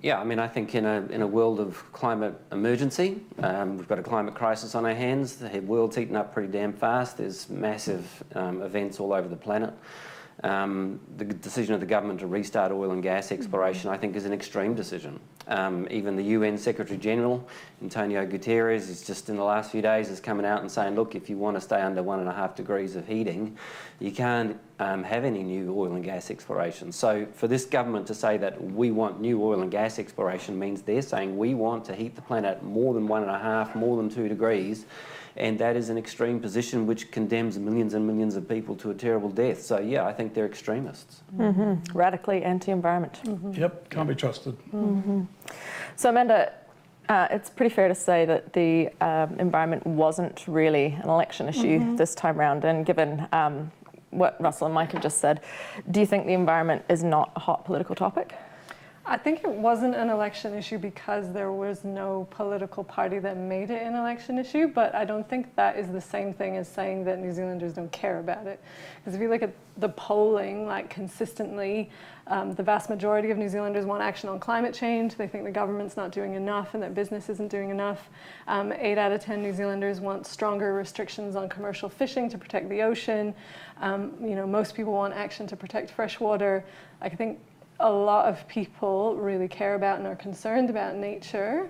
Yeah, I mean, I think in a world of climate emergency, we've got a climate crisis on our hands. The world's heating up pretty damn fast. There's massive events all over the planet. The decision of the government to restart oil and gas exploration, I think, is an extreme decision. Even the UN Secretary General, Antonio Guterres, is just in the last few days is coming out and saying, look, if you want to stay under 1.5 degrees of heating, you can't have any new oil and gas exploration. So for this government to say that we want new oil and gas exploration means they're saying we want to heat the planet more than 1.5, more than 2 degrees. And that is an extreme position which condemns millions and millions of people to a terrible death. So, yeah, I think they're extremists. Radically anti-environment. Yep, can't be trusted. So, Amanda, it's pretty fair to say that the environment wasn't really an election issue this time round. And given what Russell and Mike have just said, do you think the environment is not a hot political topic? I think it wasn't an election issue because there was no political party that made it an election issue, but I don't think that is the same thing as saying that New Zealanders don't care about it. Because if you look at the polling, like consistently, the vast majority of New Zealanders want action on climate change. They think the government's not doing enough and that business isn't doing enough. 8 out of 10 New Zealanders want stronger restrictions on commercial fishing to protect the ocean. Most people want action to protect freshwater. I think a lot of people really care about and are concerned about nature,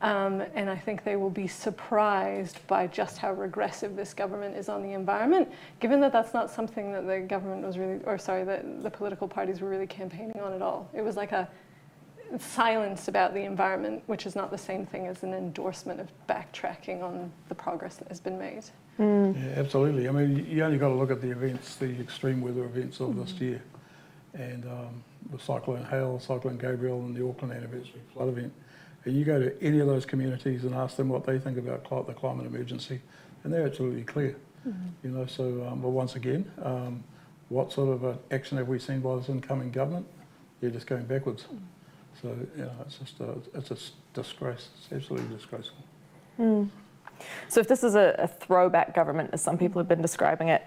and I think they will be surprised by just how regressive this government is on the environment, given that that's not something that the government was really, that the political parties were really campaigning on at all. It was like a silence about the environment, which is not the same thing as an endorsement of backtracking on the progress that has been made. Yeah, absolutely. I mean, you only got to look at the events, the extreme weather events of this year. And the Cyclone Hale, Cyclone Gabriel, and the Auckland anniversary flood event. And you go to any of those communities and ask them what they think about the climate emergency, and they're absolutely clear. But once again, what sort of action have we seen by this incoming government? They're just going backwards. So, it's a disgrace. It's absolutely disgraceful. So if this is a throwback government, as some people have been describing it,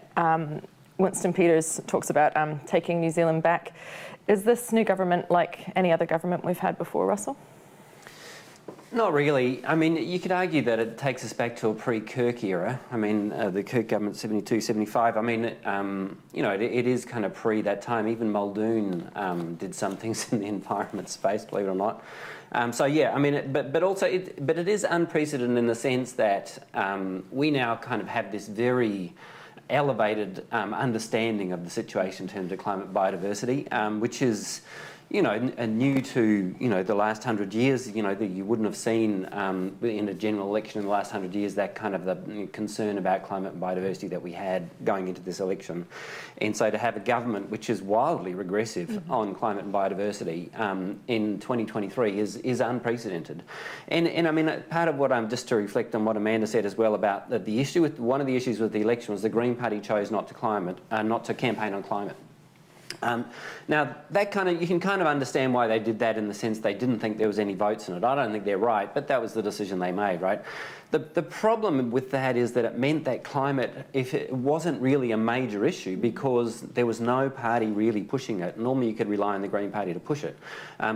Winston Peters talks about taking New Zealand back. Is this new government like any other government we've had before, Russell? Not really. I mean, you could argue that it takes us back to a pre-Kirk era. I mean, the Kirk government, 72, 75. I mean, it is kind of pre that time. Even Muldoon did some things in the environment space, believe it or not. Yeah, I mean, but it is unprecedented in the sense that we now kind of have this very elevated understanding of the situation in terms of climate biodiversity, which is, new to, the last 100 years, that you wouldn't have seen in a general election in the last 100 years, that kind of the concern about climate and biodiversity that we had going into this election. And so to have a government which is wildly regressive on climate and biodiversity in 2023 is unprecedented. And I mean, part of what just to reflect on what Amanda said as well about that one of the issues with the election was the Green Party chose not to campaign on climate. Now, you can kind of understand why they did that in the sense they didn't think there was any votes in it. I don't think they're right, but that was the decision they made, right? The problem with that is that it meant that climate, if it wasn't really a major issue because there was no party really pushing it. Normally you could rely on the Green Party to push it.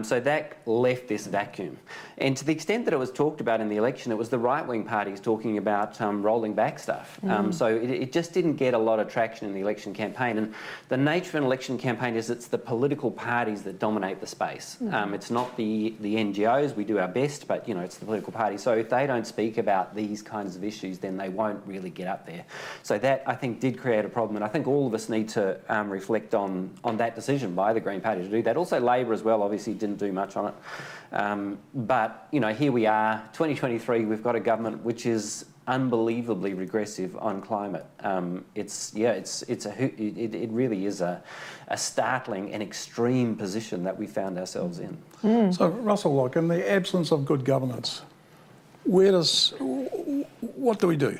So that left this vacuum. And to the extent that it was talked about in the election, it was the right-wing parties talking about rolling back stuff. So it just didn't get a lot of traction in the election campaign. And the nature of an election campaign is it's the political parties that dominate the space. It's not the NGOs. We do our best, but it's the political parties. So if they don't speak about these kinds of issues, then they won't really get up there. So that, I think, did create a problem. And I think all of us need to reflect on that decision by the Green Party to do that. Also, Labor as well, obviously, didn't do much on it. But, here we are, 2023, we've got a government which is unbelievably regressive on climate. It really is a startling and extreme position that we found ourselves in. So, Russell, in the absence of good governance, what do we do?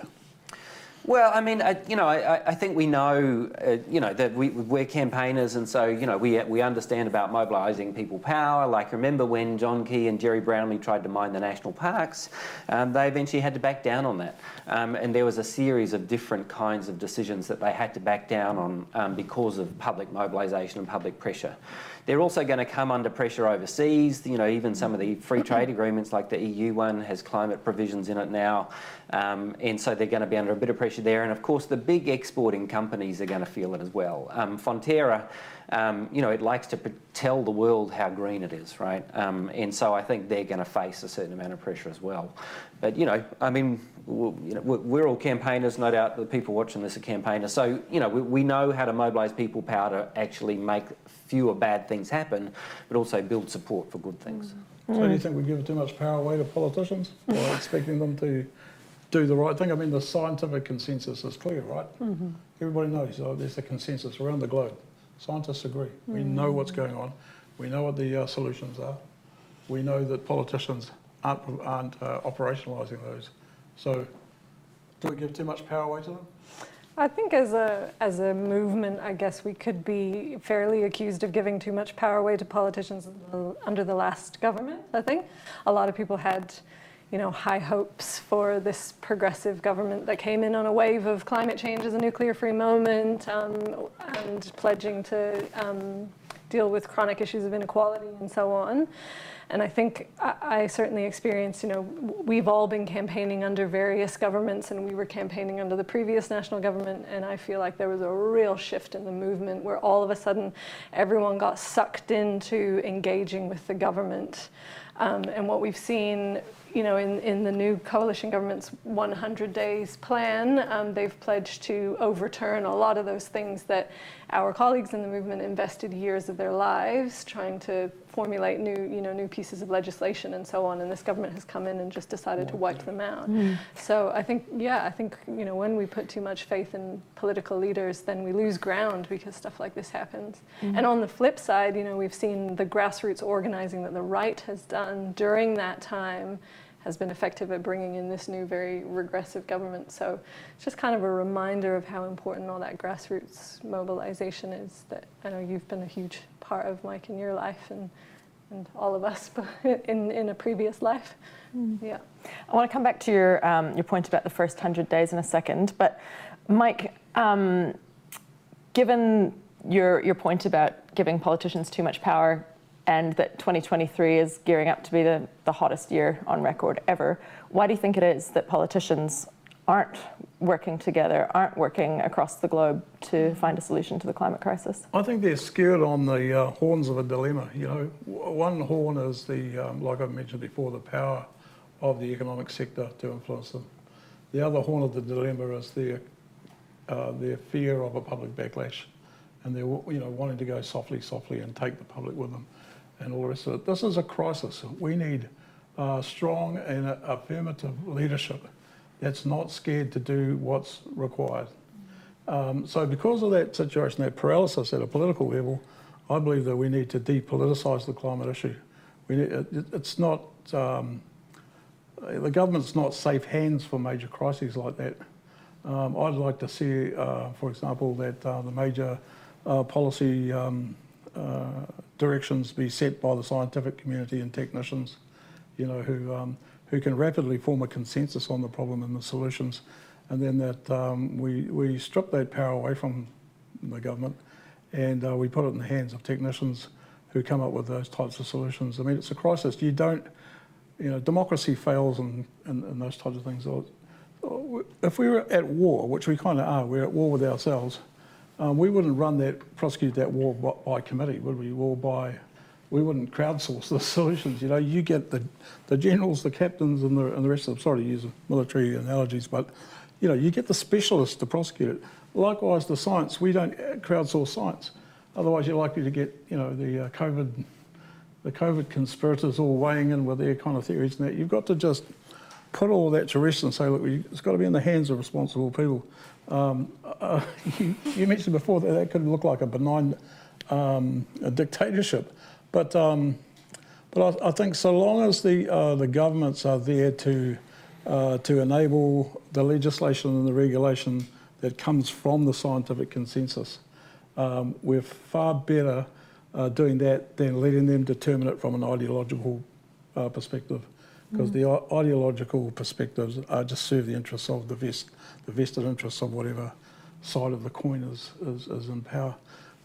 Well, I mean, I think we know, that we're campaigners, and so, we understand about mobilising people power. Like, remember when John Key and Jerry Brownlee tried to mine the national parks? They eventually had to back down on that. And there was a series of different kinds of decisions that they had to back down on because of public mobilisation and public pressure. They're also going to come under pressure overseas. You know, even some of the free trade agreements like the EU one has climate provisions in it now. And so they're going to be under a bit of pressure there. And of course, the big exporting companies are going to feel it as well. Fonterra, you know, it likes to tell the world how green it is, right? And so I think they're going to face a certain amount of pressure as well. But, you know, I mean, we're all campaigners, no doubt the people watching this are campaigners. So, you know, we know how to mobilise people power to actually make fewer bad things happen, but also build support for good things. So do you think we give too much power away to politicians by expecting them to do the right thing? I mean, the scientific consensus is clear, right? Everybody knows there's a consensus around the globe. Scientists agree. We know what's going on. We know what the solutions are. We know that politicians aren't operationalising those. So do we give too much power away to them? I think as a movement, I guess we could be fairly accused of giving too much power away to politicians under the last government, I think. A lot of people had, you know, high hopes for this progressive government that came in on a wave of climate change as a nuclear-free moment, and pledging to deal with chronic issues of inequality and so on. And I think I certainly experienced, you know, we've all been campaigning under various governments, and we were campaigning under the previous national government, and I feel like there was a real shift in the movement where all of a sudden everyone got sucked into engaging with the government. And what we've seen, you know, in the new coalition government's 100 days plan, they've pledged to overturn a lot of those things that our colleagues in the movement invested years of their lives trying to formulate new pieces of legislation and so on. And this government has come in and just decided to wipe them out. So I think, you know, when we put too much faith in political leaders, then we lose ground because stuff like this happens. And on the flip side, you know, we've seen the grassroots organizing that the right has done during that time has been effective at bringing in this new, very regressive government. So it's just kind of a reminder of how important all that grassroots mobilization is that I know you've been a huge part of, Mike, in your life and all of us in a previous life. Yeah. I want to come back to your point about the first 100 days in a second, but Mike, given your point about giving politicians too much power, and that 2023 is gearing up to be the hottest year on record ever, why do you think it is that politicians aren't working together, aren't working across the globe to find a solution to the climate crisis? I think they're scared on the horns of a dilemma. You know, one horn is like I mentioned before, the power of the economic sector to influence them. The other horn of the dilemma is their fear of a public backlash, and they're wanting to go softly and take the public with them, and all the rest of it. This is a crisis. We need strong and affirmative leadership that's not scared to do what's required. So because of that situation, that paralysis at a political level, I believe that we need to depoliticise the climate issue. It's not, the government's not safe hands for major crises like that. I'd like to see, for example, that the major policy directions be set by the scientific community and technicians, you know, who can rapidly form a consensus on the problem and the solutions, and then that we strip that power away from the government and we put it in the hands of technicians who come up with those types of solutions. I mean, it's a crisis. You don't, you know, democracy fails and those types of things. If we were at war, which we kind of are, we're at war with ourselves, we wouldn't prosecute that war by committee, would we? We wouldn't crowdsource the solutions. You know, you get the generals, the captains, and the rest of them. Sorry to use military analogies, but you know, you get the specialists to prosecute it. Likewise, the science, we don't crowdsource science. Otherwise, you're likely to get, you know, the COVID conspirators all weighing in with their kind of theories and that. You've got to just put all that to rest and say, look, it's got to be in the hands of responsible people. You mentioned before that could look like a benign a dictatorship, but I think so long as the governments are there to enable the legislation and the regulation that comes from the scientific consensus, we're far better doing that than letting them determine it from an ideological perspective, because the ideological perspectives just serve the interests of the vested interests of whatever side of the coin is in power.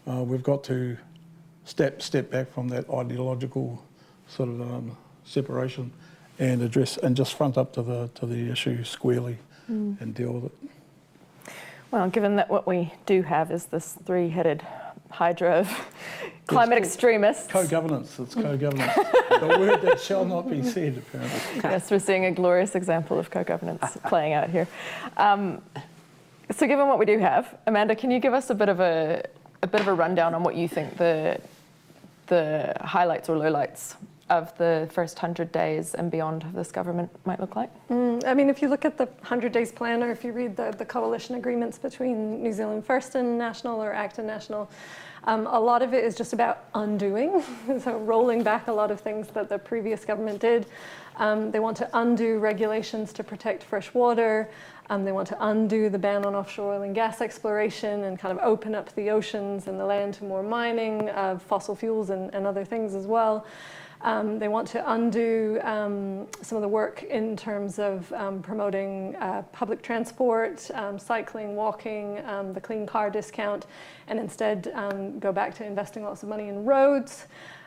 We've got to step back from that ideological sort of separation and address and just front up to the issue squarely and deal with it. Well, given that what we do have is this three-headed hydra of climate extremists. Co-governance, it's co-governance. The word that shall not be said, apparently. Yes, we're seeing a glorious example of co-governance playing out here. So given what we do have, Amanda, can you give us a bit of a rundown on what you think the highlights or lowlights of the first 100 days and beyond of this government might look like? I mean, if you look at the 100 Days Plan, or if you read the coalition agreements between New Zealand First and National or ACT and National, a lot of it is just about undoing, so rolling back a lot of things that the previous government did. They want to undo regulations to protect fresh water. They want to undo the ban on offshore oil and gas exploration and kind of open up the oceans and the land to more mining of fossil fuels and other things as well. They want to undo some of the work in terms of promoting public transport, cycling, walking, the clean car discount, and instead go back to investing lots of money in roads.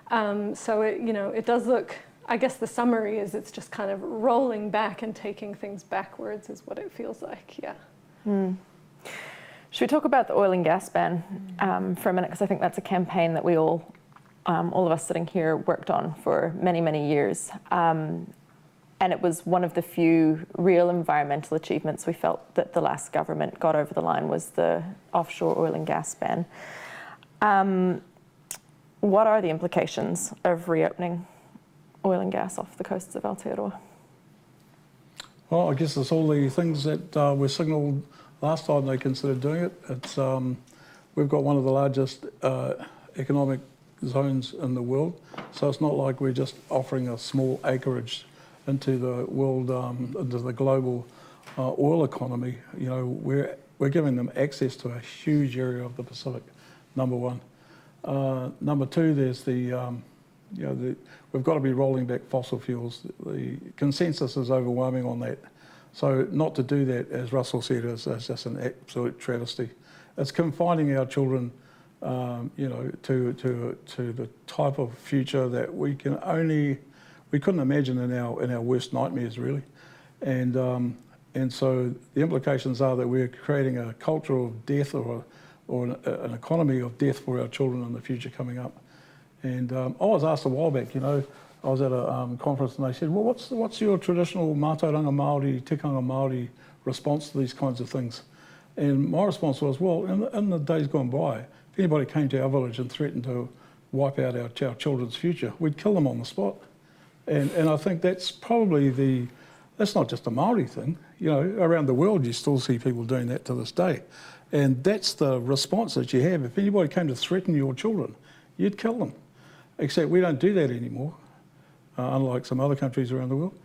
So it does look, I guess the summary is it's just kind of rolling back and taking things backwards is what it feels like, yeah. Should we talk about the oil and gas ban for a minute? Because I think that's a campaign that we all of us sitting here worked on for many, many years. And it was one of the few real environmental achievements we felt that the last government got over the line was the offshore oil and gas ban. What are the implications of reopening oil and gas off the coasts of Aotearoa? Well, I guess it's all the things that were signalled last time they considered doing it. It's we've got one of the largest economic zones in the world, so it's not like we're just offering a small acreage into the world, into the global oil economy. You know, we're giving them access to a huge area of the Pacific. Number one. Number two, there's we've got to be rolling back fossil fuels. The consensus is overwhelming on that. So not to do that, as Russell said, is just an absolute travesty. It's confining our children, to the type of future that we couldn't imagine in our worst nightmares, really. And so the implications are that we're creating a culture of death or an economy of death for our children in the future coming up. And I was asked a while back, I was at a conference and they said, well, what's your traditional mātauranga Māori, tikanga Māori response to these kinds of things? And my response was, well, in the days gone by, if anybody came to our village and threatened to wipe out our children's future, we'd kill them on the spot. And I think that's probably that's not just a Māori thing. Around the world you still see people doing that to this day. And that's the response that you have. If anybody came to threaten your children, you'd kill them. Except we don't do that anymore, unlike some other countries around the world.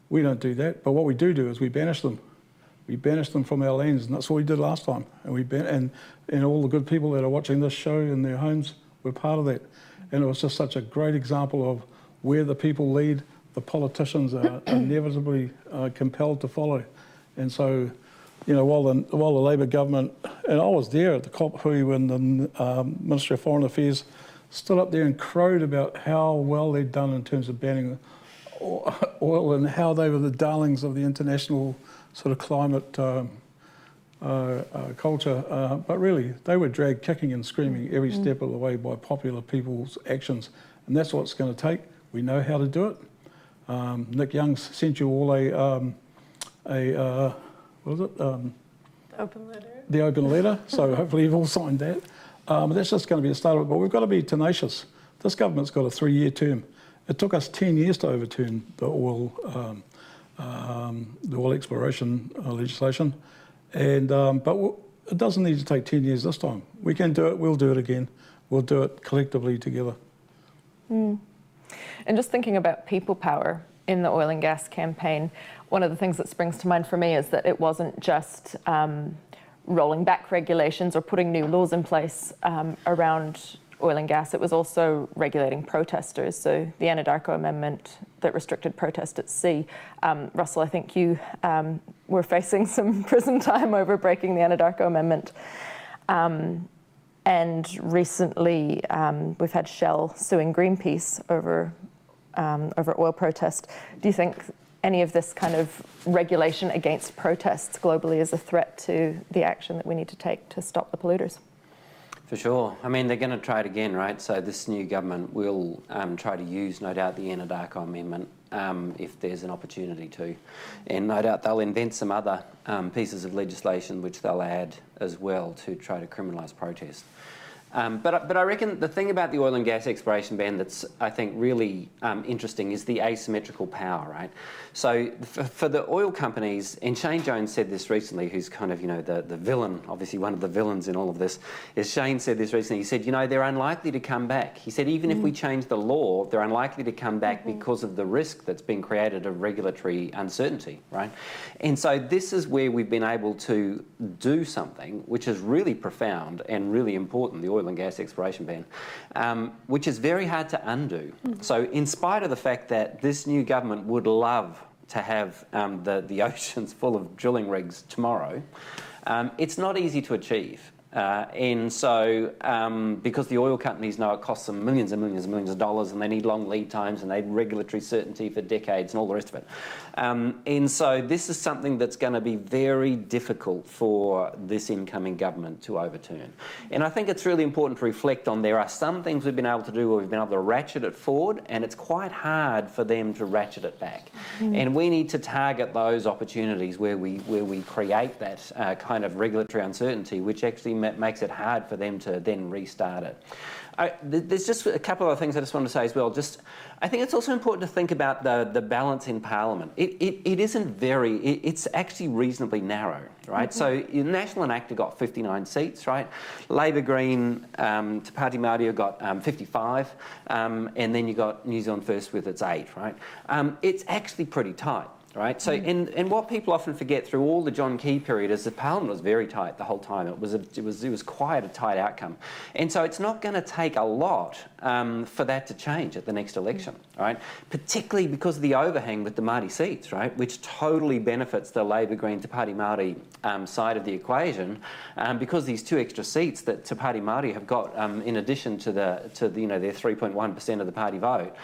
We don't do that, but what we do is we banish them. We banish them from our lands, and that's what we did last time. And and all the good people that are watching this show in their homes were part of that. And it was just such a great example of where the people lead, the politicians are inevitably compelled to follow. And so, while the Labour government, and I was there at the COP when the Ministry of Foreign Affairs stood up there and crowed about how well they'd done in terms of banning oil and how they were the darlings of the international sort of climate culture. But really, they were dragged kicking and screaming every step of the way by popular people's actions. And that's what it's going to take. We know how to do it. Nick Young's sent you all what was it? The open letter. The open letter. So hopefully you've all signed that. But that's just going to be a start of it. But we've got to be tenacious. This government's got a 3-year term. It took us 10 years to overturn the oil exploration legislation, and but it doesn't need to take 10 years this time. We can do it. We'll do it again. We'll do it collectively together. And just thinking about people power in the oil and gas campaign, one of the things that springs to mind for me is that it wasn't just rolling back regulations or putting new laws in place around oil and gas. It was also regulating protesters. So the Anadarko Amendment that restricted protest at sea. Russell, I think you were facing some prison time over breaking the Anadarko Amendment. And And recently, we've had Shell suing Greenpeace over oil protest. Do you think any of this kind of regulation against protests globally is a threat to the action that we need to take to stop the polluters? For sure. I mean, they're going to try it again, right? So this new government will try to use, no doubt, the Anadarko Amendment if there's an opportunity to. And no doubt they'll invent some other pieces of legislation which they'll add as well to try to criminalise protest. But I reckon the thing about the oil and gas exploration ban that's, I think, really interesting is the asymmetrical power, right? So for the oil companies, and Shane Jones said this recently, who's kind of, the villain, obviously one of the villains in all of this, is Shane said this recently. He said, they're unlikely to come back. He said, even if we change the law, they're unlikely to come back because of the risk that's been created of regulatory uncertainty, right? And so this is where we've been able to do something which is really profound and really important, the oil and gas exploration ban, which is very hard to undo. So in spite of the fact that this new government would love to have the oceans full of drilling rigs tomorrow, it's not easy to achieve. And so, because the oil companies know it costs them millions and millions and millions of dollars, and they need long lead times, and they need regulatory certainty for decades and all the rest of it. And so this is something that's going to be very difficult for this incoming government to overturn. And I think it's really important to reflect on, there are some things we've been able to do where we've been able to ratchet it forward, and it's quite hard for them to ratchet it back. And we need to target those opportunities where we create that kind of regulatory uncertainty, which actually makes it hard for them to then restart it. There's just a couple of things I just want to say as well. I think it's also important to think about the balance in Parliament. It isn't it's actually reasonably narrow, right? So National and ACTA got 59 seats, right? Labor, Green, Te Pāti Māori have got 55, and then you got New Zealand First with its 8, right? It's actually pretty tight. Right. So, and what people often forget through all the John Key period is the Parliament was very tight the whole time. It was quite a tight outcome, and so it's not going to take a lot for that to change at the next election, right? Particularly because of the overhang with the Māori seats, right, which totally benefits the Labor, Green, Te Pāti Māori side of the equation, because these 2 extra seats that Te Pāti Māori have got, in addition to their 3.1% of the party vote,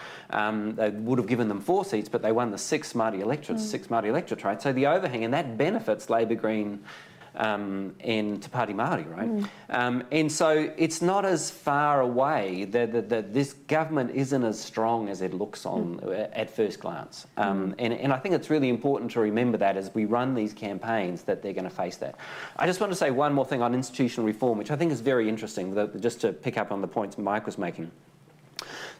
they would have given them 4 seats, but they won the 6 Māori electorates. 6 Māori electorate, right? So the overhang, and that benefits Labor, Green, and Te Pāti Māori, right? And so it's not as far away that this government isn't as strong as it looks on at first glance. And I think it's really important to remember that as we run these campaigns, that they're going to face that. I just want to say one more thing on institutional reform, which I think is very interesting, just to pick up on the points Mike was making.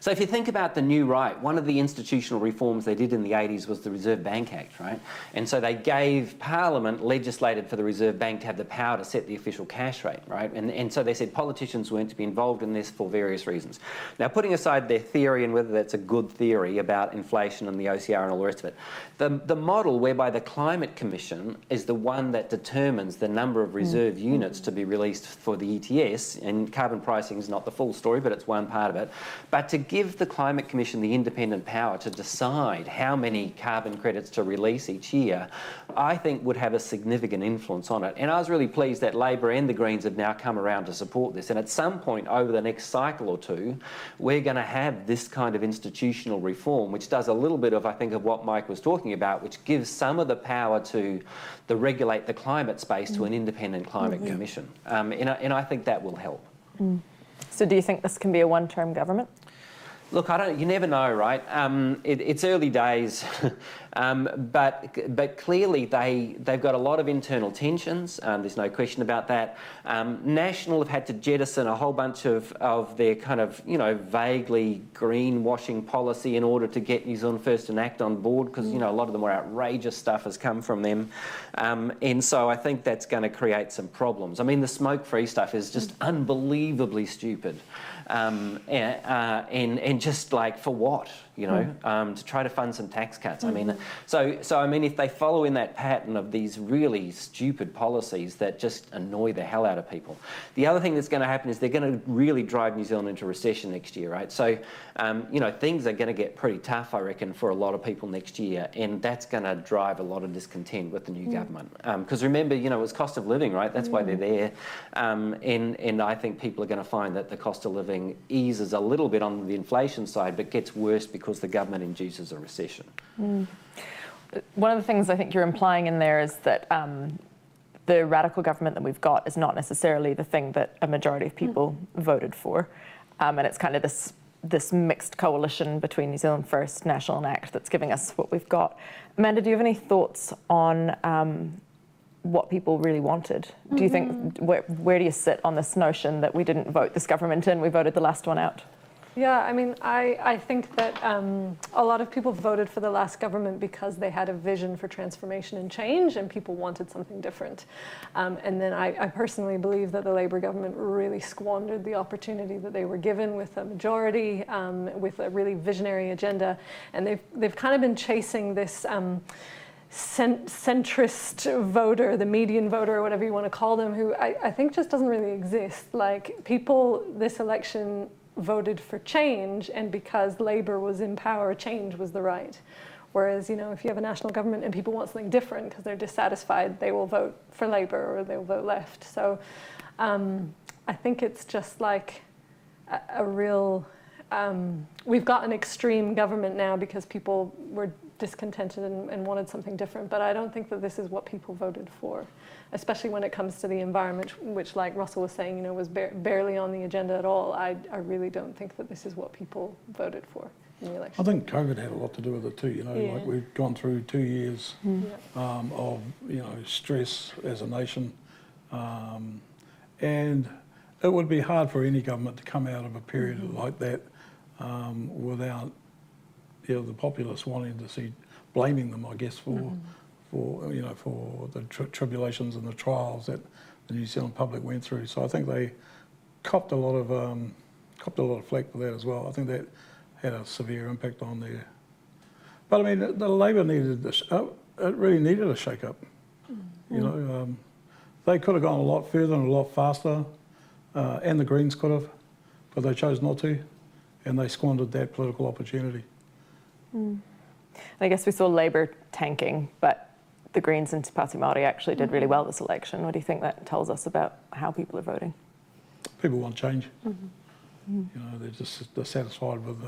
So if you think about the new right, one of the institutional reforms they did in the 80s was the Reserve Bank Act, right? And so they gave Parliament, legislated for the Reserve Bank to have the power to set the official cash rate, right? And so they said politicians weren't to be involved in this for various reasons. Now, putting aside their theory and whether that's a good theory about inflation and the OCR and all the rest of it, the model whereby the Climate Commission is the one that determines the number of reserve units to be released for the ETS, and carbon pricing is not the full story, but it's one part of it, but to give the Climate Commission the independent power to decide how many carbon credits to release each year, I think would have a significant influence on it. And I was really pleased that Labor and the Greens have now come around to support this. And at some point over the next cycle or two, we're going to have this kind of institutional reform, which does a little bit of, I think, of what Mike was talking about, which gives some of the power to regulate the climate space to an independent climate commission. And I think that will help. So do you think this can be a one-term government? Look, you never know, right? It's early days, but clearly they've got a lot of internal tensions. There's no question about that. National have had to jettison a whole bunch of their kind of, vaguely greenwashing policy in order to get New Zealand First and ACT on board, because, a lot of the more outrageous stuff has come from them. And so I think that's going to create some problems. I mean, the smoke-free stuff is just unbelievably stupid. and just like for what, you know, to try to fund some tax cuts. I mean, so I mean, if they follow in that pattern of these really stupid policies that just annoy the hell out of people, the other thing that's going to happen is they're going to really drive New Zealand into recession next year, right? So, you know, things are going to get pretty tough, I reckon, for a lot of people next year, and that's going to drive a lot of discontent with the new government. Because remember, you know, it's cost of living, right? That's why they're there. And I think people are going to find that the cost of living eases a little bit on the inflation side, but gets worse because the government induces a recession. One of the things I think you're implying in there is that the radical government that we've got is not necessarily the thing that a majority of people voted for. And it's kind of this mixed coalition between New Zealand First, National and ACT that's giving us what we've got. Amanda, do you have any thoughts on what people really wanted? Do you think, where do you sit on this notion that we didn't vote this government in, we voted the last one out? Yeah, I mean, I think that a lot of people voted for the last government because they had a vision for transformation and change, and people wanted something different. And then I personally believe that the Labour government really squandered the opportunity that they were given with a majority, with a really visionary agenda, and they've kind of been chasing this centrist voter, the median voter, or whatever you want to call them, who I think just doesn't really exist. Like, people this election voted for change, and because Labour was in power, change was the right. Whereas, you know, if you have a national government and people want something different because they're dissatisfied, they will vote for Labour or they'll vote left. So I think it's just like a real, we've got an extreme government now because people were discontented and wanted something different, but I don't think that this is what people voted for, especially when it comes to the environment, which, like Russell was saying, you know, was barely on the agenda at all. I really don't think that this is what people voted for in the election. I think COVID had a lot to do with it too, you know, like we've gone through 2 years of, you know, stress as a nation, and it would be hard for any government to come out of a period like that without, you know, the populace wanting to see, blaming them, I guess, for you know, for the tribulations and the trials that the New Zealand public went through. So I think they copped a lot of flack for that as well. I think that had a severe impact on there. But I mean, the Labour needed it really needed a shake-up. You know, they could have gone a lot further and a lot faster, and the Greens could have, but they chose not to, and they squandered that political opportunity. I guess we saw Labour tanking, but the Greens and Te Pāti Māori actually did really well this election. What do you think that tells us about how people are voting? People want change. You know, they're satisfied with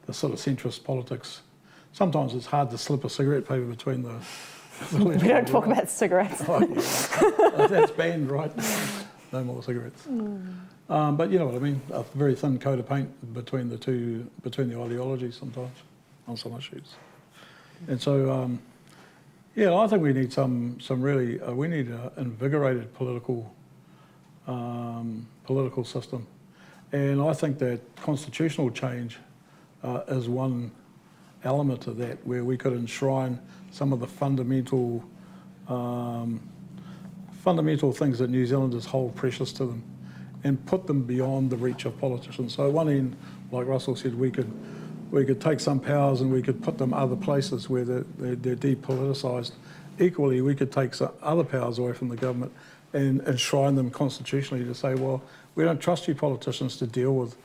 the sort of centrist politics. Sometimes it's hard to slip a cigarette paper between the we don't talk about cigarettes. Oh, yeah. That's banned, right? No more cigarettes. But you know what I mean, a very thin coat of paint between the ideologies sometimes on some issues. And so, yeah, I think we need some really, we need an invigorated political system. And I think that constitutional change is one element of that, where we could enshrine some of the fundamental things that New Zealanders hold precious to them and put them beyond the reach of politicians. So at one end, like Russell said, we could take some powers and we could put them other places where they're depoliticised. Equally, we could take some other powers away from the government and enshrine them constitutionally to say, well, we don't trust you politicians to deal with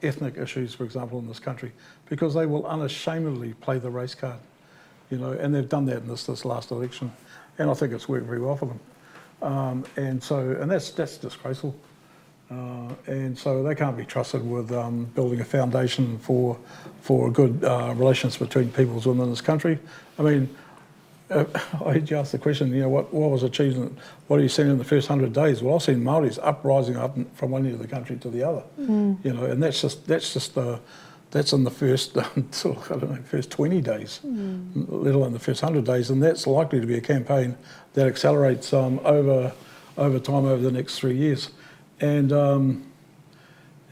ethnic issues, for example, in this country, because they will unashamedly play the race card, you know, and they've done that in this last election, and I think it's worked very well for them. And that's disgraceful. And so they can't be trusted with building a foundation for good relations between peoples within this country. I mean, I heard you ask the question, you know, what was achieved, what have you seen in the first 100 days? Well, I've seen Māoris rising up from one end of the country to the other, you know, and that's in the first, sort of, I don't know, first 20 days, let alone the first 100 days, and that's likely to be a campaign that accelerates over time over the next 3 years. And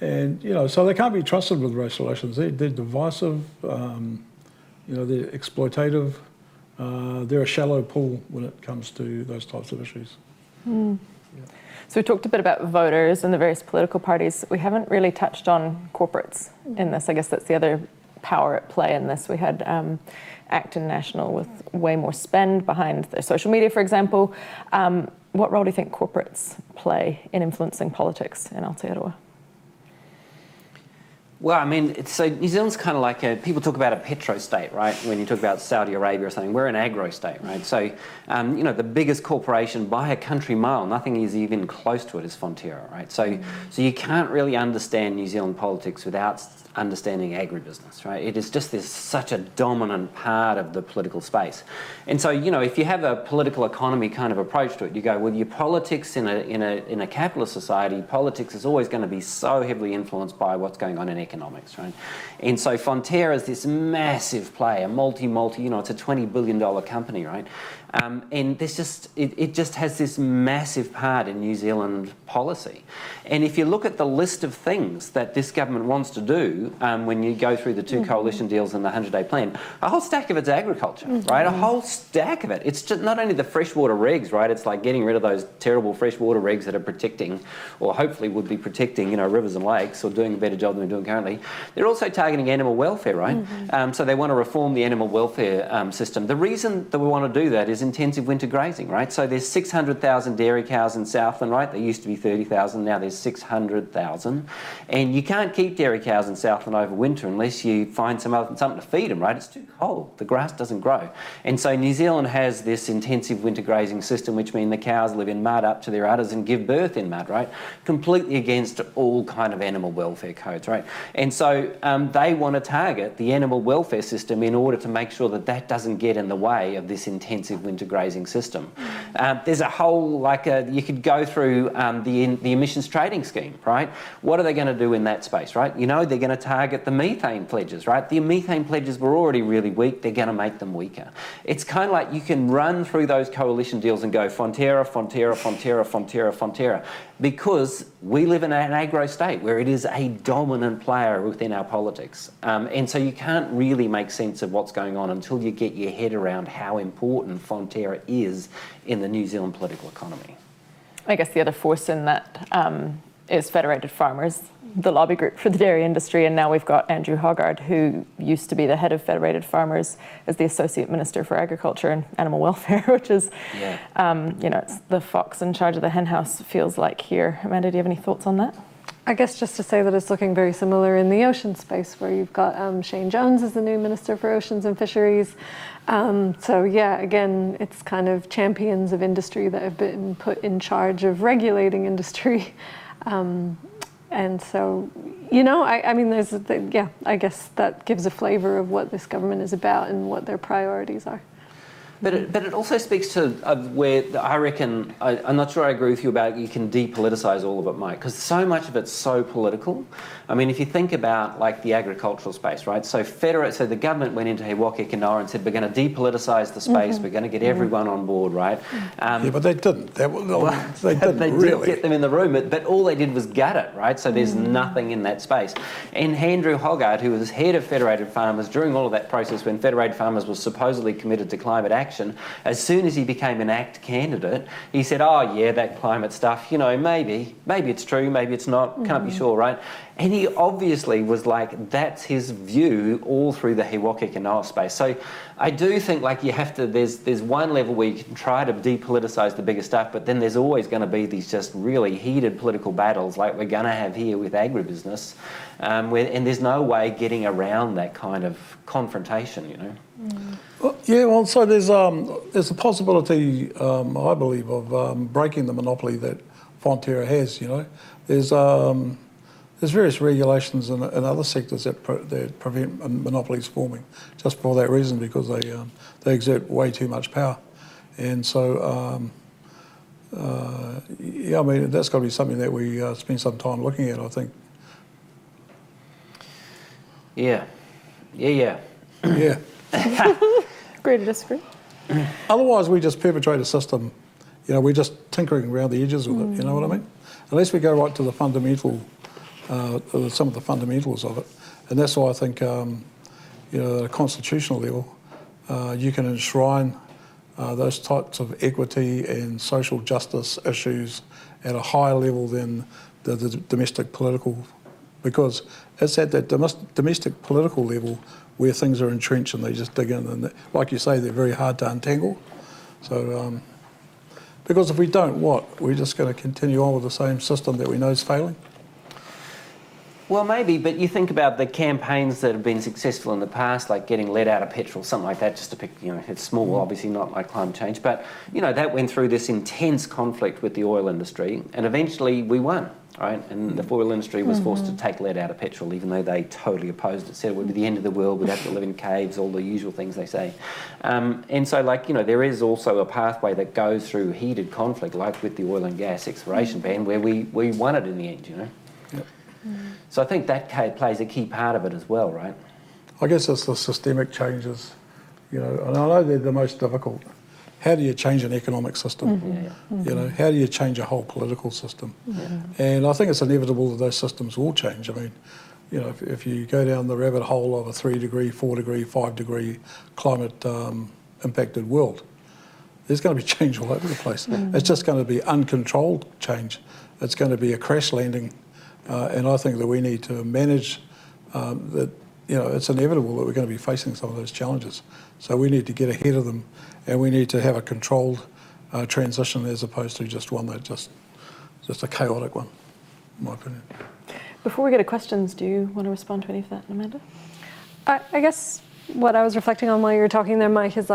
you know, so they can't be trusted with race relations. They're divisive, you know, they're exploitative. They're a shallow pool when it comes to those types of issues. So we talked a bit about voters and the various political parties. We haven't really touched on corporates in this. I guess that's the other power at play in this. We had Acton National with way more spend behind their social media, for example. What role do you think corporates play in influencing politics in Aotearoa? Well, I mean, so New Zealand's kind of like people talk about a petro state, right? When you talk about Saudi Arabia or something, we're an agro state, right? So, you know, the biggest corporation by a country mile, nothing is even close to it, is Fonterra, right? So you can't really understand New Zealand politics without understanding agribusiness, right? It is just such a dominant part of the political space. And so, you know, if you have a political economy kind of approach to it, you go, well, your politics in a capitalist society, politics is always going to be so heavily influenced by what's going on in economics, right? And so Fonterra is this massive player, multi, you know, it's a $20 billion company, right? And there's just, it just has this massive part in New Zealand policy. And if you look at the list of things that this government wants to do, when you go through the two coalition deals and the 100-day plan, a whole stack of it's agriculture, right? A whole stack of it. It's just not only the freshwater regs, right? It's like getting rid of those terrible freshwater regs that are protecting, or hopefully would be protecting, you know, rivers and lakes, or doing a better job than they're doing currently. They're also targeting animal welfare, right? So they want to reform the animal welfare system. The reason that we want to do that is intensive winter grazing, right? So there's 600,000 dairy cows in Southland, right? There used to be 30,000, now there's 600,000. And you can't keep dairy cows in Southland over winter unless you find something to feed them, right? It's too cold. The grass doesn't grow. And so New Zealand has this intensive winter grazing system, which means the cows live in mud up to their udders and give birth in mud, right? Completely against all kind of animal welfare codes, right? And so they want to target the animal welfare system in order to make sure that that doesn't get in the way of this intensive winter grazing system. There's a whole, you could go through the emissions trading scheme, right? What are they going to do in that space, right? You know, they're going to target the methane pledges, right? The methane pledges were already really weak. They're going to make them weaker. It's kind of like you can run through those coalition deals and go Fonterra, Fonterra, Fonterra, Fonterra, Fonterra, because we live in an agro state where it is a dominant player within our politics. And so you can't really make sense of what's going on until you get your head around how important Fonterra is in the New Zealand political economy. I guess the other force in that is Federated Farmers, the lobby group for the dairy industry, and now we've got Andrew Hoggard, who used to be the head of Federated Farmers as the Associate Minister for Agriculture and Animal Welfare, which is, you know, it's the fox in charge of the hen house, feels like here. Amanda, do you have any thoughts on that? I guess just to say that it's looking very similar in the ocean space, where you've got Shane Jones as the new Minister for Oceans and Fisheries. So yeah, again, it's kind of champions of industry that have been put in charge of regulating industry. And so, you know, I mean, I guess that gives a flavour of what this government is about and what their priorities are. But it also speaks to where I reckon, I'm not sure I agree with you about you can depoliticise all of it, Mike, because so much of it's so political. I mean, if you think about like the agricultural space, right? So the government went into He Waka Kanoa and said, we're going to depoliticise the space, we're going to get everyone on board, right? Yeah, but they didn't. They didn't they really. did get them in the room, but all they did was gut it, right? So there's nothing in that space. And Andrew Hoggard, who was head of Federated Farmers during all of that process when Federated Farmers was supposedly committed to climate action, as soon as he became an ACT candidate, he said, oh yeah, that climate stuff, you know, maybe it's true, maybe it's not, can't be sure, right? And he obviously was like, that's his view all through the He Waka Kanoa space. So I do think like you have to, there's one level where you can try to depoliticise the bigger stuff, but then there's always going to be these just really heated political battles like we're going to have here with agribusiness, and there's no way getting around that kind of confrontation, you know. Well, yeah, well, so there's a possibility, I believe, of breaking the monopoly that Fonterra has, you know. There's various regulations in other sectors that prevent monopolies forming, just for that reason, because they exert way too much power. And so, yeah, I mean, that's got to be something that we spend some time looking at, I think. Yeah. Yeah. Agree to disagree. Otherwise, we just perpetrate a system, you know, we're just tinkering around the edges with it, you know what I mean? Unless we go right to the fundamental, some of the fundamentals of it. And that's why I think, you know, at a constitutional level, you can enshrine those types of equity and social justice issues at a higher level than the domestic political, because it's at that domestic political level where things are entrenched and they just dig in. And like you say, they're very hard to untangle. So, because if we don't, we're just going to continue on with the same system that we know is failing? Well, maybe, but you think about the campaigns that have been successful in the past, like getting lead out of petrol, something like that, just to pick, it's small, obviously not like climate change, but, that went through this intense conflict with the oil industry, and eventually we won, right? And the oil industry was forced to take lead out of petrol, even though they totally opposed it, said it would be the end of the world, we'd have to live in caves, all the usual things they say. And so, there is also a pathway that goes through heated conflict, like with the oil and gas exploration ban, where we won it in the end, Yep. So I think that plays a key part of it as well, right? I guess it's the systemic changes, and I know they're the most difficult. How do you change an economic system? How do you change a whole political system? And I think it's inevitable that those systems will change. I mean, if you go down the rabbit hole of a 3-degree, 4-degree, 5-degree climate impacted world, there's going to be change all over the place. It's just going to be uncontrolled change. It's going to be a crash landing. And I think that we need to manage that, it's inevitable that we're going to be facing some of those challenges. So we need to get ahead of them, and we need to have a controlled transition as opposed to just one that just a chaotic one, in my opinion. Before we go to questions, do you want to respond to any of that, Amanda? I guess what I was reflecting on while you were talking there, Mike, is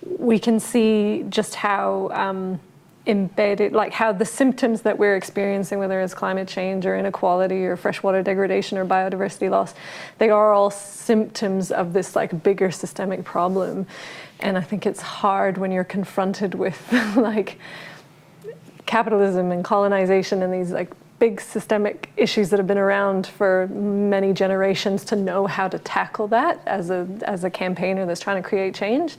we can see just how embedded, how the symptoms that we're experiencing, whether it's climate change or inequality or freshwater degradation or biodiversity loss, they are all symptoms of this bigger systemic problem. And I think it's hard when you're confronted with capitalism and colonization and these big systemic issues that have been around for many generations to know how to tackle that as a campaigner that's trying to create change.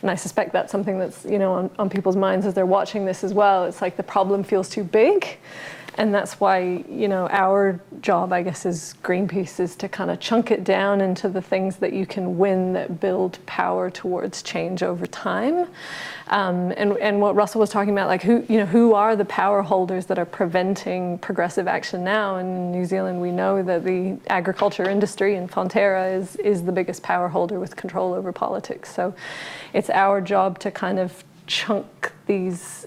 And I suspect that's something that's on people's minds as they're watching this as well. It's the problem feels too big. And that's why, our job, I guess, as Greenpeace is to kind of chunk it down into the things that you can win that build power towards change over time. And what Russell was talking about, who are the power holders that are preventing progressive action now? In New Zealand, we know that the agriculture industry in Fonterra is the biggest power holder with control over politics. So it's our job to kind of chunk these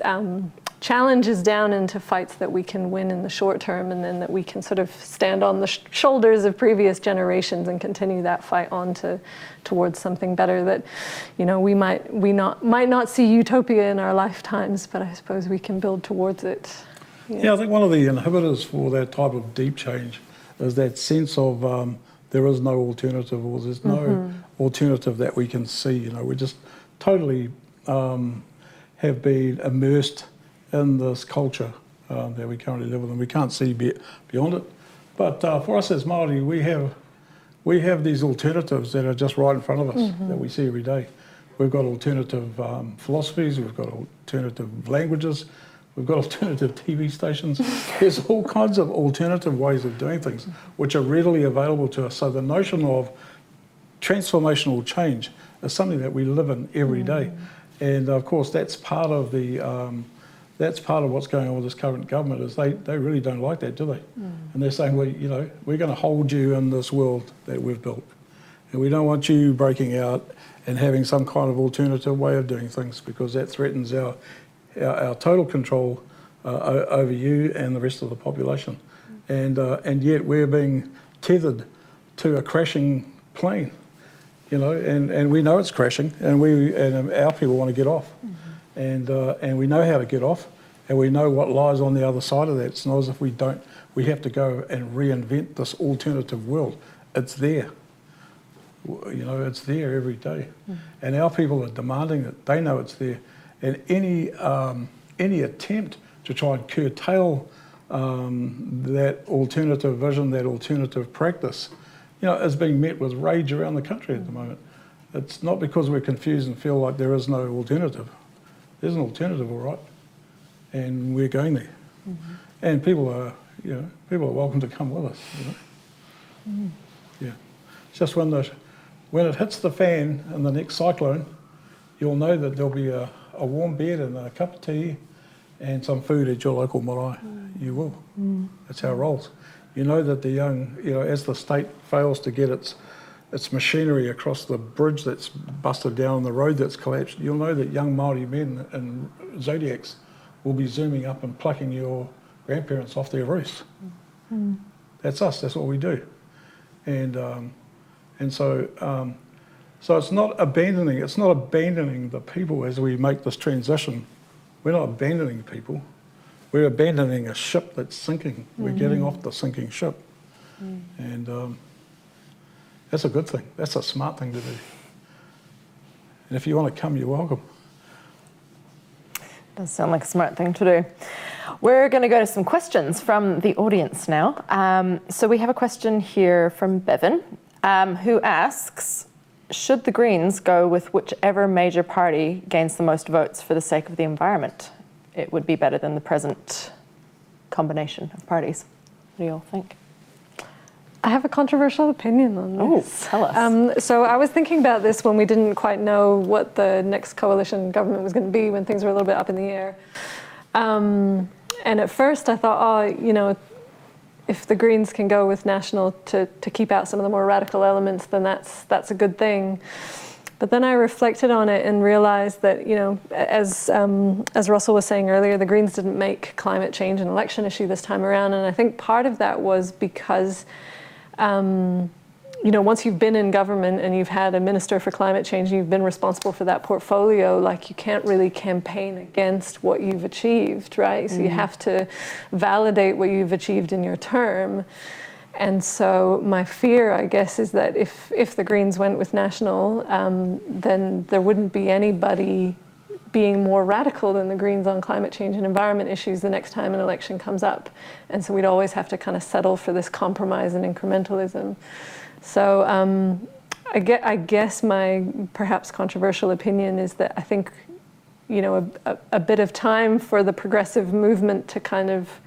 challenges down into fights that we can win in the short term, and then that we can sort of stand on the shoulders of previous generations and continue that fight on towards something better that, we might not see utopia in our lifetimes, but I suppose we can build towards it. Yeah, I think one of the inhibitors for that type of deep change is that sense of there is no alternative, or there's no alternative that we can see. We just totally have been immersed in this culture that we currently live in. We can't see beyond it. But for us as Māori, we have these alternatives that are just right in front of us that we see every day. We've got alternative philosophies, we've got alternative languages, we've got alternative TV stations. There's all kinds of alternative ways of doing things which are readily available to us. So the notion of transformational change is something that we live in every day. And of course, that's part of what's going on with this current government, is they really don't like that, do they? And they're saying, well, we're going to hold you in this world that we've built. And we don't want you breaking out and having some kind of alternative way of doing things, because that threatens our total control over you and the rest of the population. And yet we're being tethered to a crashing plane, and we know it's crashing, and our people want to get off. And we know how to get off, and we know what lies on the other side of that. It's not as if we don't. We have to go and reinvent this alternative world. It's there. It's there every day. And our people are demanding it. They know it's there. And any attempt to try and curtail that alternative vision, that alternative practice, is being met with rage around the country at the moment. It's not because we're confused and feel like there is no alternative. There's an alternative, all right, and we're going there. And people are welcome to come with us. Yeah, it's just when it hits the fan in the next cyclone, you'll know that there'll be a warm bed and a cup of tea and some food at your local marae. You will. That's how it rolls. You know that the young, as the state fails to get its machinery across the bridge that's busted down, the road that's collapsed, you'll know that young Māori men in Zodiacs will be zooming up and plucking your grandparents off their roofs. That's us. That's what we do. And so it's not abandoning. It's not abandoning the people as we make this transition. We're not abandoning people. We're abandoning a ship that's sinking. We're getting off the sinking ship, and that's a good thing. That's a smart thing to do. And if you want to come, you're welcome. Does sound like a smart thing to do. We're going to go to some questions from the audience now. So we have a question here from Bevan, who asks, should the Greens go with whichever major party gains the most votes for the sake of the environment? It would be better than the present combination of parties. What do you all think? I have a controversial opinion on this. Oh, tell us. So I was thinking about this when we didn't quite know what the next coalition government was going to be, when things were a little bit up in the air. And at first I thought, if the Greens can go with National to keep out some of the more radical elements, then that's a good thing. But then I reflected on it and realized that, as Russell was saying earlier, the Greens didn't make climate change an election issue this time around. And I think part of that was because, once you've been in government and you've had a minister for climate change, and you've been responsible for that portfolio, like, you can't really campaign against what you've achieved, right? So you have to validate what you've achieved in your term. And so my fear, I guess, is that if the Greens went with National, then there wouldn't be anybody being more radical than the Greens on climate change and environment issues the next time an election comes up. And so we'd always have to kind of settle for this compromise and incrementalism. So I guess my perhaps controversial opinion is that I think, a bit of time for the progressive movement to kind of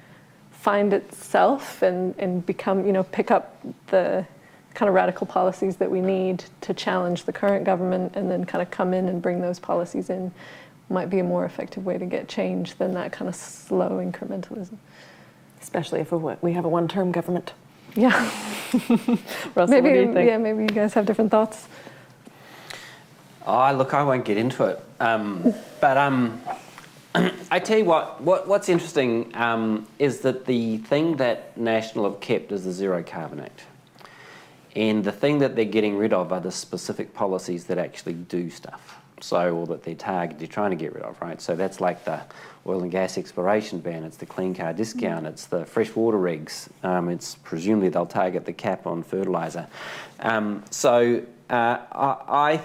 find itself and become, pick up the kind of radical policies that we need to challenge the current government, and then kind of come in and bring those policies in, might be a more effective way to get change than that kind of slow incrementalism. Especially if we have a one-term government. Yeah. Russell, maybe, what do you think? Yeah, maybe you guys have different thoughts. Oh, look, I won't get into it. I tell you what's interesting is that the thing that National have kept is the Zero Carbon Act. And the thing that they're getting rid of are the specific policies that actually do stuff. Or that they're trying to get rid of, right? So that's like the oil and gas exploration ban, it's the clean car discount, it's the freshwater regs, it's presumably they'll target the cap on fertiliser. I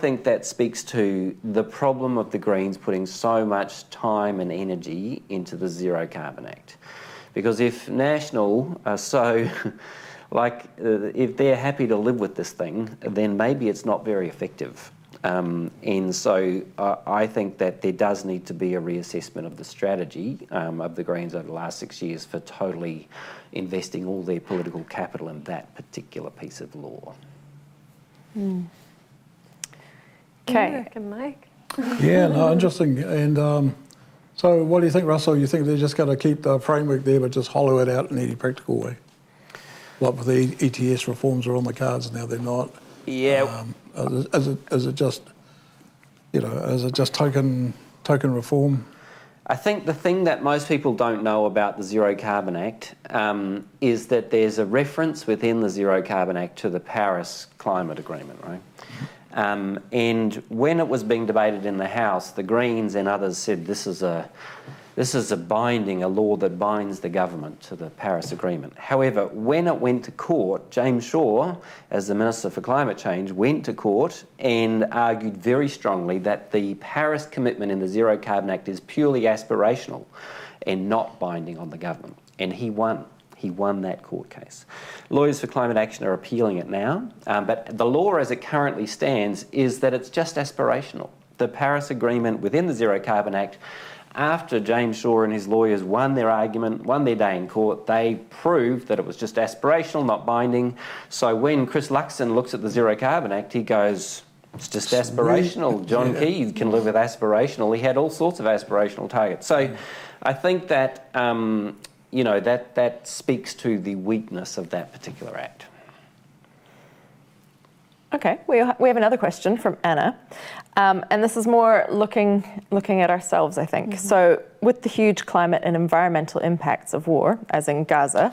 think that speaks to the problem of the Greens putting so much time and energy into the Zero Carbon Act. Because if National are so, if they're happy to live with this thing, then maybe it's not very effective. And so I think that there does need to be a reassessment of the strategy of the Greens over the last 6 years for totally investing all their political capital in that particular piece of law. Okay. Mike? Yeah, no, interesting. And so what do you think, Russell? You think they're just going to keep the framework there but just hollow it out in any practical way? Like with the ETS reforms are on the cards now, they're not. Yeah. Is it just, token reform? I think the thing that most people don't know about the Zero Carbon Act is that there's a reference within the Zero Carbon Act to the Paris Climate Agreement, right? And when it was being debated in the House, the Greens and others said this is a law that binds the government to the Paris Agreement. However, when it went to court, James Shaw, as the Minister for Climate Change, went to court and argued very strongly that the Paris commitment in the Zero Carbon Act is purely aspirational and not binding on the government. And he won. He won that court case. Lawyers for Climate Action are appealing it now, but the law as it currently stands is that it's just aspirational. The Paris Agreement within the Zero Carbon Act, after James Shaw and his lawyers won their argument, won their day in court, they proved that it was just aspirational, not binding. So when Chris Luxon looks at the Zero Carbon Act, he goes, It's just aspirational. John Key can live with aspirational. He had all sorts of aspirational targets. So I think that, that speaks to the weakness of that particular act. Okay, we have another question from Anna, and this is more looking at ourselves, I think. So with the huge climate and environmental impacts of war, as in Gaza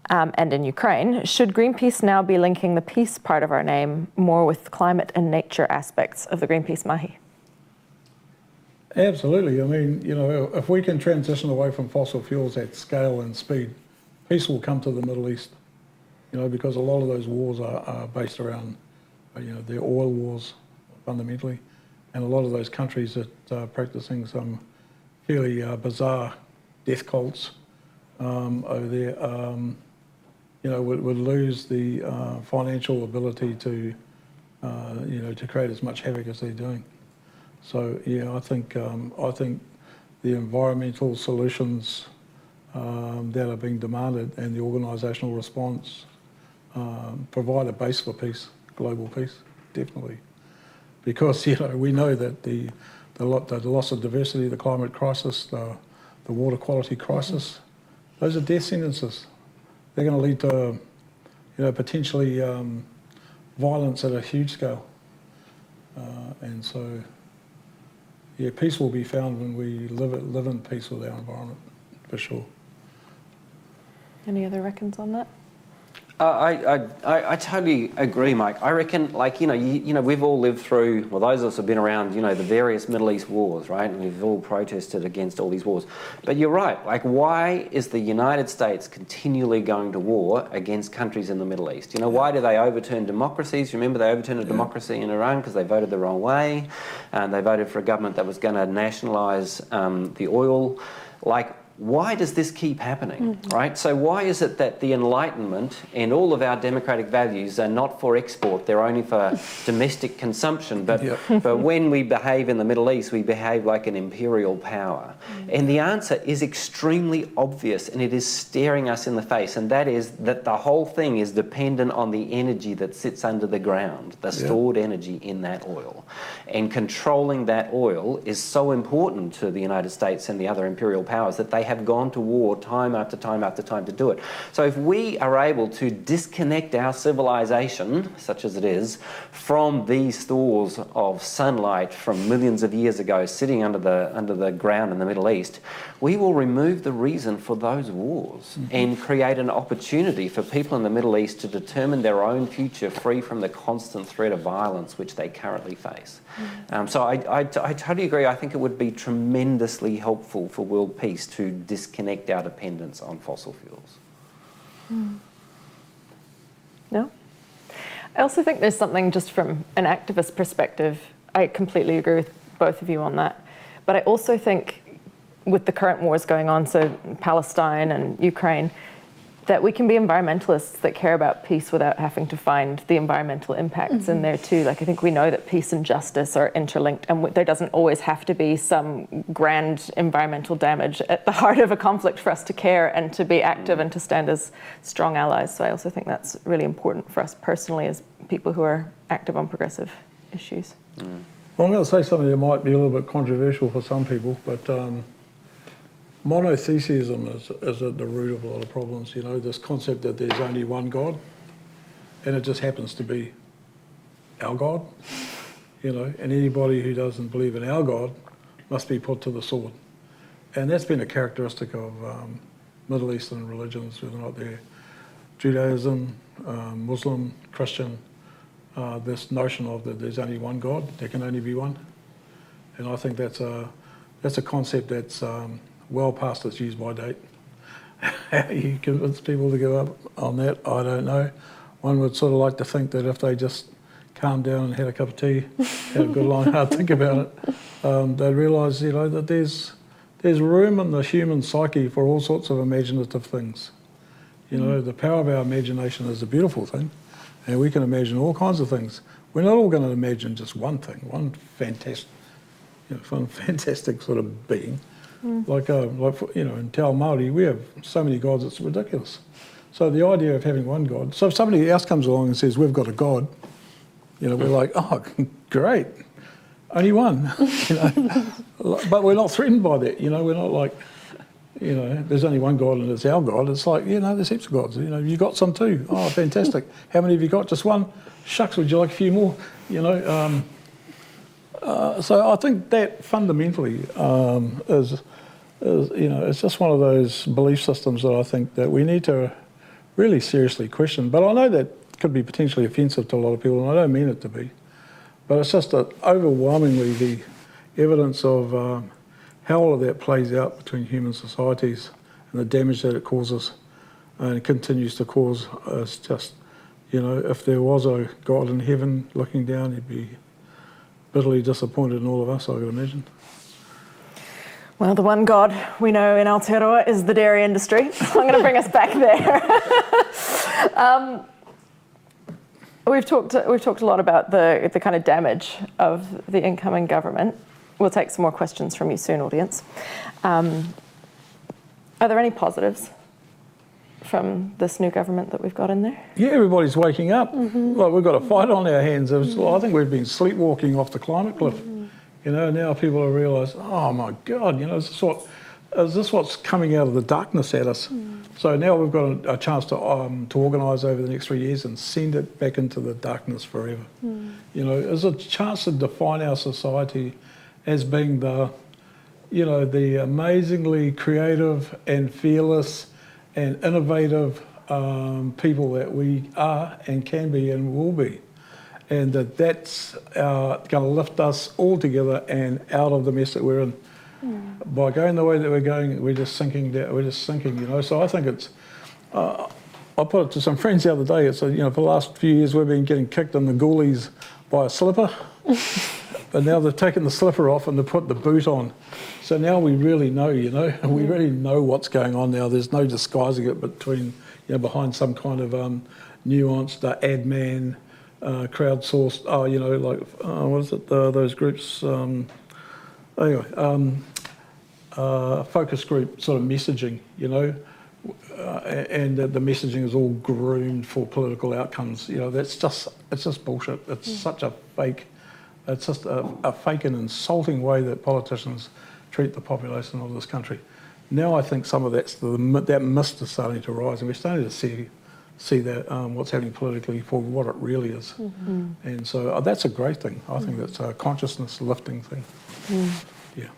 and in Ukraine, should Greenpeace now be linking the peace part of our name more with climate and nature aspects of the Greenpeace mahi? Absolutely. I mean, if we can transition away from fossil fuels at scale and speed, peace will come to the Middle East. Because a lot of those wars are based around, they're oil wars fundamentally, and a lot of those countries that are practicing some fairly bizarre death cults over there, would lose the financial ability to create as much havoc as they're doing. So I think the environmental solutions that are being demanded and the organisational response provide a base for peace, global peace, definitely. Because, we know that the loss of diversity, the climate crisis, the water quality crisis, those are death sentences. They're going to lead to, potentially violence at a huge scale. And so, peace will be found when we live in peace with our environment, for sure. Any other reckons on that? I totally agree, Mike. I reckon, we've all lived through, well, those of us have been around, the various Middle East wars, right? And we've all protested against all these wars. But you're right, why is the United States continually going to war against countries in the Middle East? Why do they overturn democracies? Remember, they overturned a democracy in Iran because they voted the wrong way, and they voted for a government that was going to nationalise the oil. Why does this keep happening, right? So why is it that the Enlightenment and all of our democratic values are not for export, they're only for domestic consumption, but when we behave in the Middle East, we behave like an imperial power? And the answer is extremely obvious, and it is staring us in the face, and that is that the whole thing is dependent on the energy that sits under the ground, the stored energy in that oil. And controlling that oil is so important to the United States and the other imperial powers that they have gone to war time after time after time to do it. So if we are able to disconnect our civilization, such as it is, from these stores of sunlight from millions of years ago sitting under the ground in the Middle East, we will remove the reason for those wars and create an opportunity for people in the Middle East to determine their own future free from the constant threat of violence which they currently face. So I totally agree. I think it would be tremendously helpful for world peace to disconnect our dependence on fossil fuels. No? I also think there's something just from an activist perspective, I completely agree with both of you on that. But I also think with the current wars going on, so Palestine and Ukraine, that we can be environmentalists that care about peace without having to find the environmental impacts in there too. I think we know that peace and justice are interlinked, and there doesn't always have to be some grand environmental damage at the heart of a conflict for us to care and to be active and to stand as strong allies. So I also think that's really important for us personally as people who are active on progressive issues. Well, I'm going to say something that might be a little bit controversial for some people, but monotheism is at the root of a lot of problems. This concept that there's only one God, and it just happens to be our God. And anybody who doesn't believe in our God must be put to the sword. And that's been a characteristic of Middle Eastern religions, whether or not they're Judaism, Muslim, Christian, this notion of that there's only one God, there can only be one. And I think that's a concept that's well past its use-by date. How you convince people to give up on that, I don't know. One would sort of like to think that if they just calmed down and had a cup of tea, had a good long hard think about it, they'd realise, that there's room in the human psyche for all sorts of imaginative things. The power of our imagination is a beautiful thing, and we can imagine all kinds of things. We're not all going to imagine just one thing, one fantastic sort of being. Like in Te Ao Māori, we have so many gods, it's ridiculous. So the idea of having one God, so if somebody else comes along and says, we've got a God, You know, we're like, oh, great, only one. You know, but we're not threatened by that. You know, we're not like, you know, there's only one God and it's our God. It's like, you know, there's heaps of gods. You know, you got some too. Oh, fantastic. How many have you got? Just one? Shucks, would you like a few more? You know, so I think that fundamentally is, you know, it's just one of those belief systems that I think that we need to really seriously question. But I know that could be potentially offensive to a lot of people, and I don't mean it to be. But it's just that overwhelmingly the evidence of how all of that plays out between human societies and the damage that it causes and continues to cause is just, you know, if there was a God in heaven looking down, he'd be bitterly disappointed in all of us, I would imagine. Well, the one God we know in Aotearoa is the dairy industry. So I'm going to bring us back there. We've talked a lot about the kind of damage of the incoming government. We'll take some more questions from you soon, audience. Are there any positives from this new government that we've got in there? Yeah, everybody's waking up. Like we've got a fight on our hands. I think we've been sleepwalking off the climate cliff. You know, now people have realised, oh my God, you know, is this what's coming out of the darkness at us? So now we've got a chance to organise over the next 3 years and send it back into the darkness forever. You know, there's a chance to define our society as being the, you know, the amazingly creative and fearless and innovative people that we are and can be and will be. And that's going to lift us all together and out of the mess that we're in. By going the way that we're going, we're just sinking down, you know. So I think it's, I put it to some friends the other day, it's, you know, for the last few years we've been getting kicked in the goalies by a slipper. But now they've taken the slipper off and they've put the boot on. So now we really know, you know, we really know what's going on now. There's no disguising it between, you know, behind some kind of nuanced ad man, crowdsourced, you know, like, what is it, those groups, anyway, focus group sort of messaging, you know, and the messaging is all groomed for political outcomes. You know, it's just bullshit. It's such a fake, it's just a fake and insulting way that politicians treat the population of this country. Now I think some of that mist is starting to rise, and we're starting to see that what's happening politically for what it really is. And so that's a great thing. I think that's a consciousness lifting thing. Yeah.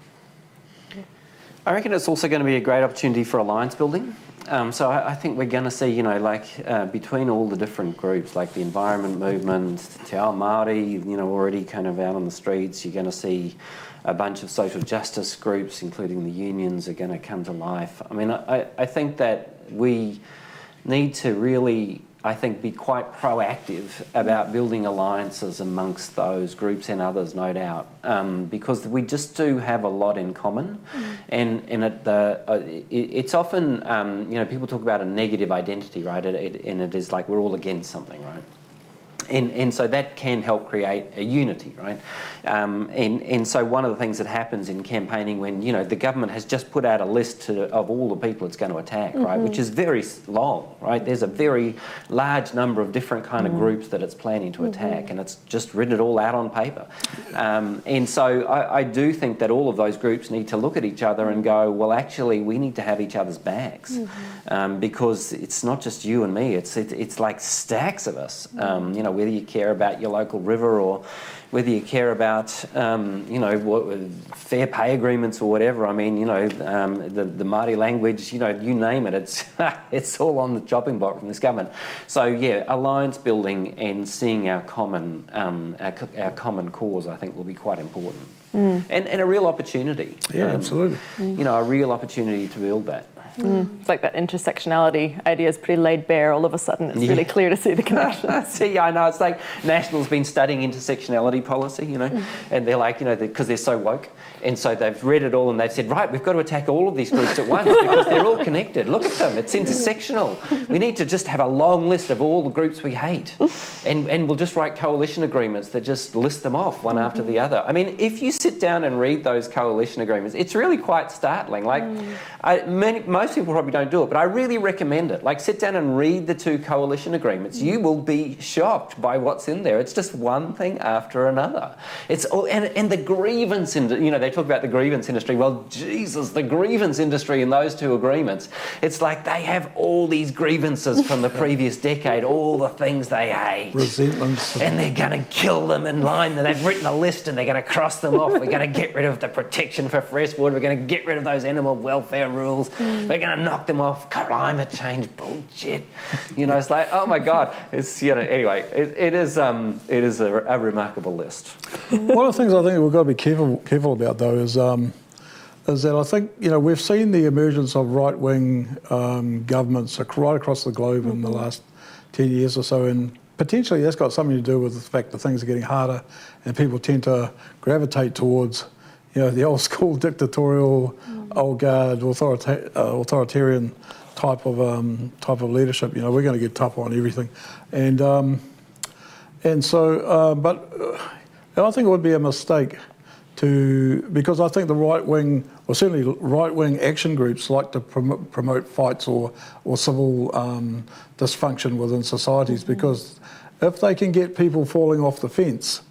I reckon it's also going to be a great opportunity for alliance building. So I think we're going to see, you know, like between all the different groups, like the environment movement, Te Ao Māori, you know, already kind of out on the streets. You're going to see a bunch of social justice groups, including the unions, are going to come to life. I mean, I think that we need to really, I think, be quite proactive about building alliances amongst those groups and others, no doubt, because we just do have a lot in common. And it's often, you know, people talk about a negative identity, right? And it is like we're all against something, right? And so that can help create a unity, right? And so one of the things that happens in campaigning when, you know, the government has just put out a list of all the people it's going to attack, right? Which is very long, right? There's a very large number of different kind of groups that it's planning to attack, and it's just written it all out on paper. And so I do think that all of those groups need to look at each other and go, well, actually, we need to have each other's backs, because it's not just you and me. It's like stacks of us, you know, whether you care about your local river or whether you care about, you know, fair pay agreements or whatever. I mean, you know, the Māori language, you know, you name it, it's all on the chopping block from this government. So yeah, alliance building and seeing our common cause, I think, will be quite important, and a real opportunity. Yeah, absolutely. You know, a real opportunity to build that. It's like that intersectionality idea is pretty laid bare all of a sudden. It's really clear to see the connections. See, I know, it's like National's been studying intersectionality policy, you know, and they're like, you know, because they're so woke. And so they've read it all and they've said, right, we've got to attack all of these groups at once because they're all connected. Look at them, it's intersectional. We need to just have a long list of all the groups we hate. And we'll just write coalition agreements that just list them off one after the other. I mean, if you sit down and read those coalition agreements, it's really quite startling. Like, most most people probably don't do it, but I really recommend it. Like, sit down and read the 2 coalition agreements. You will be shocked by what's in there. It's just one thing after another. It's all, and the grievance, they talk about the grievance industry. Well, Jesus, the grievance industry in those 2 agreements, it's like they have all these grievances from the previous decade, all the things they hate. Resentments. And they're going to kill them in line. They've written a list and they're going to cross them off. We're going to get rid of the protection for freshwater. We're going to get rid of those animal welfare rules. We're going to knock them off. Climate change bullshit. It's like, oh my God. It's anyway. It is a remarkable list. One of the things I think we've got to be careful about though is that I think we've seen the emergence of right-wing governments right across the globe in the last 10 years or so, and potentially that's got something to do with the fact that things are getting harder and people tend to gravitate towards the old school dictatorial, old guard, authoritarian type of leadership. We're going to get tough on everything, but I think it would be a mistake because I think the right wing, or certainly right wing action groups, like to promote fights or civil dysfunction within societies, because if they can get people falling off the fence,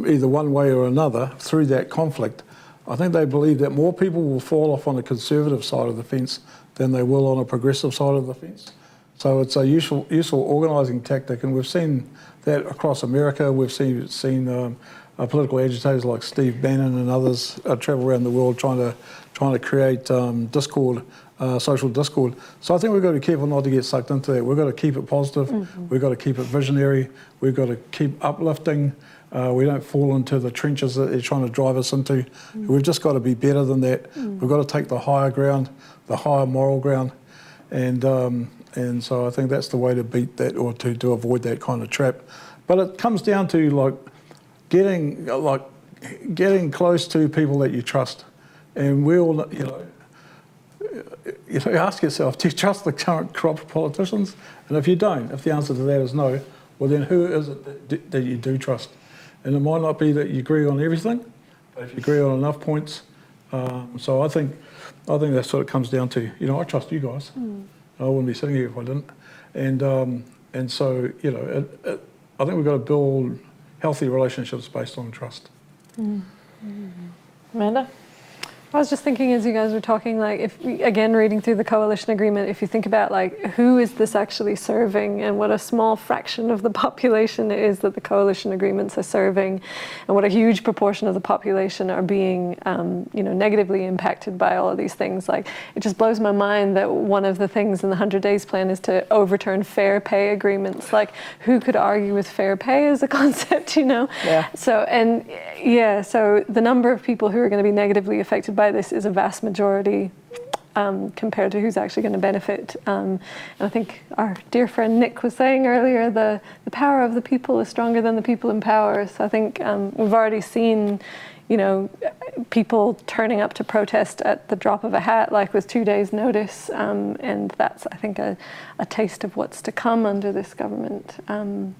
either one way or another, through that conflict, I think they believe that more people will fall off on the conservative side of the fence than they will on a progressive side of the fence. So it's a useful organising tactic, and we've seen that across America. We've seen political agitators like Steve Bannon and others travel around the world trying to create discord, social discord. So I think we've got to be careful not to get sucked into that. We've got to keep it positive. We've got to keep it visionary. We've got to keep uplifting. We don't fall into the trenches that they're trying to drive us into. We've just got to be better than that. We've got to take the higher ground, the higher moral ground, and so I think that's the way to beat that, or to avoid that kind of trap. But it comes down to getting close to people that you trust, and we all ask yourself, do you trust the current corrupt politicians? And if you don't, if the answer to that is no, well then who is it that you do trust? And it might not be that you agree on everything, but if you agree on enough points, so I think that's what it comes down to. I trust you guys. I wouldn't be sitting here if I didn't. And so I think we've got to build healthy relationships based on trust. Amanda? I was just thinking as you guys were talking, again, reading through the coalition agreement, if you think about who is this actually serving, and what a small fraction of the population it is that the coalition agreements are serving, and what a huge proportion of the population are being, negatively impacted by all of these things. It just blows my mind that one of the things in the 100 Days Plan is to overturn fair pay agreements. Who could argue with fair pay as a concept, Yeah. So the number of people who are going to be negatively affected by this is a vast majority compared to who's actually going to benefit. And I think our dear friend Nick was saying earlier, the power of the people is stronger than the people in power. So I think we've already seen, people turning up to protest at the drop of a hat, with 2 days' notice. And that's, I think, a taste of what's to come under this government. And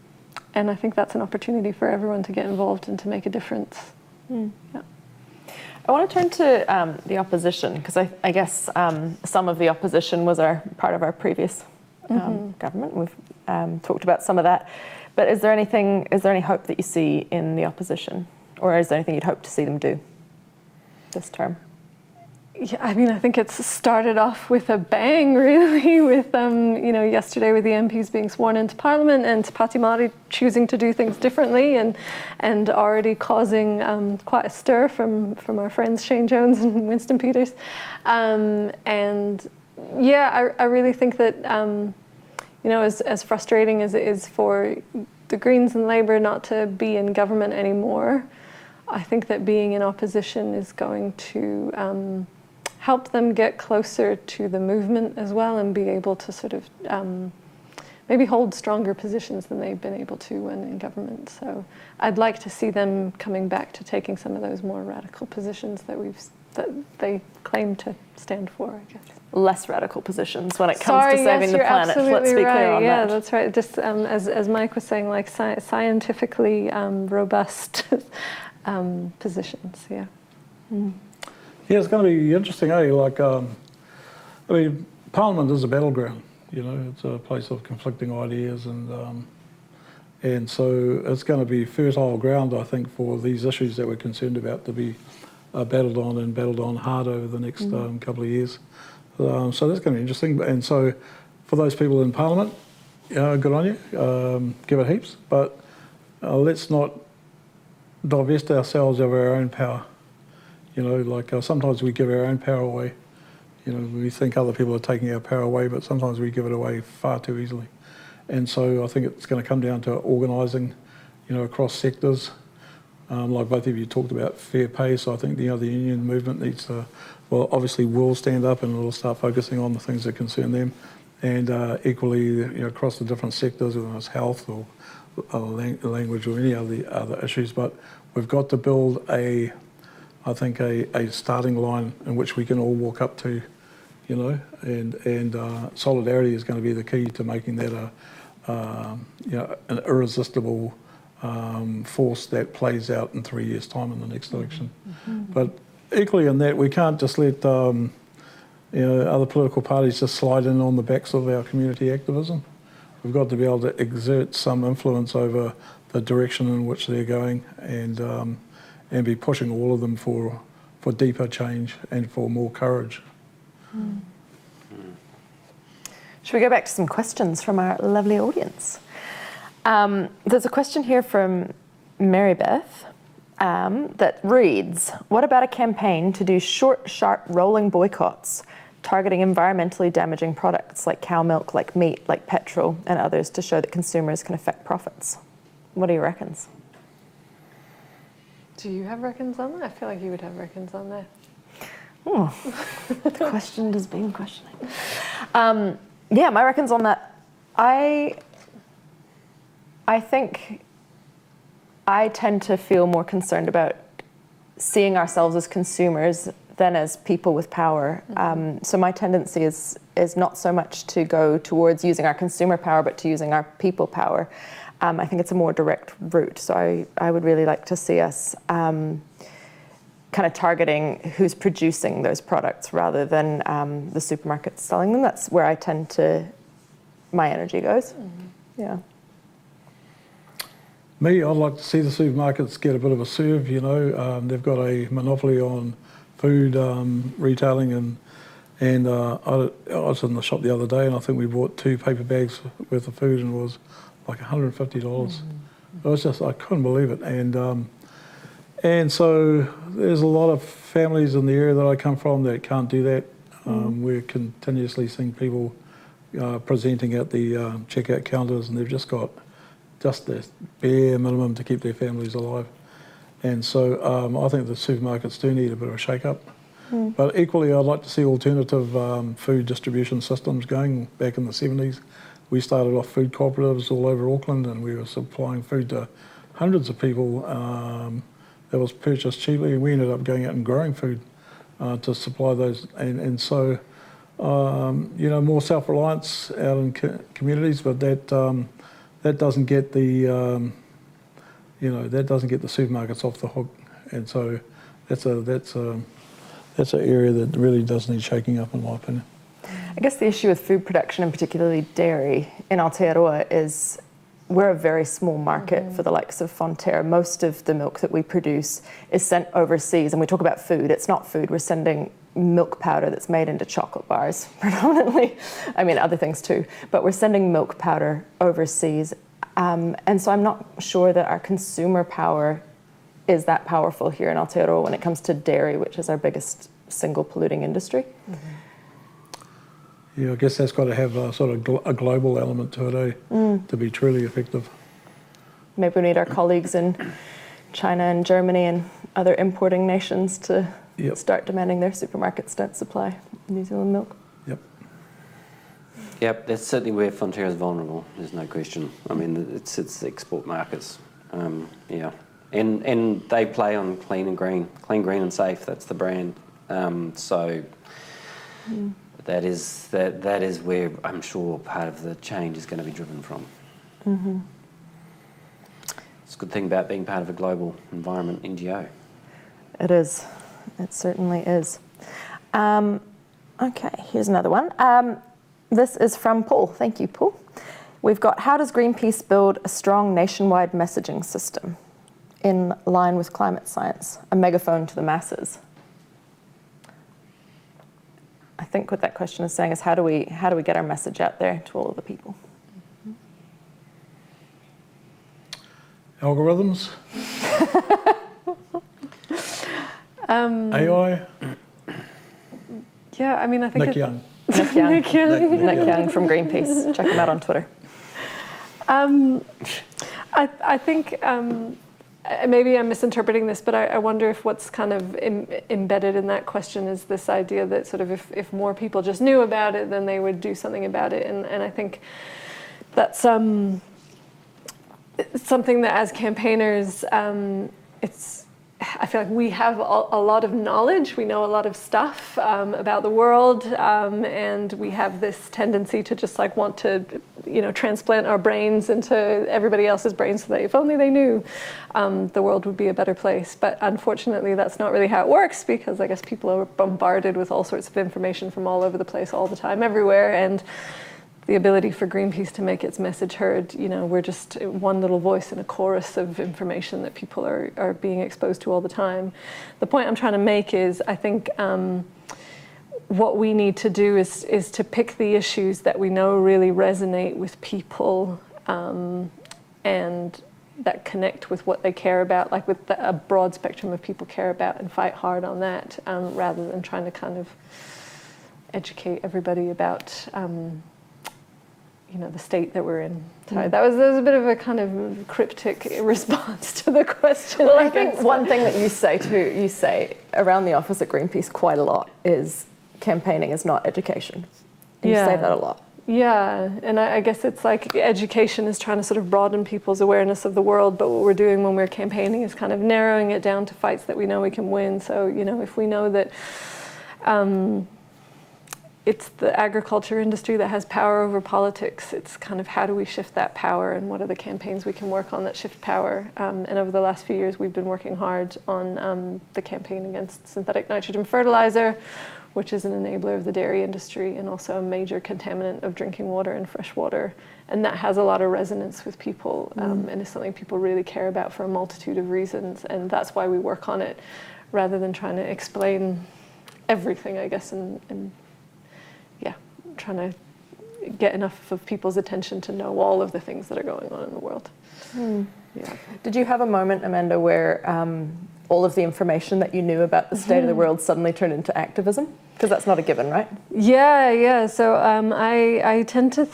I think that's an opportunity for everyone to get involved and to make a difference. Yeah. I want to turn to the opposition, because I guess some of the opposition was part of our previous government. We've talked about some of that. But is there any hope that you see in the opposition? Or is there anything you'd hope to see them do this term? Yeah, I think it's started off with a bang, really, with yesterday with the MPs being sworn into Parliament and Te Pāti Māori choosing to do things differently, and already causing quite a stir from our friends Shane Jones and Winston Peters. I really think that as frustrating as it is for the Greens and Labour not to be in government anymore, I think that being in opposition is going to help them get closer to the movement as well, and be able to sort of maybe hold stronger positions than they've been able to when in government. So I'd like to see them coming back to taking some of those more radical positions that they claim to stand for, I guess. Less radical positions when it comes to saving the planet. Let's be clear on that. Yeah, that's right. Just as Mike was saying, scientifically robust positions. Yeah. Yeah, it's going to be interesting, I mean, Parliament is a battleground. You know, it's a place of conflicting ideas, and so it's going to be fertile ground, I think, for these issues that we're concerned about to be battled on hard over the next couple of years. So that's going to be interesting. And so for those people in Parliament, good on you, give it heaps, but let's not divest ourselves of our own power. You know, like sometimes we give our own power away. You know, we think other people are taking our power away, but sometimes we give it away far too easily. And so I think it's going to come down to organising, you know, across sectors. Like both of you talked about fair pay, so I think the union movement needs to, well, obviously will stand up and will start focusing on the things that concern them, and equally, you know, across the different sectors, whether it's health or language or any other issues. But we've got to build I think a starting line in which we can all walk up to, you know, and solidarity is going to be the key to making that you know, an irresistible force that plays out in 3 years' time in the next election. But equally in that, we can't just let you know, other political parties just slide in on the backs of our community activism. We've got to be able to exert some influence over the direction in which they're going, and be pushing all of them for deeper change and for more courage. Should we go back to some questions from our lovely audience? There's a question here from Mary Beth that reads, what about a campaign to do short, sharp, rolling boycotts targeting environmentally damaging products like cow milk, like meat, like petrol, and others to show that consumers can affect profits? What do you reckons? Do you have reckons on that? I feel like you would have reckons on that. Oh, the question has been questioning. Yeah, my reckons on that. I think I tend to feel more concerned about seeing ourselves as consumers than as people with power. So my tendency is not so much to go towards using our consumer power, but to using our people power. I think it's a more direct route. So I would really like to see us kind of targeting who's producing those products rather than the supermarkets selling them. That's where I tend to, my energy goes. Yeah. Me, I'd like to see the supermarkets get a bit of a serve, you know. They've got a monopoly on food retailing, and I was in the shop the other day, and I think we bought 2 paper bags worth of food, and it was like $150. It was just, I couldn't believe it. And so there's a lot of families in the area that I come from that can't do that. We're continuously seeing people presenting at the checkout counters, and they've just got just the bare minimum to keep their families alive. And so I think the supermarkets do need a bit of a shake-up. But equally, I'd like to see alternative food distribution systems going. Back in the 70s, we started off food cooperatives all over Auckland, and we were supplying food to hundreds of people that was purchased cheaply. We ended up going out and growing food to supply those. And so, you know, more self-reliance out in communities, but that doesn't get the you know, that doesn't get the supermarkets off the hook. And so that's an area that really does need shaking up, in my opinion. I guess the issue with food production, and particularly dairy in Aotearoa, is we're a very small market for the likes of Fonterra. Most of the milk that we produce is sent overseas, and we talk about food. It's not food. We're sending milk powder that's made into chocolate bars, predominantly. I mean, other things too. But we're sending milk powder overseas. And so I'm not sure that our consumer power is that powerful here in Aotearoa when it comes to dairy, which is our biggest single polluting industry. Yeah, I guess that's got to have a sort of a global element to it, to be truly effective. Maybe we need our colleagues in China and Germany and other importing nations to start demanding their supermarkets don't supply New Zealand milk. Yep, that's certainly where Fonterra is vulnerable. There's no question. I mean, it's export markets. Yeah, and they play on clean, green, and safe. That's the brand. So that is where I'm sure part of the change is going to be driven from. It's a good thing about being part of a global environment NGO. It is. It certainly is. Okay, here's another one. This is from Paul. Thank you, Paul. We've got, how does Greenpeace build a strong nationwide messaging system in line with climate science, a megaphone to the masses? I think what that question is saying is how do we get our message out there to all of the people? Algorithms? AI? Yeah, I mean, I think Nick Young. Nick Young. Nick Young. Nick Young from Greenpeace. Check him out on Twitter. I think maybe I'm misinterpreting this, but I wonder if what's kind of embedded in that question is this idea that sort of if more people just knew about it, then they would do something about it. And I think that's something that as campaigners, I feel like we have a lot of knowledge. We know a lot of stuff about the world, and we have this tendency to just like want to, transplant our brains into everybody else's brains so that if only they knew, the world would be a better place. But unfortunately, that's not really how it works, because I guess people are bombarded with all sorts of information from all over the place, all the time, everywhere, and the ability for Greenpeace to make its message heard, we're just one little voice in a chorus of information that people are being exposed to all the time. The point I'm trying to make is, I think what we need to do is to pick the issues that we know really resonate with people and that connect with what they care about, like with a broad spectrum of people care about, and fight hard on that, rather than trying to kind of educate everybody about the state that we're in. Sorry, that was a bit of a kind of cryptic response to the question. Well, I think one thing that you say around the office at Greenpeace quite a lot is campaigning is not education. And you say that a lot. Yeah, and I guess it's like education is trying to sort of broaden people's awareness of the world, but what we're doing when we're campaigning is kind of narrowing it down to fights that we know we can win. So, if we know that it's the agriculture industry that has power over politics, it's kind of how do we shift that power, and what are the campaigns we can work on that shift power. And over the last few years, we've been working hard on the campaign against synthetic nitrogen fertilizer, which is an enabler of the dairy industry and also a major contaminant of drinking water and fresh water. And that has a lot of resonance with people, and is something people really care about for a multitude of reasons. And that's why we work on it, rather than trying to explain everything, I guess, and trying to get enough of people's attention to know all of the things that are going on in the world. Yeah. Did you have a moment, Amanda, where all of the information that you knew about the state of the world suddenly turned into activism? Because that's not a given, right? Yeah. So I tend to,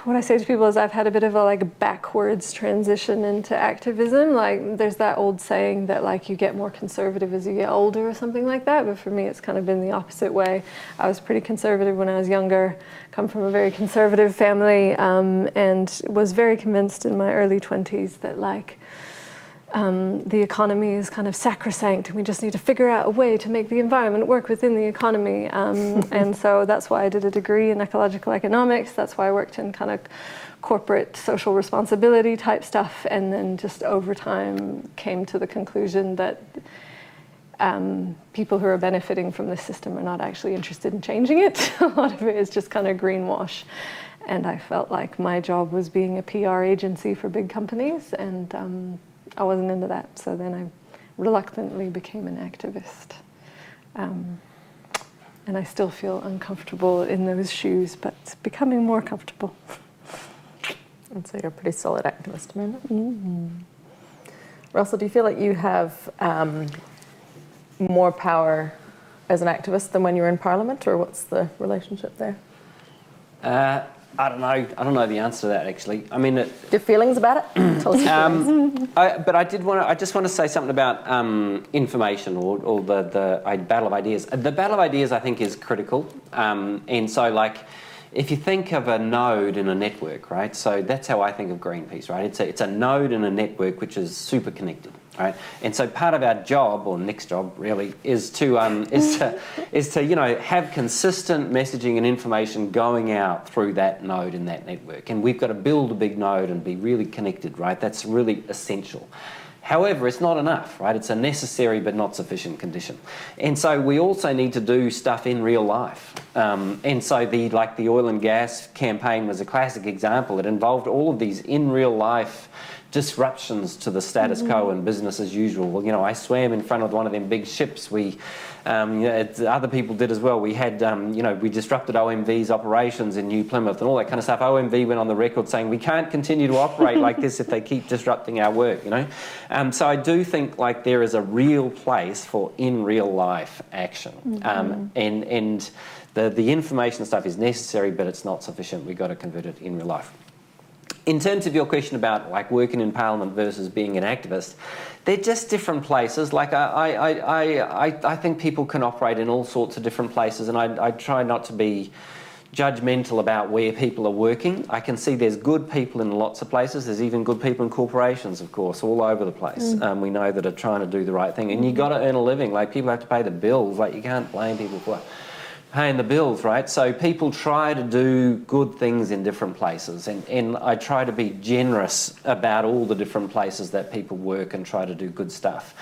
what I say to people is I've had a bit of a backwards transition into activism. Like there's that old saying that you get more conservative as you get older or something like that. But for me, it's kind of been the opposite way. I was pretty conservative when I was younger, come from a very conservative family, and was very convinced in my early 20s that the economy is kind of sacrosanct, and we just need to figure out a way to make the environment work within the economy. And so that's why I did a degree in ecological economics. That's why I worked in kind of corporate social responsibility type stuff. And then just over time came to the conclusion that people who are benefiting from this system are not actually interested in changing it. A lot of it is just kind of greenwash. And I felt like my job was being a PR agency for big companies, and I wasn't into that, so then I reluctantly became an activist. And I still feel uncomfortable in those shoes, but it's becoming more comfortable. And so you're a pretty solid activist, Amanda. Russell, do you feel like you have more power as an activist than when you were in Parliament, or what's the relationship there? I don't know. I don't know the answer to that, actually. I mean, Your feelings about it? Tell us your feelings. But I just want to say something about information or the battle of ideas. The battle of ideas, I think, is critical. And so, if you think of a node in a network, right? So that's how I think of Greenpeace, right? It's a node in a network which is super connected, right? And so part of our job, or Nick's job, really, is to have consistent messaging and information going out through that node in that network. And we've got to build a big node and be really connected, right? That's really essential. However, it's not enough, right? It's a necessary but not sufficient condition. And so we also need to do stuff in real life. And so the oil and gas campaign was a classic example. It involved all of these in real life disruptions to the status quo and business as usual. Well, you know, I swam in front of one of them big ships. We, other people did as well. We had, we disrupted OMV's operations in New Plymouth and all that kind of stuff. OMV went on the record saying we can't continue to operate like this if they keep disrupting our work, you know. So I do think like there is a real place for in real life action. And the information stuff is necessary, but it's not sufficient. We've got to convert it in real life. In terms of your question about like working in Parliament versus being an activist, they're just different places. Like I think people can operate in all sorts of different places, and I try not to be judgmental about where people are working. I can see there's good people in lots of places. There's even good people in corporations, of course, all over the place. We know that are trying to do the right thing, and you got to earn a living. Like people have to pay the bills. Like you can't blame people for paying the bills, right? So people try to do good things in different places, and I try to be generous about all the different places that people work and try to do good stuff.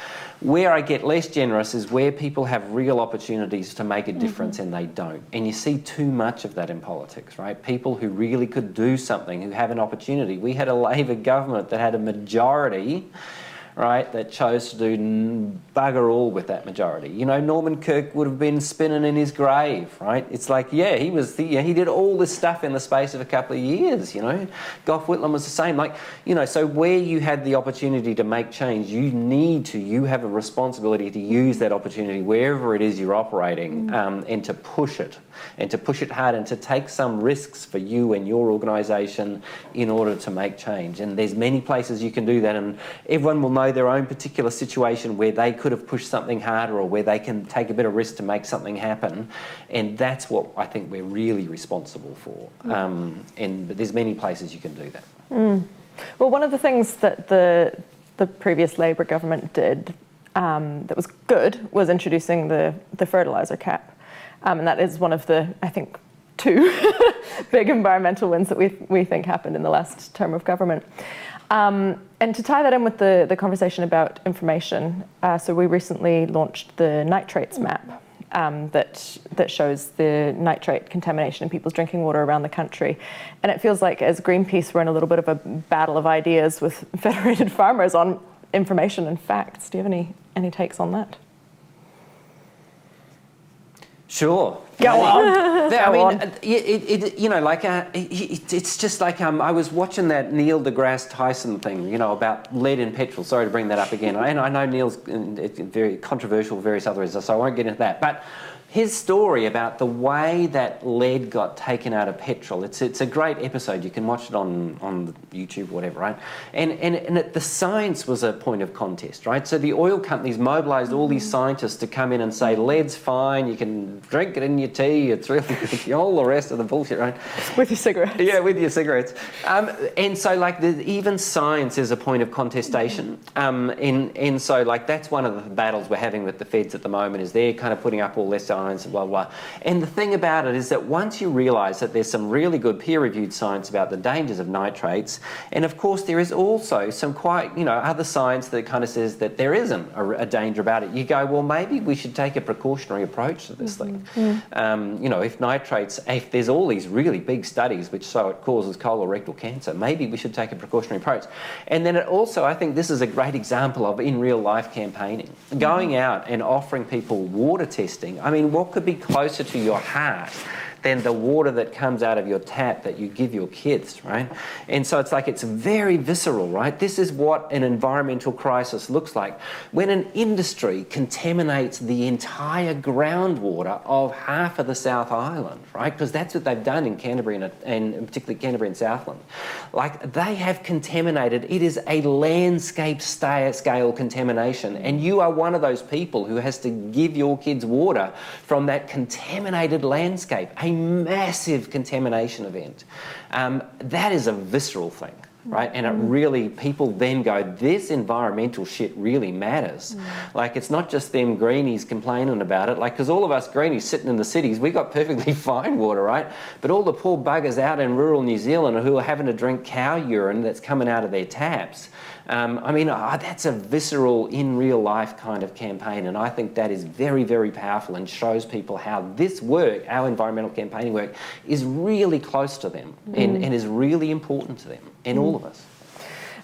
Where I get less generous is where people have real opportunities to make a difference and they don't. And you see too much of that in politics, right? People who really could do something, who have an opportunity. We had a Labor government that had a majority, right, that chose to do bugger all with that majority. You know, Norman Kirk would have been spinning in his grave, right? It's like, yeah, he did all this stuff in the space of a couple of years, you know. Gough Whitlam was the same. Like, you know, so where you had the opportunity to make change, you have a responsibility to use that opportunity wherever it is you're operating, and to push it hard and to take some risks for you and your organisation in order to make change. And there's many places you can do that, and everyone will know their own particular situation where they could have pushed something harder or where they can take a bit of risk to make something happen. And that's what I think we're really responsible for. But there's many places you can do that. Well, one of the things that the previous Labor government did that was good was introducing the fertiliser cap. And that is one of the, I think, two big environmental wins that we think happened in the last term of government. And to tie that in with the conversation about information, so we recently launched the nitrates map that shows the nitrate contamination in people's drinking water around the country. And it feels like as Greenpeace, we're in a little bit of a battle of ideas with federated farmers on information and facts. Do you have any takes on that? Sure. Go on. It's just like I was watching that Neil deGrasse Tyson thing, you know, about lead in petrol. Sorry to bring that up again. And I know Neil's very controversial, various other reasons, so I won't get into that. But his story about the way that lead got taken out of petrol, it's a great episode. You can watch it on YouTube, whatever, right? And the science was a point of contest, right? So the oil companies mobilised all these scientists to come in and say, lead's fine, you can drink it in your tea, it's really good, all the rest of the bullshit, right? With your cigarettes. Yeah, with your cigarettes. And so, like, even science is a point of contestation. And so, like, that's one of the battles we're having with the feds at the moment, is they're kind of putting up all their science and blah, blah. And the thing about it is that once you realise that there's some really good peer-reviewed science about the dangers of nitrates, and of course there is also some quite, you know, other science that kind of says that there isn't a danger about it, you go, well, maybe we should take a precautionary approach to this thing. You know, if there's all these really big studies which show it causes colorectal cancer, maybe we should take a precautionary approach. And then it also, I think this is a great example of in real life campaigning. Going out and offering people water testing. I mean, what could be closer to your heart than the water that comes out of your tap that you give your kids, right? And so it's like, it's very visceral, right? This is what an environmental crisis looks like. When an industry contaminates the entire groundwater of half of the South Island, right? Because that's what they've done in Canterbury and particularly Canterbury and Southland. Like, they have contaminated, it is a landscape scale contamination, and you are one of those people who has to give your kids water from that contaminated landscape, a massive contamination event. That is a visceral thing. right? And it really, people then go, this environmental shit really matters. Like, it's not just them greenies complaining about it, like, because all of us greenies sitting in the cities, we got perfectly fine water, right? But all the poor buggers out in rural New Zealand who are having to drink cow urine that's coming out of their taps, I mean, that's a visceral, in real life kind of campaign, and I think that is very, very powerful and shows people how this work, our environmental campaigning work, is really close to them and is really important to them and all of us.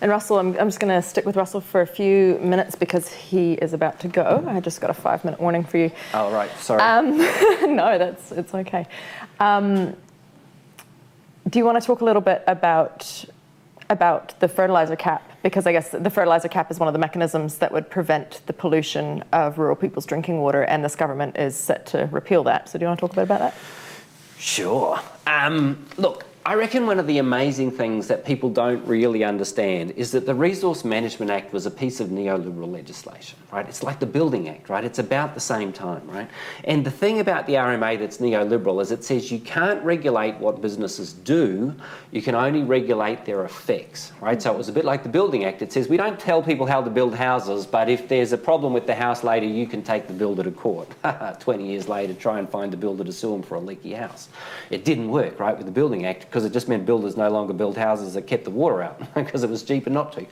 And Russell, I'm just going to stick with Russell for a few minutes because he is about to go. I just got a 5-minute warning for you. Oh, right, sorry. No, it's okay. Do you want to talk a little bit about the fertiliser cap? Because I guess the fertiliser cap is one of the mechanisms that would prevent the pollution of rural people's drinking water, and this government is set to repeal that. So do you want to talk a bit about that? Sure. Look, I reckon one of the amazing things that people don't really understand is that the Resource Management Act was a piece of neoliberal legislation, right? It's like the Building Act, right? It's about the same time, right? And the thing about the RMA that's neoliberal is it says you can't regulate what businesses do, you can only regulate their effects, right? So it was a bit like the Building Act. It says we don't tell people how to build houses, but if there's a problem with the house later, you can take the builder to court. 20 years later, try and find the builder to sue him for a leaky house. It didn't work, right, with the Building Act, because it just meant builders no longer build houses that kept the water out because it was cheaper not to.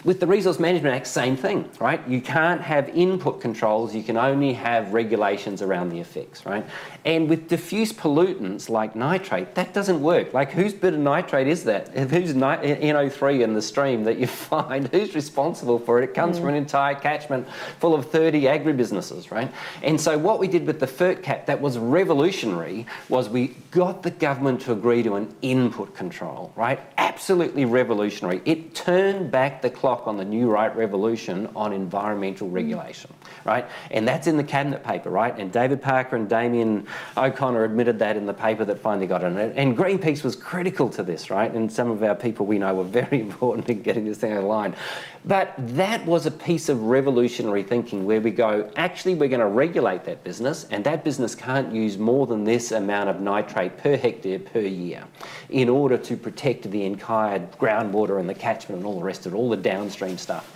With the Resource Management Act, same thing, right? You can't have input controls, you can only have regulations around the effects, right? And with diffuse pollutants like nitrate, that doesn't work. Like, whose bit of nitrate is that? Whose NO3 in the stream that you find? Who's responsible for it? It comes from an entire catchment full of 30 agribusinesses, right? And so what we did with the FERT cap that was revolutionary was we got the government to agree to an input control, right? Absolutely revolutionary. It turned back the clock on the new right revolution on environmental regulation, right? And that's in the cabinet paper, right? And David Parker and Damien O'Connor admitted that in the paper that finally got on it. And Greenpeace was critical to this, right? And some of our people we know were very important in getting this thing online. But that was a piece of revolutionary thinking where we go, actually, we're going to regulate that business, and that business can't use more than this amount of nitrate per hectare per year in order to protect the entire groundwater and the catchment and all the rest of it, all the downstream stuff,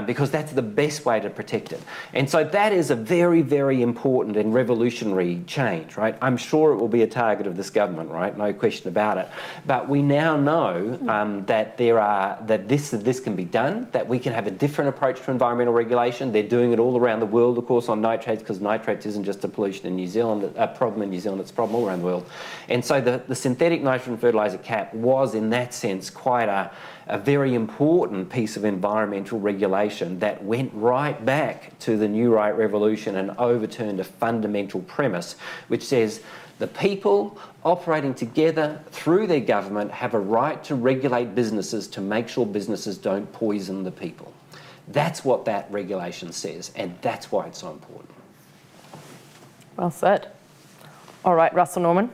because that's the best way to protect it. And so that is a very, very important and revolutionary change, right? I'm sure it will be a target of this government, right? No question about it. But we now know that this can be done, that we can have a different approach to environmental regulation. They're doing it all around the world, of course, on nitrates, because nitrates isn't just a pollution in New Zealand, a problem in New Zealand, it's a problem all around the world. And so the synthetic nitrogen fertiliser cap was, in that sense, quite a very important piece of environmental regulation that went right back to the New Right Revolution and overturned a fundamental premise which says the people operating together through their government have a right to regulate businesses to make sure businesses don't poison the people. That's what that regulation says, and that's why it's so important. Well said. All right, Russell Norman,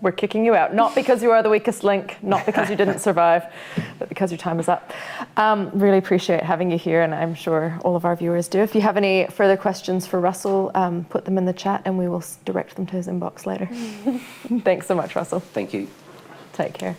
we're kicking you out. Not because you are the weakest link, not because you didn't survive, but because your time is up. Really appreciate having you here, and I'm sure all of our viewers do. If you have any further questions for Russell, put them in the chat and we will direct them to his inbox later. Thanks so much, Russell. Thank you. Take care.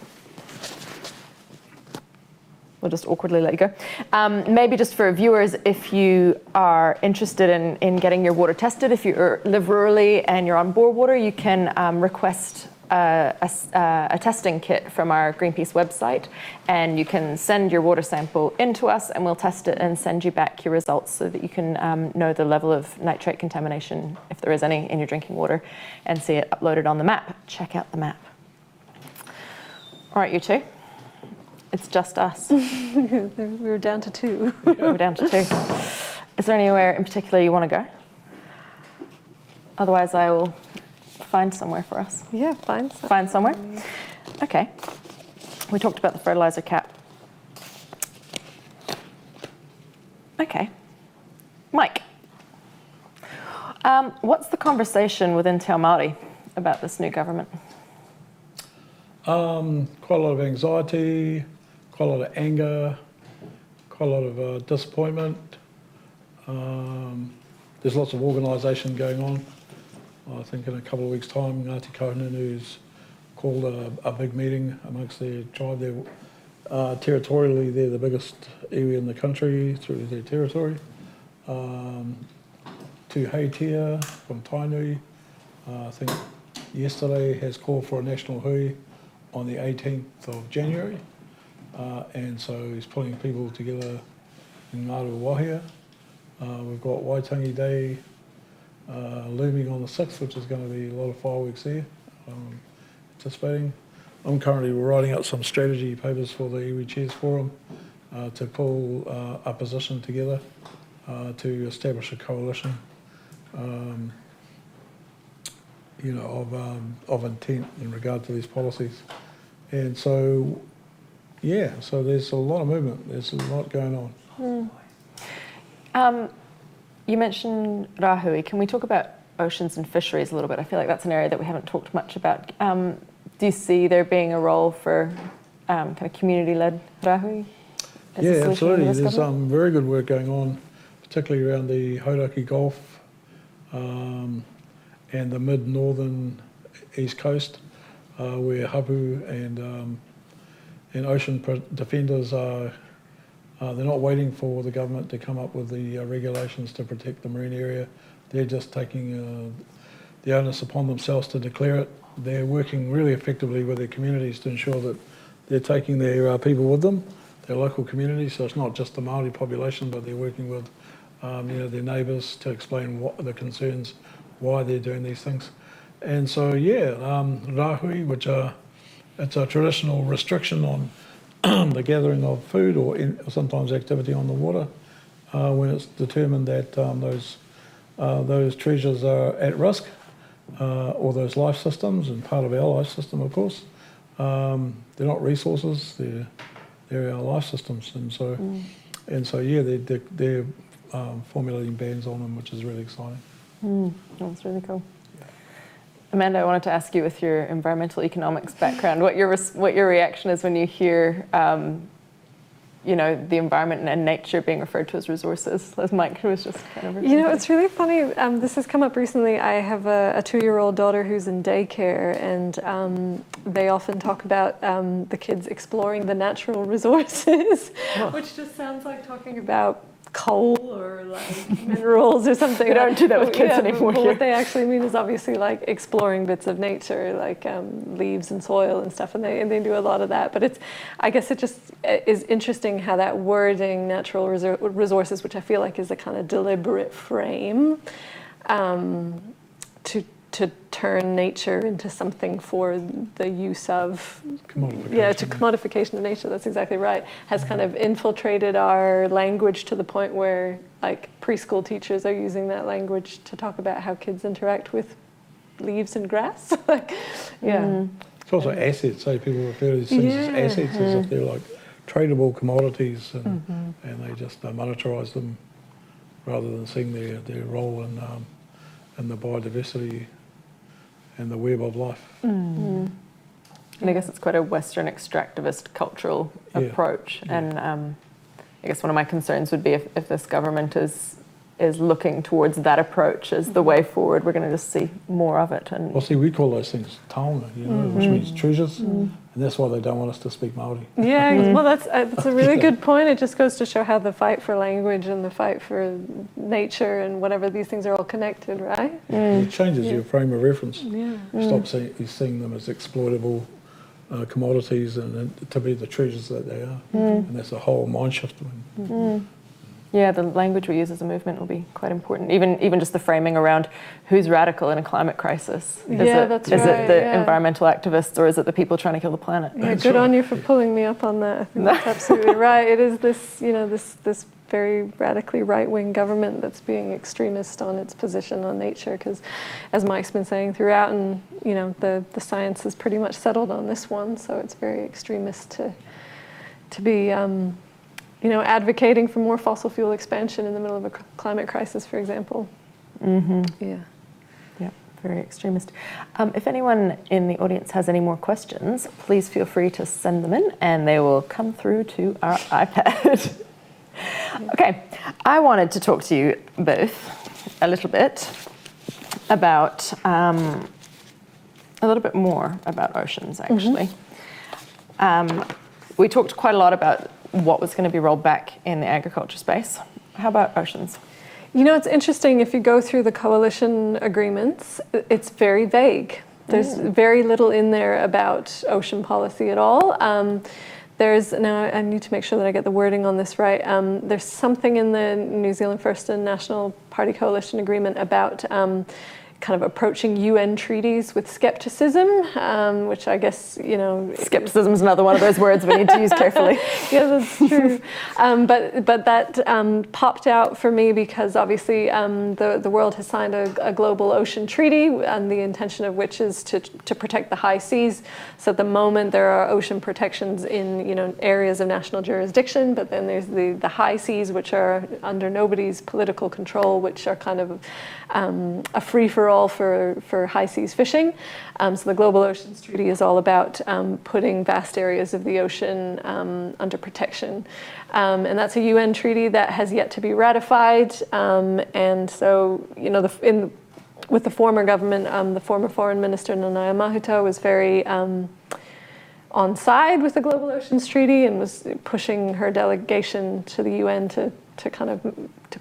We'll just awkwardly let you go. Maybe just for viewers, if you are interested in getting your water tested, if you live rurally and you're on bore water, you can request a testing kit from our Greenpeace website, and you can send your water sample into us and we'll test it and send you back your results so that you can know the level of nitrate contamination, if there is any, in your drinking water, and see it uploaded on the map. Check out the map. All right, you two. It's just us. We were down to 2. We're down to 2. Is there anywhere in particular you want to go? Otherwise, I will find somewhere for us. Yeah, fine. Find somewhere? Okay. We talked about the fertiliser cap. Okay. Mike, what's the conversation within Te Ao Māori about this new government? Quite a lot of anxiety, quite a lot of anger, quite a lot of disappointment. There's lots of organisation going on. I think in a couple of weeks' time, Ngāti Kauhunun, who's called a big meeting amongst their tribe, Territorially, they're the biggest iwi in the country through their territory. To Aotearoa from Tainui, I think yesterday has called for a national hui on the 18th of January. And so he's pulling people together in Aotearoa. We've got Waitangi Day looming on the 6th, which is going to be a lot of fireworks there, anticipating. I'm currently writing out some strategy papers for the Iwi Chairs Forum to pull a position together to establish a coalition, of intent in regard to these policies. And so, so there's a lot of movement. There's a lot going on. You mentioned rāhui. Can we talk about oceans and fisheries a little bit? I feel like that's an area that we haven't talked much about. Do you see there being a role for kind of community-led rāhui? Yeah, absolutely. There's some very good work going on, particularly around the Hauraki Gulf and the mid-northern east coast, where hapu and ocean defenders are. They're not waiting for the government to come up with the regulations to protect the marine area. They're just taking the onus upon themselves to declare it. They're working really effectively with their communities to ensure that they're taking their people with them, their local communities. So it's not just the Māori population, but they're working with their neighbours to explain what the concerns, why they're doing these things. And so, rāhui, which it's a traditional restriction on the gathering of food or sometimes activity on the water when it's determined that those treasures are at risk, or those life systems, and part of our life system, of course. They're not resources; they're our life systems, and so they're formulating bans on them, which is really exciting. That's really cool. Amanda, I wanted to ask you, with your environmental economics background, what your reaction is when you hear, the environment and nature being referred to as resources, as Mike was just kind of referring to. It's really funny. This has come up recently. I have a 2-year-old daughter who's in daycare, and they often talk about the kids exploring the natural resources, which just sounds like talking about coal or like minerals or something. We don't do that with kids anymore. But what they actually mean is obviously like exploring bits of nature, like leaves and soil and stuff, and they do a lot of that. But I guess it just is interesting how that wording, natural resources, which I feel like is a kind of deliberate frame, to turn nature into something for the use of, commodification of nature, that's exactly right, has kind of infiltrated our language to the point where like preschool teachers are using that language to talk about how kids interact with leaves and grass. It's also assets, people refer to these things as assets, as if they're like tradable commodities, and they just monetize them rather than seeing their role in the biodiversity and the web of life. And I guess it's quite a Western extractivist cultural approach. And I guess one of my concerns would be if this government is looking towards that approach as the way forward, we're going to just see more of it. And we call those things taonga, which means treasures, and that's why they don't want us to speak Māori. Well, that's a really good point. It just goes to show how the fight for language and the fight for nature and whatever, these things are all connected, right? It changes your frame of reference. You stop seeing them as exploitable commodities and to be the treasures that they are. And that's a whole mind shift. Yeah, the language we use as a movement will be quite important. Even just the framing around who's radical in a climate crisis. Is it the environmental activists, or is it the people trying to kill the planet? Yeah, good on you for pulling me up on that. I think that's absolutely right. It is this, this very radically right-wing government that's being extremist on its position on nature, because as Mike's been saying throughout, and the science is pretty much settled on this one, so it's very extremist to be advocating for more fossil fuel expansion in the middle of a climate crisis, for example. Yeah, very extremist. If anyone in the audience has any more questions, please feel free to send them in, and they will come through to our iPad. Okay, I wanted to talk to you both a little bit about a little bit more about oceans, actually. we talked quite a lot about what was going to be rolled back in the agriculture space. How about oceans? You know, it's interesting, if you go through the coalition agreements, it's very vague. There's very little in there about ocean policy at all. Now I need to make sure that I get the wording on this right. There's something in the New Zealand First and National Party coalition agreement about kind of approaching UN treaties with skepticism, which I guess, you know... Skepticism is another one of those words we need to use carefully. Yeah, that's true. But that popped out for me because obviously the world has signed a global ocean treaty, and the intention of which is to protect the high seas. So at the moment there are ocean protections in, you know, areas of national jurisdiction, but then there's the high seas, which are under nobody's political control, which are kind of a free-for-all for high seas fishing. So the Global Oceans Treaty is all about putting vast areas of the ocean under protection. And that's a UN treaty that has yet to be ratified. And so, you know, with the former government, the former foreign minister, Niamh, was very on side with the Global Oceans Treaty and was pushing her delegation to the UN to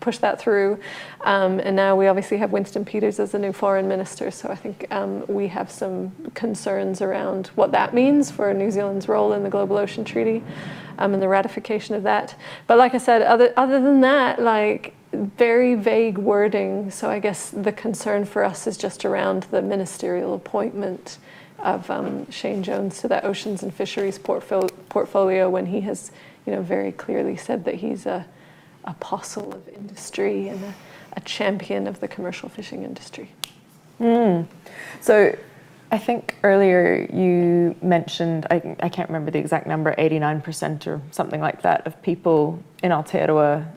push that through. And now we obviously have Winston Peters as the new foreign minister, so I think we have some concerns around what that means for New Zealand's role in the Global Ocean Treaty and the ratification of that. But like I said, other than that, like, very vague wording, so I guess the concern for us is just around the ministerial appointment of Shane Jones to that Oceans and Fisheries portfolio when he has, you know, very clearly said that he's a apostle of industry and a champion of the commercial fishing industry. So I think earlier you mentioned, I can't remember the exact number, 89% or something like that of people in Aotearoa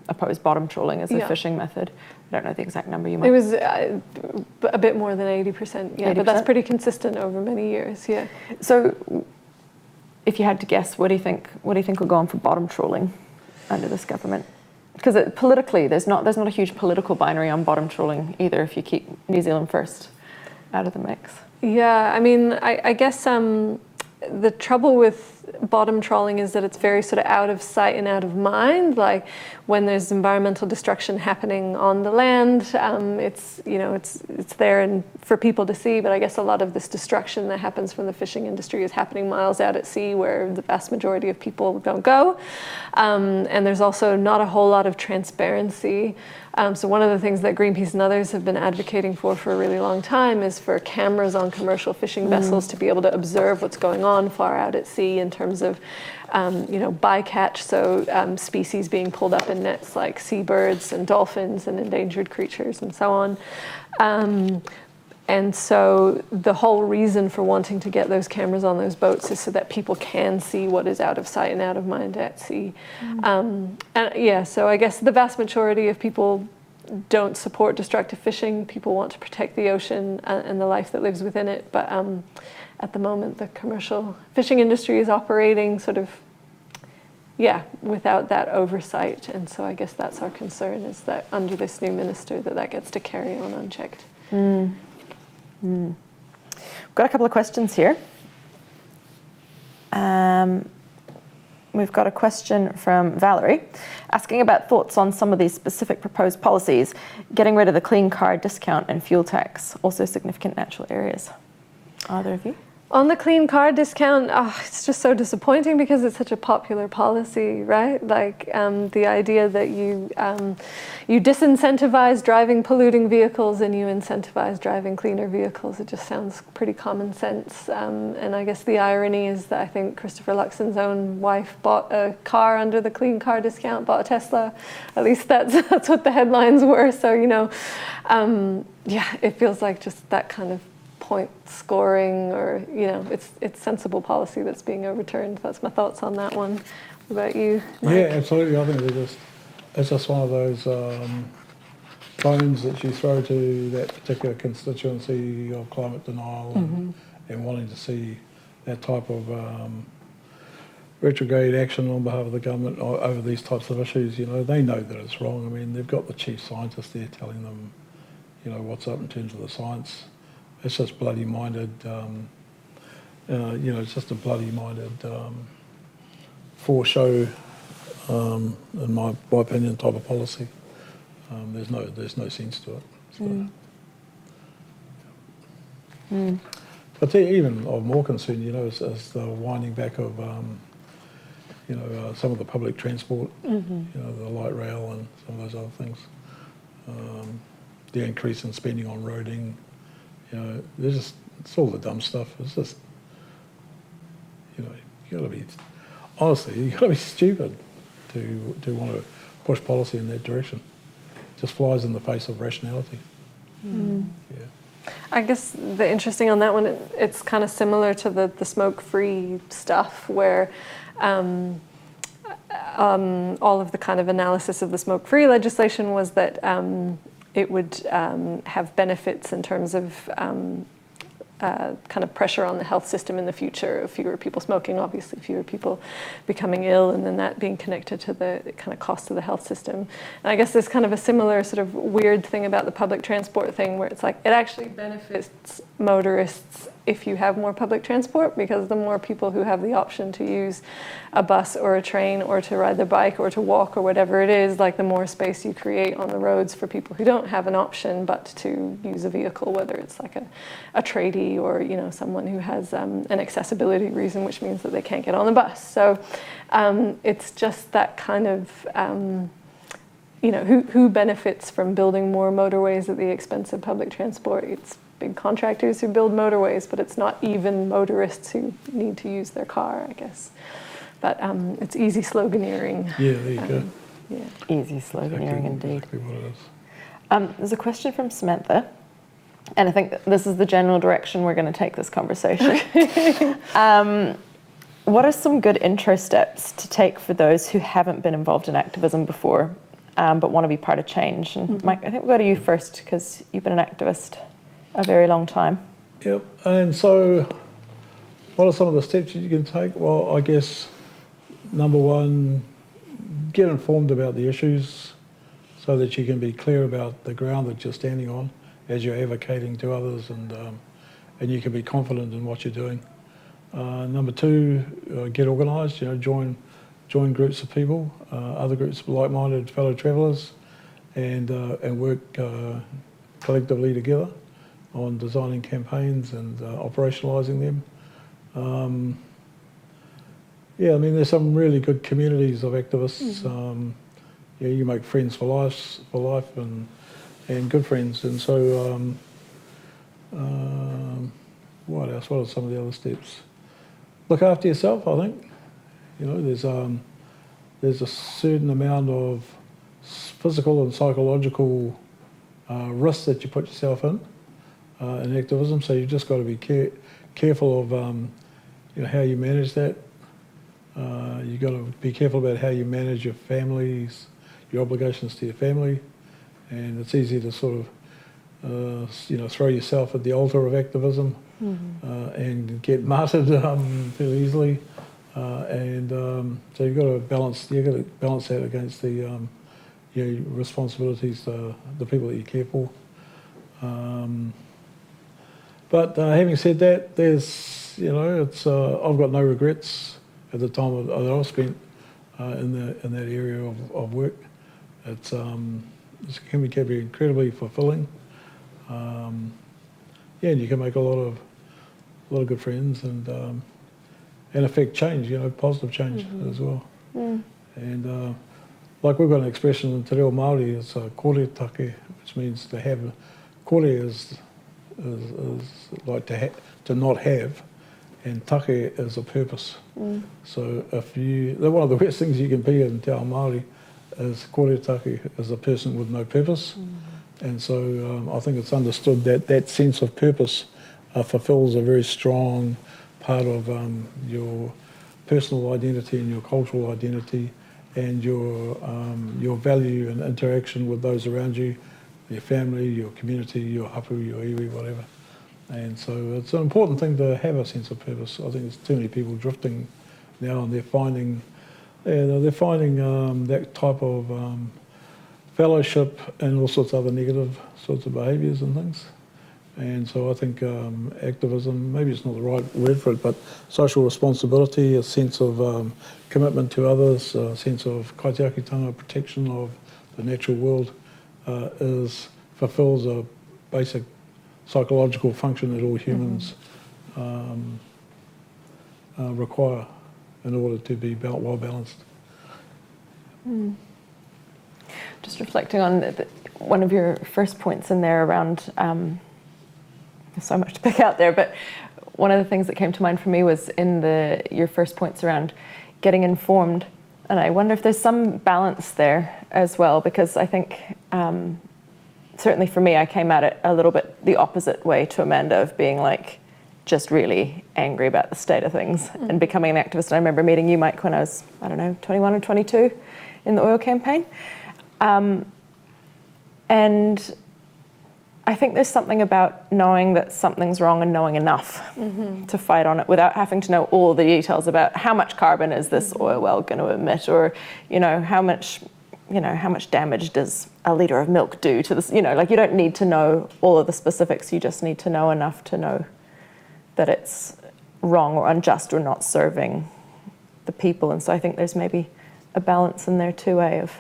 oppose bottom trawling as a fishing method. I don't know the exact number. You might. It was a bit more than 80%, yeah, 80%? But that's pretty consistent over many years, yeah. So if you had to guess, what do you think will go on for bottom trawling under this government? Because politically, there's not a huge political binary on bottom trawling either if you keep New Zealand First out of the mix. Yeah, I mean, I guess the trouble with bottom trawling is that it's very sort of out of sight and out of mind. Like when there's environmental destruction happening on the land, it's there and for people to see. But I guess a lot of this destruction that happens from the fishing industry is happening miles out at sea, where the vast majority of people don't go. And there's also not a whole lot of transparency. So one of the things that Greenpeace and others have been advocating for a really long time is for cameras on commercial fishing vessels to be able to observe what's going on far out at sea in terms of, bycatch, so species being pulled up in nets like seabirds and dolphins and endangered creatures and so on. And so the whole reason for wanting to get those cameras on those boats is so that people can see what is out of sight and out of mind at sea. So I guess the vast majority of people don't support destructive fishing. People want to protect the ocean and the life that lives within it. But at the moment, the commercial fishing industry is operating sort of, without that oversight. And so I guess that's our concern, is that under this new minister that gets to carry on unchecked. We've got a couple of questions here. We've got a question from Valerie asking about thoughts on some of these specific proposed policies, getting rid of the clean car discount and fuel tax, also significant natural areas. Either of you? On the clean car discount, it's just so disappointing because it's such a popular policy, right? Like the idea that you disincentivize driving polluting vehicles and you incentivize driving cleaner vehicles. It just sounds pretty common sense. And I guess the irony is that I think Christopher Luxon's own wife bought a car under the clean car discount, bought a Tesla. At least that's what the headlines were. So, it feels like just that kind of point scoring, or it's sensible policy that's being overturned. That's my thoughts on that one. What about you, Mike? Yeah, absolutely. I think it's just one of those bones that you throw to that particular constituency of climate denial and wanting to see that type of retrograde action on behalf of the government over these types of issues. They know that it's wrong. I mean, they've got the chief scientist there telling them, what's up in terms of the science. It's just bloody-minded, it's just a bloody-minded foreshow, in my opinion, type of policy. There's no sense to it. So. But even of more concern, you know, is the winding back of, some of the public transport, you know, the light rail and some of those other things. The increase in spending on roading, you know, it's all the dumb stuff. It's just, you know, you got to be, honestly, you got to be stupid to want to push policy in that direction. It just flies in the face of rationality. Yeah. I guess the interesting on that one, it's kind of similar to the smoke-free stuff, where all of the kind of analysis of the smoke-free legislation was that it would have benefits in terms of kind of pressure on the health system in the future, fewer people smoking, obviously fewer people becoming ill, and then that being connected to the kind of cost of the health system. And I guess there's kind of a similar sort of weird thing about the public transport thing, where it's like it actually benefits motorists if you have more public transport, because the more people who have the option to use a bus or a train or to ride their bike or to walk or whatever it is, like the more space you create on the roads for people who don't have an option but to use a vehicle, whether it's like a tradie or, you know, someone who has an accessibility reason, which means that they can't get on the bus. So it's just that kind of, who benefits from building more motorways at the expense of public transport? It's big contractors who build motorways, but it's not even motorists who need to use their car, I guess. But it's easy sloganeering. Yeah, there you go. Yeah. Easy sloganeering indeed. Exactly what it is. There's a question from Samantha, and I think that this is the general direction we're going to take this conversation. What are some good intro steps to take for those who haven't been involved in activism before, but want to be part of change? And Mike, I think we'll go to you first, because you've been an activist a very long time. Yep, and so what are some of the steps that you can take? Well, I guess number one, get informed about the issues so that you can be clear about the ground that you're standing on as you're advocating to others, and you can be confident in what you're doing. Number two, get organised, join groups of people, other groups of like-minded fellow travellers, and work collectively together on designing campaigns and operationalising them. There's some really good communities of activists. You make friends for life, and good friends. And so, what else? What are some of the other steps? Look after yourself, I think. There's a certain amount of physical and psychological risks that you put yourself in activism. So you've just got to be careful of how you manage that. You've got to be careful about how you manage your families, your obligations to your family, and it's easy to sort of throw yourself at the altar of activism and get martyred fairly easily. So you've got to balance that against the responsibilities to the people that you care for. But having said that, there's it's I've got no regrets at the time that I've spent in that area of work. It can be incredibly fulfilling. And you can make a lot of good friends and affect change, positive change as well. And like we've got an expression in Te Reo Māori, it's kore take, which means to have. Kore is like to not have, and take is a purpose. So one of the worst things you can be in Te Ao Māori is kore take is a person with no purpose. And so I think it's understood that sense of purpose fulfills a very strong part of your personal identity and your cultural identity, and your value and interaction with those around you, your family, your community, your hapu, your iwi, whatever. And so it's an important thing to have a sense of purpose. I think there's too many people drifting now, and they're finding that type of fellowship and all sorts of other negative sorts of behaviours and things. And so I think activism, maybe it's not the right word for it, but social responsibility, a sense of commitment to others, a sense of kaitiakitanga, protection of the natural world, fulfills a basic psychological function that all humans require in order to be well balanced. Just reflecting on one of your first points in there around, there's so much to pick out there, but one of the things that came to mind for me was in your first points around getting informed. And I wonder if there's some balance there as well, because I think certainly for me, I came at it a little bit the opposite way to Amanda, of being like just really angry about the state of things and becoming an activist. And I remember meeting you, Mike, when I was, 21 or 22 in the oil campaign. And I think there's something about knowing that something's wrong and knowing enough to fight on it without having to know all the details about how much carbon is this oil well going to emit, or how much damage does a litre of milk do to this. You don't need to know all of the specifics. You just need to know enough to know that it's wrong or unjust or not serving the people. And so I think there's maybe a balance in there too, of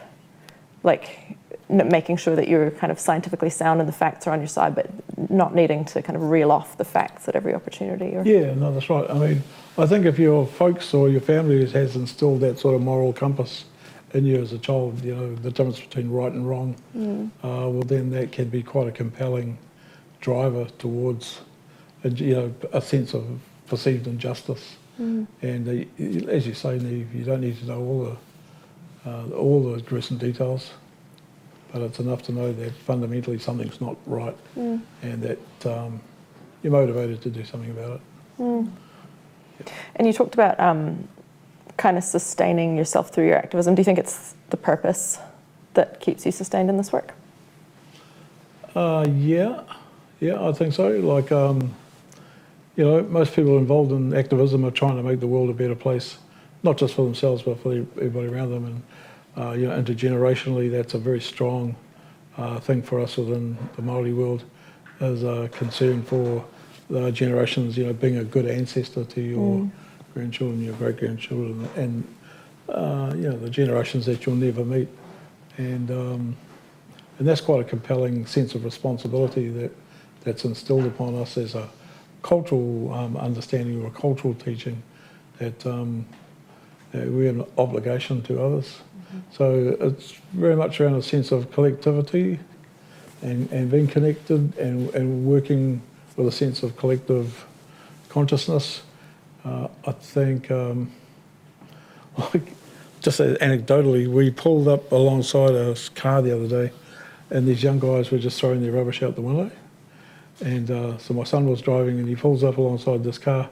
making sure that you're kind of scientifically sound and the facts are on your side, but not needing to kind of reel off the facts at every opportunity. Yeah, no, that's right. I mean, I think if your folks or your family has instilled that sort of moral compass in you as a child, the difference between right and wrong, well, then that can be quite a compelling driver towards, a sense of perceived injustice. And as you say, Niamh, you don't need to know all the gruesome details, but it's enough to know that fundamentally something's not right, and that you're motivated to do something about it. And you talked about kind of sustaining yourself through your activism. Do you think it's the purpose that keeps you sustained in this work? Yeah, I think so. Most people involved in activism are trying to make the world a better place, not just for themselves, but for everybody around them. And intergenerationally, that's a very strong thing for us within the Māori world, is a concern for the generations, being a good ancestor to your grandchildren, your great-grandchildren, and the generations that you'll never meet. And that's quite a compelling sense of responsibility that's instilled upon us as a cultural understanding or a cultural teaching, that we have an obligation to others. So it's very much around a sense of collectivity and being connected and working with a sense of collective consciousness. I think, just anecdotally, we pulled up alongside a car the other day, and these young guys were just throwing their rubbish out the window. And so my son was driving, and he pulls up alongside this car,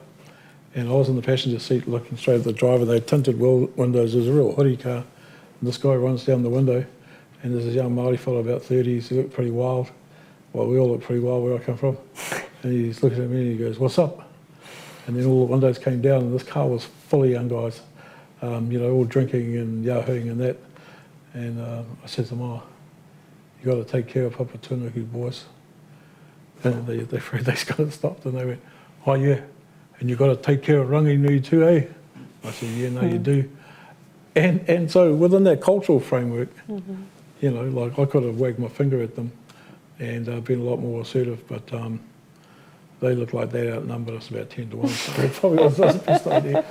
and I was in the passenger seat looking straight at the driver. They had tinted windows. It was a real hoodie car. And this guy runs down the window, and there's this young Māori fellow about 30s. He looked pretty wild. Well, we all look pretty wild where I come from. And he's looking at me and he goes, "What's up?" And then all the windows came down, and this car was full of young guys, all drinking and yahooing and that. And I said to them, "You got to take care of Papa Tunuku, boys." And they kind of stopped, and they went, "Oh yeah, and you got to take care of Ranginui too, eh?" I said, "Yeah, no, you do." And so within that cultural framework, I could have wagged my finger at them and been a lot more assertive, but they looked like they outnumbered us about 10 to 1, so it probably was the best idea.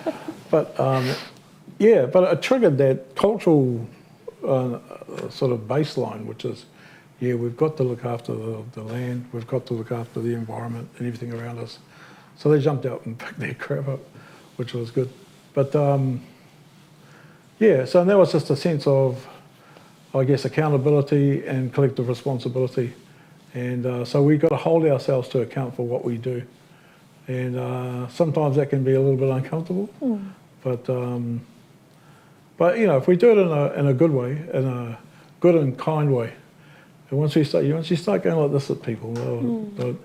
But but it triggered that cultural sort of baseline, which is, we've got to look after the land, we've got to look after the environment and everything around us. So they jumped out and picked their crap up, which was good. But so that was just a sense of, I guess, accountability and collective responsibility. And so we've got to hold ourselves to account for what we do. And sometimes that can be a little bit uncomfortable. But if we do it in a good way, in a good and kind way, and once you start going like this at people, but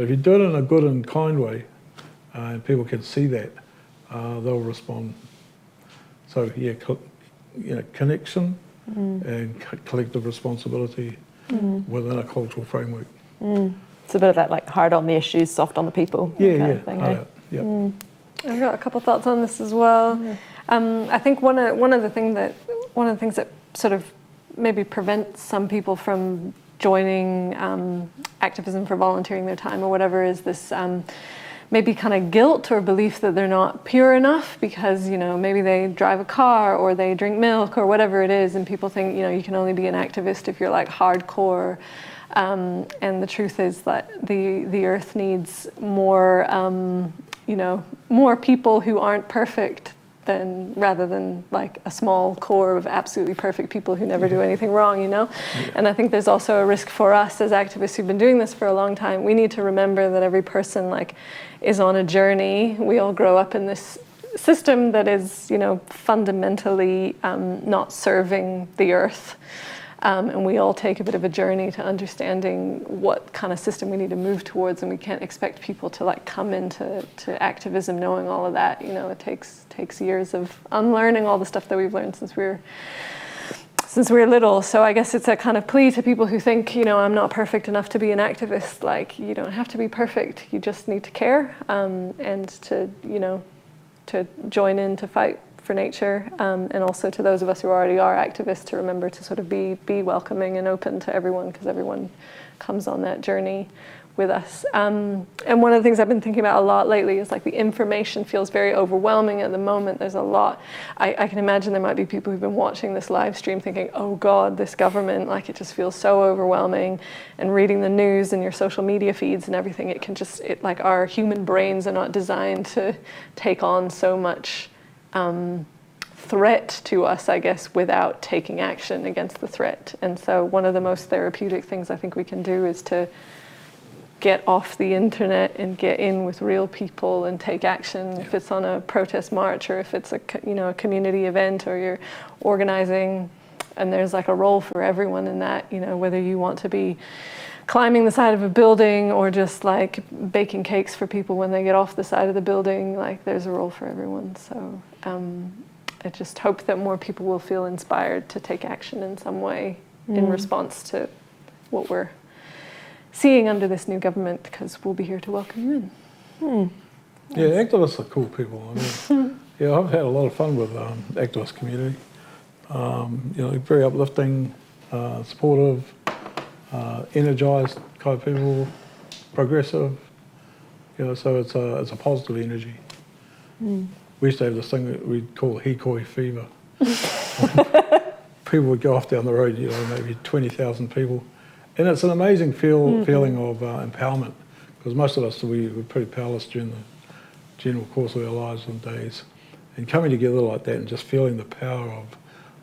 if you do it in a good and kind way, and people can see that, they'll respond. So connection and collective responsibility within a cultural framework. It's a bit of that like hard on the issues, soft on the people kind of thing. Yeah. I've got a couple thoughts on this as well. I think one of the things that sort of maybe prevents some people from joining activism for volunteering their time or whatever is this maybe kind of guilt or belief that they're not pure enough because, you know, maybe they drive a car or they drink milk or whatever it is, and people think, you know, you can only be an activist if you're like hardcore. And the truth is that the earth needs more, you know, more people who aren't perfect rather than like a small core of absolutely perfect people who never do anything wrong, you know? And I think there's also a risk for us as activists who've been doing this for a long time. We need to remember that every person like is on a journey. We all grow up in this system that is, you know, fundamentally not serving the earth. And we all take a bit of a journey to understanding what kind of system we need to move towards, and we can't expect people to like come into activism knowing all of that. You know, it takes years of unlearning all the stuff that we've learned since we were little. So I guess it's a kind of plea to people who think, you know, I'm not perfect enough to be an activist. Like, you don't have to be perfect. You just need to care and to, you know, to join in to fight for nature, and also to those of us who already are activists to remember to sort of be welcoming and open to everyone, because everyone comes on that journey with us. And one of the things I've been thinking about a lot lately is like the information feels very overwhelming at the moment. There's a lot. I can imagine there might be people who've been watching this live stream thinking, oh God, this government, like it just feels so overwhelming. And reading the news and your social media feeds and everything, it can just, like our human brains are not designed to take on so much threat to us, I guess, without taking action against the threat. And so one of the most therapeutic things I think we can do is to get off the internet and get in with real people and take action. If it's on a protest march or if it's a, you know, a community event or you're organizing, and there's like a role for everyone in that, you know, whether you want to be climbing the side of a building or just like baking cakes for people when they get off the side of the building, like there's a role for everyone. So I just hope that more people will feel inspired to take action in some way in response to what we're seeing under this new government, because we'll be here to welcome you in. Yeah, activists are cool people. I mean, yeah, I've had a lot of fun with activist community. You know, very uplifting, supportive, energized kind of people, progressive. You know, so it's a positive energy. We used to have this thing that we'd call hikoi fever. People would go off down the road, you know, maybe 20,000 people. And it's an amazing feeling of empowerment, because most of us, we were pretty powerless during the general course of our lives and days. And coming together like that and just feeling the power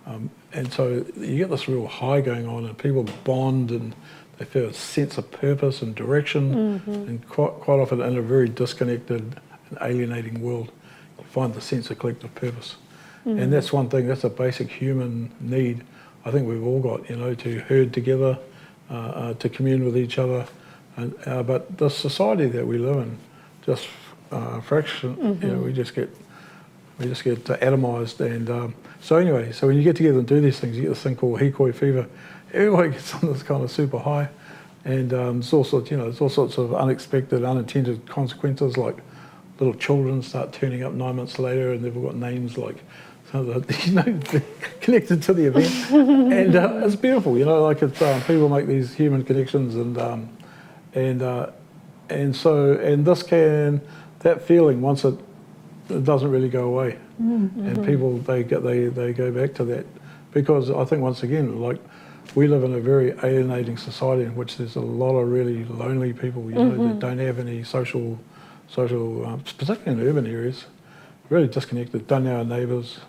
of, and so you get this real high going on, and people bond and they feel a sense of purpose and direction, and quite often in a very disconnected and alienating world, you find the sense of collective purpose. And that's one thing, that's a basic human need I think we've all got, you know, to herd together, to commune with each other. And, but the society that we live in, just fraction, you know, we just get atomized. And so anyway, so when you get together and do these things, you get this thing called hikoi fever. Everybody gets on this kind of super high, and there's all sorts, you know, there's all sorts of unexpected, unintended consequences, like little children start turning up 9 months later, and they've all got names like, you know, connected to the event, and it's beautiful, you know, like it's people make these human connections, and that feeling, once it doesn't really go away, and people they go back to that, because I think once again, like, we live in a very alienating society in which there's a lot of really lonely people, you know, that don't have any social, particularly in urban areas, really disconnected, don't know our neighbours,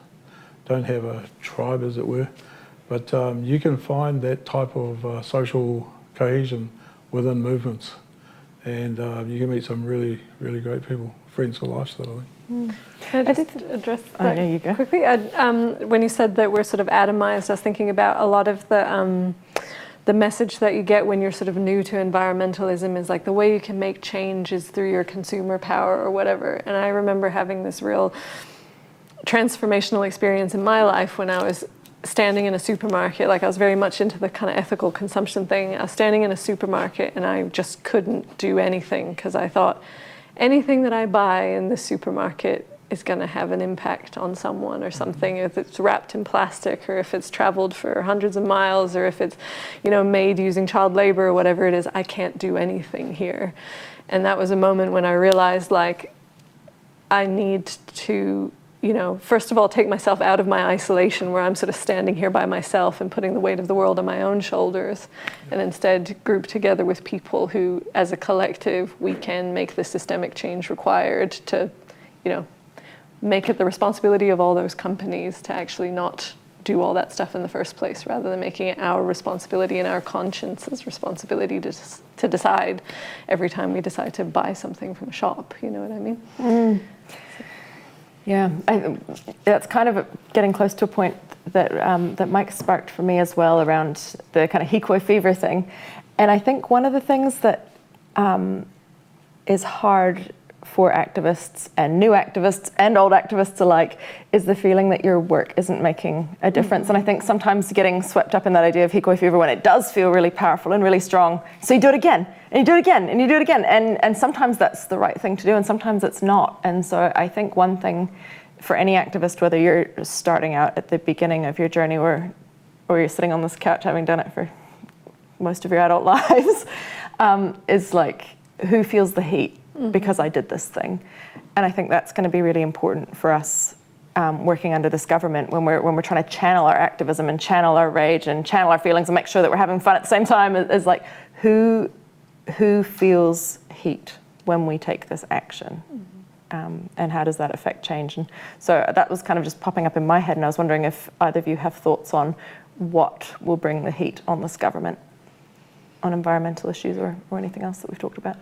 don't have a tribe, as it were. But you can find that type of social cohesion within movements, and you can meet some really, really great people, friends for life, sort of thing. Can I just address that quickly? When you said that we're sort of atomized, I was thinking about a lot of the message that you get when you're sort of new to environmentalism is like the way you can make change is through your consumer power or whatever. And I remember having this real transformational experience in my life when I was standing in a supermarket, like I was very much into the kind of ethical consumption thing. I was standing in a supermarket and I just couldn't do anything because I thought anything that I buy in the supermarket is going to have an impact on someone or something, if it's wrapped in plastic or if it's traveled for hundreds of miles or if it's, you know, made using child labor or whatever it is, I can't do anything here. And that was a moment when I realized, like, I need to, you know, first of all, take myself out of my isolation where I'm sort of standing here by myself and putting the weight of the world on my own shoulders, and instead group together with people who, as a collective, we can make the systemic change required to, you know, make it the responsibility of all those companies to actually not do all that stuff in the first place, rather than making it our responsibility and our conscience's responsibility to decide every time we decide to buy something from a shop. You know what I mean? Mm. Yeah, that's kind of getting close to a point that that Mike sparked for me as well around the kind of eco fever thing. And I think one of the things that is hard for activists and new activists and old activists alike is the feeling that your work isn't making a difference. And I think sometimes getting swept up in that idea of eco fever when it does feel really powerful and really strong. So you do it again, and you do it again, and you do it again. And sometimes that's the right thing to do, and sometimes it's not. And so I think one thing for any activist, whether you're starting out at the beginning of your journey or you're sitting on this couch having done it for most of your adult lives, is like, who feels the heat? Because I did this thing. And I think that's going to be really important for us working under this government when we're trying to channel our activism and channel our rage and channel our feelings and make sure that we're having fun at the same time, is like, who feels heat when we take this action? And how does that affect change? And so that was kind of just popping up in my head, and I was wondering if either of you have thoughts on what will bring the heat on this government on environmental issues or anything else that we've talked about.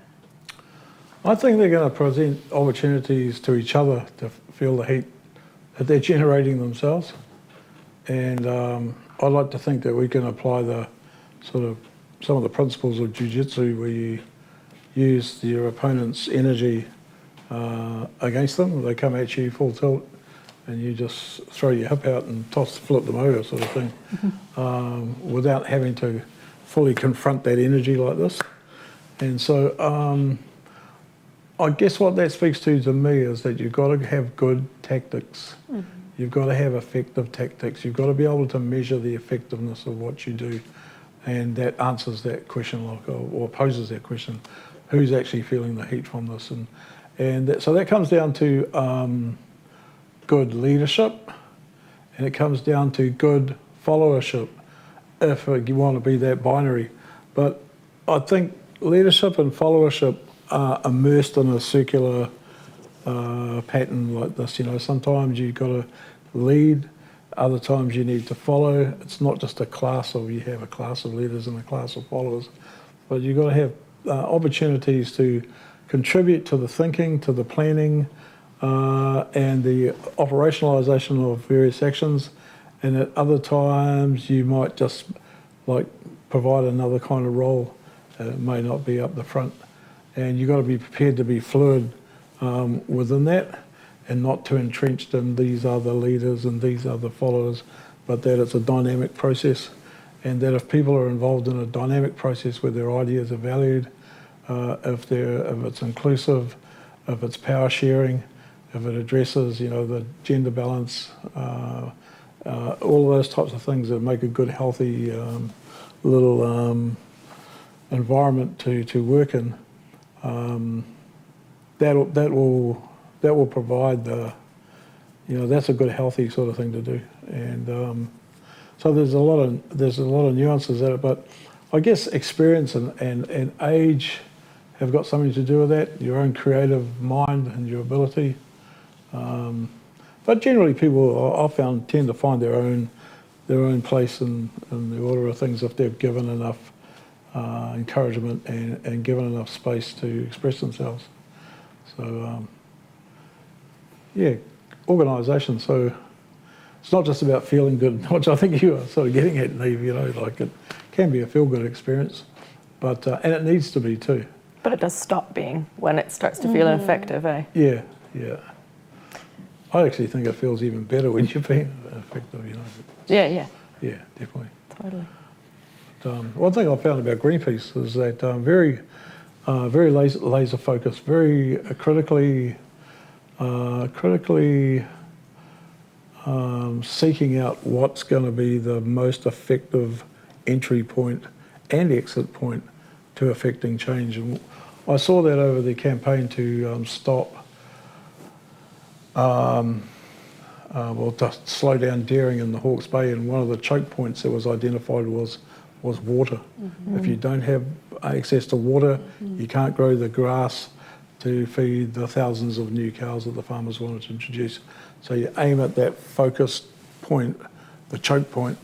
I think they're going to present opportunities to each other to feel the heat that they're generating themselves. And I'd like to think that we can apply the sort of some of the principles of jiu-jitsu where you use your opponent's energy against them. They come at you full tilt and you just throw your hip out and flip them over, sort of thing, without having to fully confront that energy like this. And so I guess what that speaks to me is that you've got to have good tactics. You've got to have effective tactics. You've got to be able to measure the effectiveness of what you do. And that answers that question, like, or poses that question, who's actually feeling the heat from this? So that comes down to good leadership, and it comes down to good followership, if you want to be that binary. But I think leadership and followership are immersed in a circular pattern like this. You know, sometimes you've got to lead, other times you need to follow. It's not just a class of, you have a class of leaders and a class of followers, but you've got to have opportunities to contribute to the thinking, to the planning, and the operationalisation of various actions. And at other times you might just like provide another kind of role. It may not be up the front. And you've got to be prepared to be fluid within that, and not too entrenched in these are the leaders and these are the followers, but that it's a dynamic process, and that if people are involved in a dynamic process where their ideas are valued, if it's inclusive, if it's power sharing, if it addresses, you know, the gender balance, all of those types of things that make a good, healthy little environment to work in. That will provide the, you know, that's a good, healthy sort of thing to do. And so there's a lot of nuances in it, but I guess experience and age have got something to do with that. Your own creative mind and your ability. But generally, people I've found tend to find their own place in the order of things if they're given enough encouragement and given enough space to express themselves. So yeah, organisation. So it's not just about feeling good, which I think you are sort of getting at, Niamh. You know, like it can be a feel-good experience, but and it needs to be too. But it does stop being when it starts to feel ineffective, eh? Yeah. I actually think it feels even better when you've been effective, you know. Yeah, Yeah, definitely. totally. One thing I found about Greenpeace is that very laser focused, very critically seeking out what's going to be the most effective entry point and exit point to affecting change. And I saw that over the campaign to stop, to slow down dairying in the Hawke's Bay, and one of the choke points that was identified was water. If you don't have access to water, you can't grow the grass to feed the thousands of new cows that the farmers wanted to introduce. So you aim at that focused point, the choke point,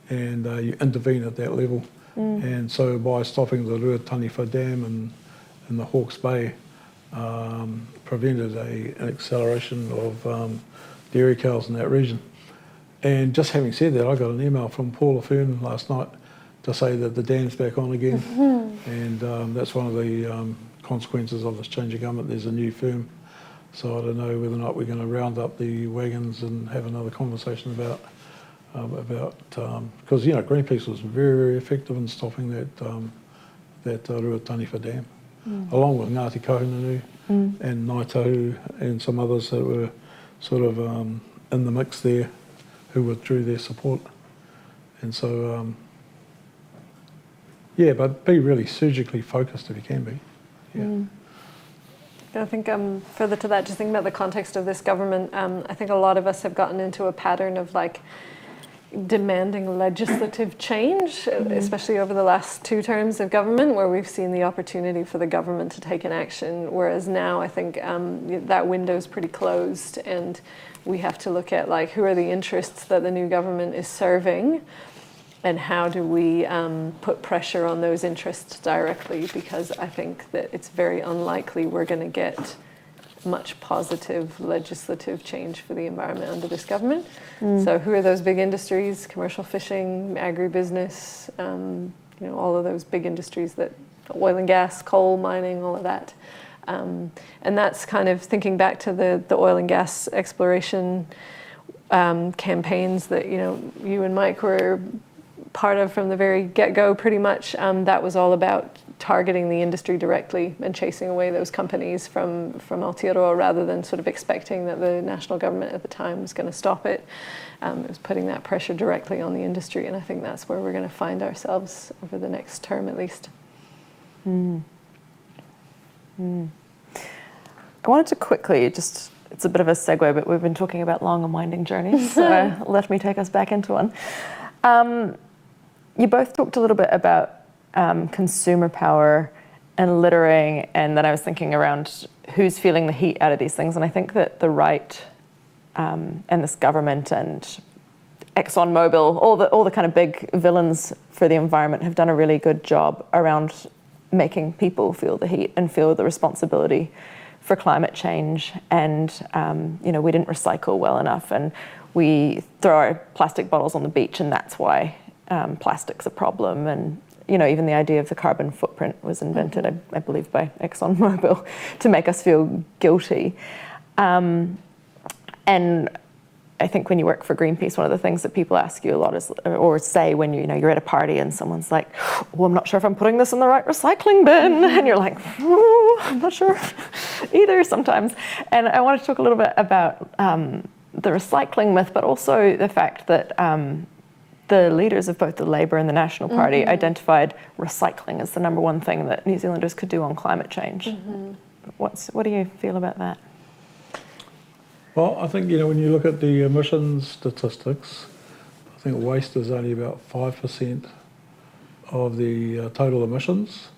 and you intervene at that level. And so by stopping the Ruataniwha Dam in the Hawke's Bay, prevented an acceleration of dairy cows in that region. And just having said that, I got an email from Paula Fern last night to say that the dam's back on again. And that's one of the consequences of this change of government. There's a new firm. So I don't know whether or not we're going to round up the wagons and have another conversation about because, you know, Greenpeace was very, very effective in stopping that Ruataniwha Dam, along with Ngāti Kahungunu and Naitohu and some others that were sort of in the mix there who withdrew their support. And so, yeah, but be really surgically focused if you can be. Yeah. I think further to that, just thinking about the context of this government, I think a lot of us have gotten into a pattern of like demanding legislative change, especially over the last 2 terms of government, where we've seen the opportunity for the government to take an action. Whereas now I think that window's pretty closed, and we have to look at like who are the interests that the new government is serving, and how do we put pressure on those interests directly, because I think that it's very unlikely we're going to get much positive legislative change for the environment under this government. So who are those big industries? Commercial fishing, agribusiness, you know, all of those big industries, that oil and gas, coal, mining, all of that. And that's kind of thinking back to the oil and gas exploration campaigns that, you know, you and Mike were part of from the very get-go, pretty much. That was all about targeting the industry directly and chasing away those companies from Aotearoa, rather than sort of expecting that the national government at the time was going to stop it. It was putting that pressure directly on the industry, and I think that's where we're going to find ourselves over the next term at least. I wanted to quickly, just, it's a bit of a segue, but we've been talking about long and winding journeys, so let me take us back into one. You both talked a little bit about consumer power and littering, and then I was thinking around who's feeling the heat out of these things, and I think that the right and this government and ExxonMobil, all the kind of big villains for the environment, have done a really good job around making people feel the heat and feel the responsibility for climate change. And you know, we didn't recycle well enough, and we throw our plastic bottles on the beach, and that's why plastic's a problem. And you know, even the idea of the carbon footprint was invented, I believe, by ExxonMobil to make us feel guilty. And I think when you work for Greenpeace, one of the things that people ask you a lot is, or say when you're at a party and someone's like, well, I'm not sure if I'm putting this in the right recycling bin. And you're like, I'm not sure either sometimes. And I want to talk a little bit about the recycling myth, but also the fact that the leaders of both the Labour and the National Party identified recycling as the number one thing that New Zealanders could do on climate change. What do you feel about that? Well, I think, you know, when you look at the emissions statistics, I think waste is only about 5% of the total emissions,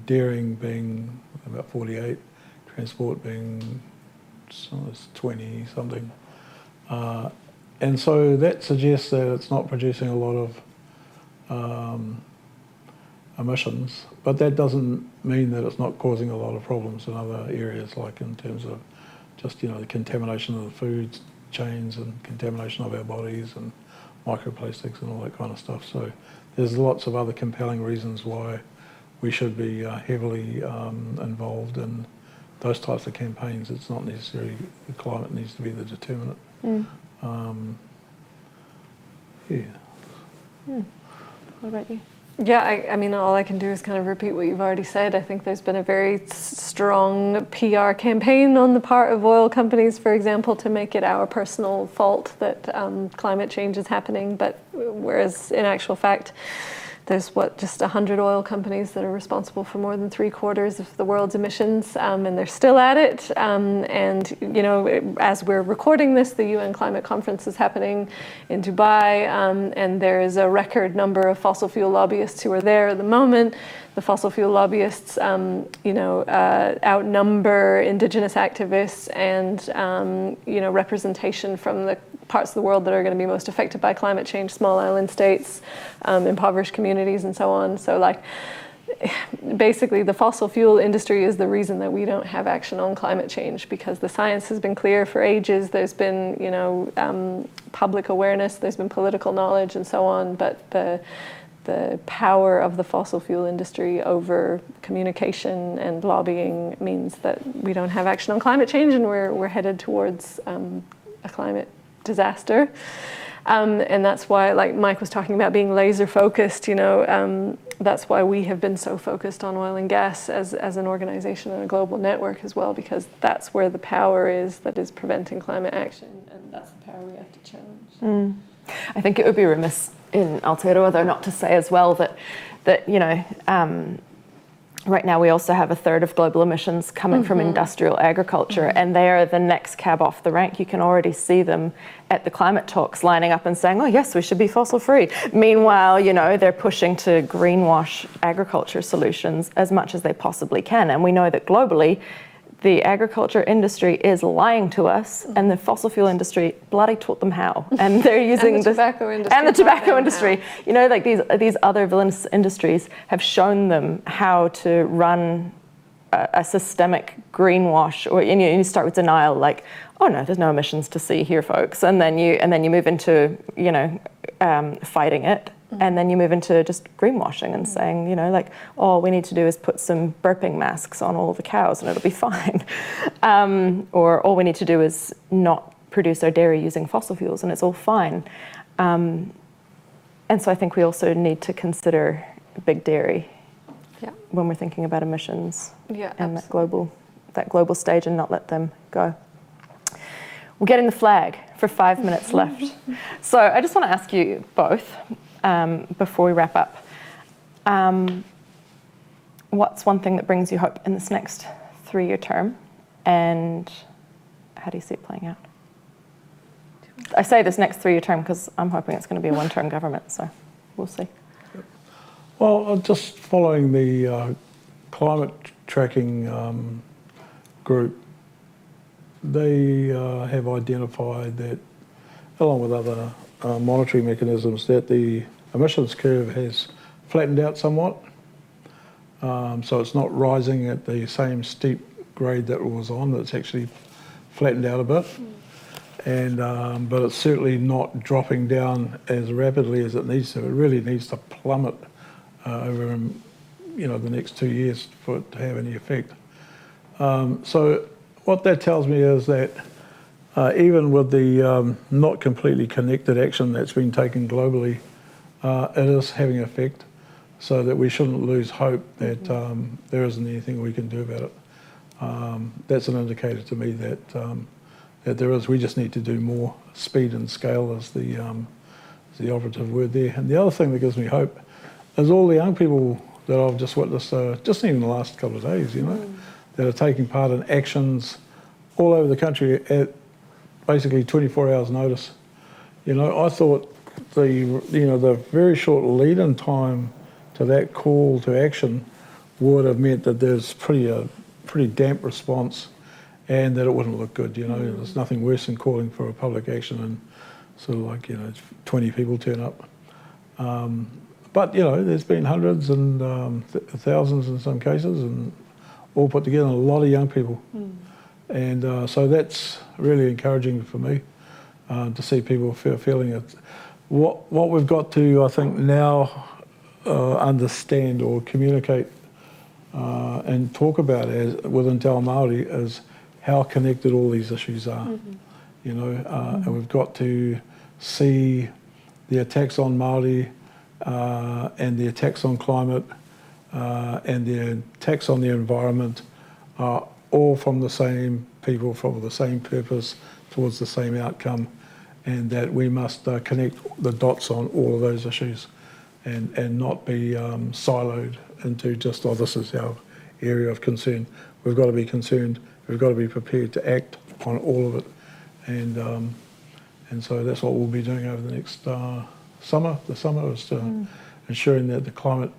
dairying being about 48, transport being 20 something. And so that suggests that it's not producing a lot of emissions, but that doesn't mean that it's not causing a lot of problems in other areas, like in terms of just, you know, the contamination of the food chains and contamination of our bodies and microplastics and all that kind of stuff. So there's lots of other compelling reasons why we should be heavily involved in those types of campaigns. It's not necessarily the climate needs to be the determinant. What about you? Yeah, I mean, all I can do is kind of repeat what you've already said. I think there's been a very strong PR campaign on the part of oil companies, for example, to make it our personal fault that climate change is happening. But whereas in actual fact, there's just 100 oil companies that are responsible for more than 3/4 of the world's emissions, and they're still at it. And you know, as we're recording this, the UN climate conference is happening in Dubai, and there is a record number of fossil fuel lobbyists who are there at the moment. The fossil fuel lobbyists, outnumber Indigenous activists and representation from the parts of the world that are going to be most affected by climate change, small island states, impoverished communities, and so on. So, like, basically, the fossil fuel industry is the reason that we don't have action on climate change, because the science has been clear for ages. There's been, public awareness. There's been political knowledge, and so on. But the power of the fossil fuel industry over communication and lobbying means that we don't have action on climate change, and we're headed towards a climate disaster. And that's why, like Mike was talking about being laser focused, that's why we have been so focused on oil and gas as an organization and a global network as well, because that's where the power is that is preventing climate action, and that's the power we have to challenge. I think it would be remiss in Aotearoa, though, not to say as well that right now we also have 1/3 of global emissions coming from industrial agriculture, and they are the next cab off the rank. You can already see them at the climate talks lining up and saying, oh yes, we should be fossil free. Meanwhile, they're pushing to greenwash agriculture solutions as much as they possibly can. And we know that globally, the agriculture industry is lying to us, and the fossil fuel industry bloody taught them how. And they're using and the tobacco industry. And the tobacco industry. Like these other villainous industries have shown them how to run a systemic greenwash, or you start with denial, like, oh no, there's no emissions to see here, folks, and then you move into fighting it. And then you move into just greenwashing and saying, all we need to do is put some burping masks on all the cows and it'll be fine. Or all we need to do is not produce our dairy using fossil fuels and it's all fine. And so I think we also need to consider big dairy when we're thinking about emissions and that global stage, and not let them go. We're getting the flag for 5 minutes left. So I just want to ask you both, before we wrap up, what's one thing that brings you hope in this next 3-year term, and how do you see it playing out? I say this next 3-year term because I'm hoping it's going to be a one-term government, so we'll see. Well, just following the climate tracking group, they have identified that, along with other monitoring mechanisms, that the emissions curve has flattened out somewhat. So it's not rising at the same steep grade that it was on. It's actually flattened out a bit. And but it's certainly not dropping down as rapidly as it needs to. It really needs to plummet over the next 2 years for it to have any effect. So what that tells me is that even with the not completely connected action that's been taken globally, it is having effect, so that we shouldn't lose hope that there isn't anything we can do about it. That's an indicator to me that that there is. We just need to do more. Speed and scale is the operative word there. And the other thing that gives me hope is all the young people that I've just witnessed, just even the last couple of days, that are taking part in actions all over the country at basically 24 hours notice. I thought the very short lead-in time to that call to action would have meant that there's a pretty damp response, and that it wouldn't look good. There's nothing worse than calling for a public action and sort of 20 people turn up. But there's been hundreds and thousands in some cases, and all put together, a lot of young people. And so that's really encouraging for me, to see people feeling it. What we've got to, I think, now understand or communicate and talk about it within Te Ao Māori as how connected all these issues are. You know, and we've got to see the attacks on Māori and the attacks on climate and the attacks on the environment are all from the same people, from the same purpose, towards the same outcome, and that we must connect the dots on all of those issues and not be siloed into just, oh, this is our area of concern. We've got to be concerned, we've got to be prepared to act on all of it. And so that's what we'll be doing over the next summer. The summer is to ensuring that the climate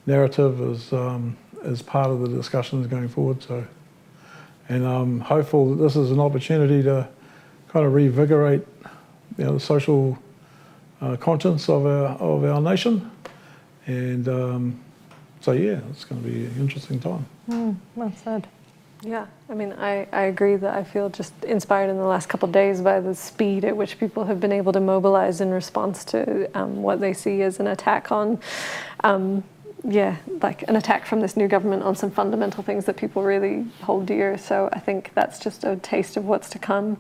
narrative is part of the discussions going forward. So, and I'm hopeful that this is an opportunity to kind of reinvigorate, you know, the social conscience of our nation. And so yeah, it's going to be an interesting time. Well said. Yeah, I mean, I agree that I feel just inspired in the last couple of days by the speed at which people have been able to mobilize in response to what they see as an attack on, like an attack from this new government on some fundamental things that people really hold dear. So I think that's just a taste of what's to come.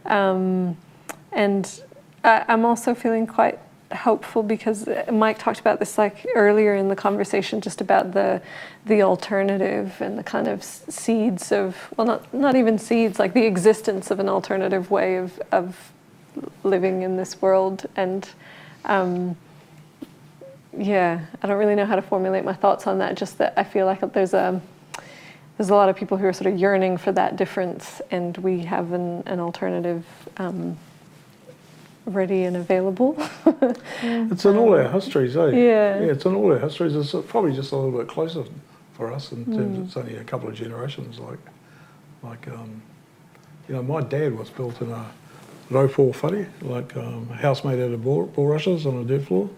And I'm also feeling quite hopeful because Mike talked about this like earlier in the conversation, just about the alternative and the kind of seeds of, well, not even seeds, like the existence of an alternative way of living in this world. And yeah, I don't really know how to formulate my thoughts on that, just that I feel like there's a lot of people who are sort of yearning for that difference, and we have an alternative ready and available. It's in all our histories, eh? Yeah. Yeah, it's in all our histories. It's probably just a little bit closer for us in terms of it's only a couple of generations. Like you know, my dad was built in a raupo whare, like a house made out of bulrushes on a dirt floor,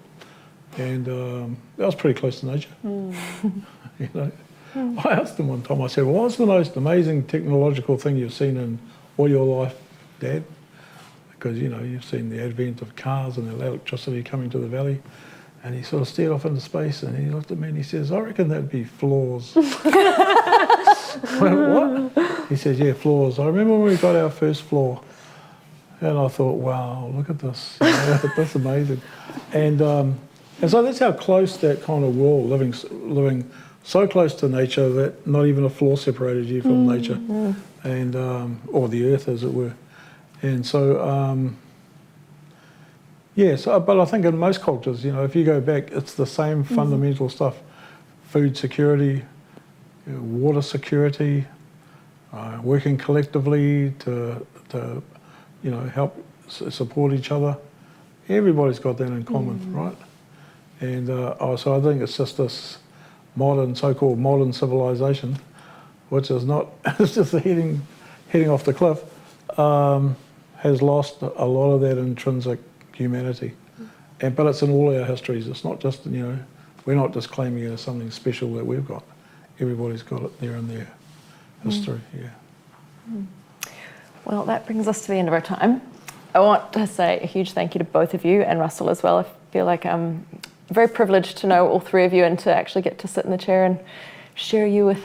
and that was pretty close to nature. You know, I asked him one time. I said, "Well, what's the most amazing technological thing you've seen in all your life, Dad?" Because, you know, you've seen the advent of cars and electricity coming to the valley. And he sort of stared off into space and he looked at me and he says, "I reckon that'd be floors." I went, "What?" He says, "Yeah, floors. I remember when we got our first floor." And I thought, wow, look at this. You know, that's amazing. And so that's how close that kind of world, living so close to nature that not even a floor separated you from nature, and or the earth, as it were. And so, yes, but I think in most cultures, you know, if you go back, it's the same fundamental stuff: food security, you know, water security, working collectively to you know, help support each other. Everybody's got that in common, right? And so I think it's just this so-called modern civilization, which is not, it's just heading off the cliff. Has lost a lot of that intrinsic humanity, but it's in all our histories. It's not just, you know, we're not just claiming it as something special that we've got. Everybody's got it there in their history. Yeah. Well, that brings us to the end of our time. I want to say a huge thank you to both of you and Russell as well. I feel like I'm very privileged to know all three of you and to actually get to sit in the chair and share you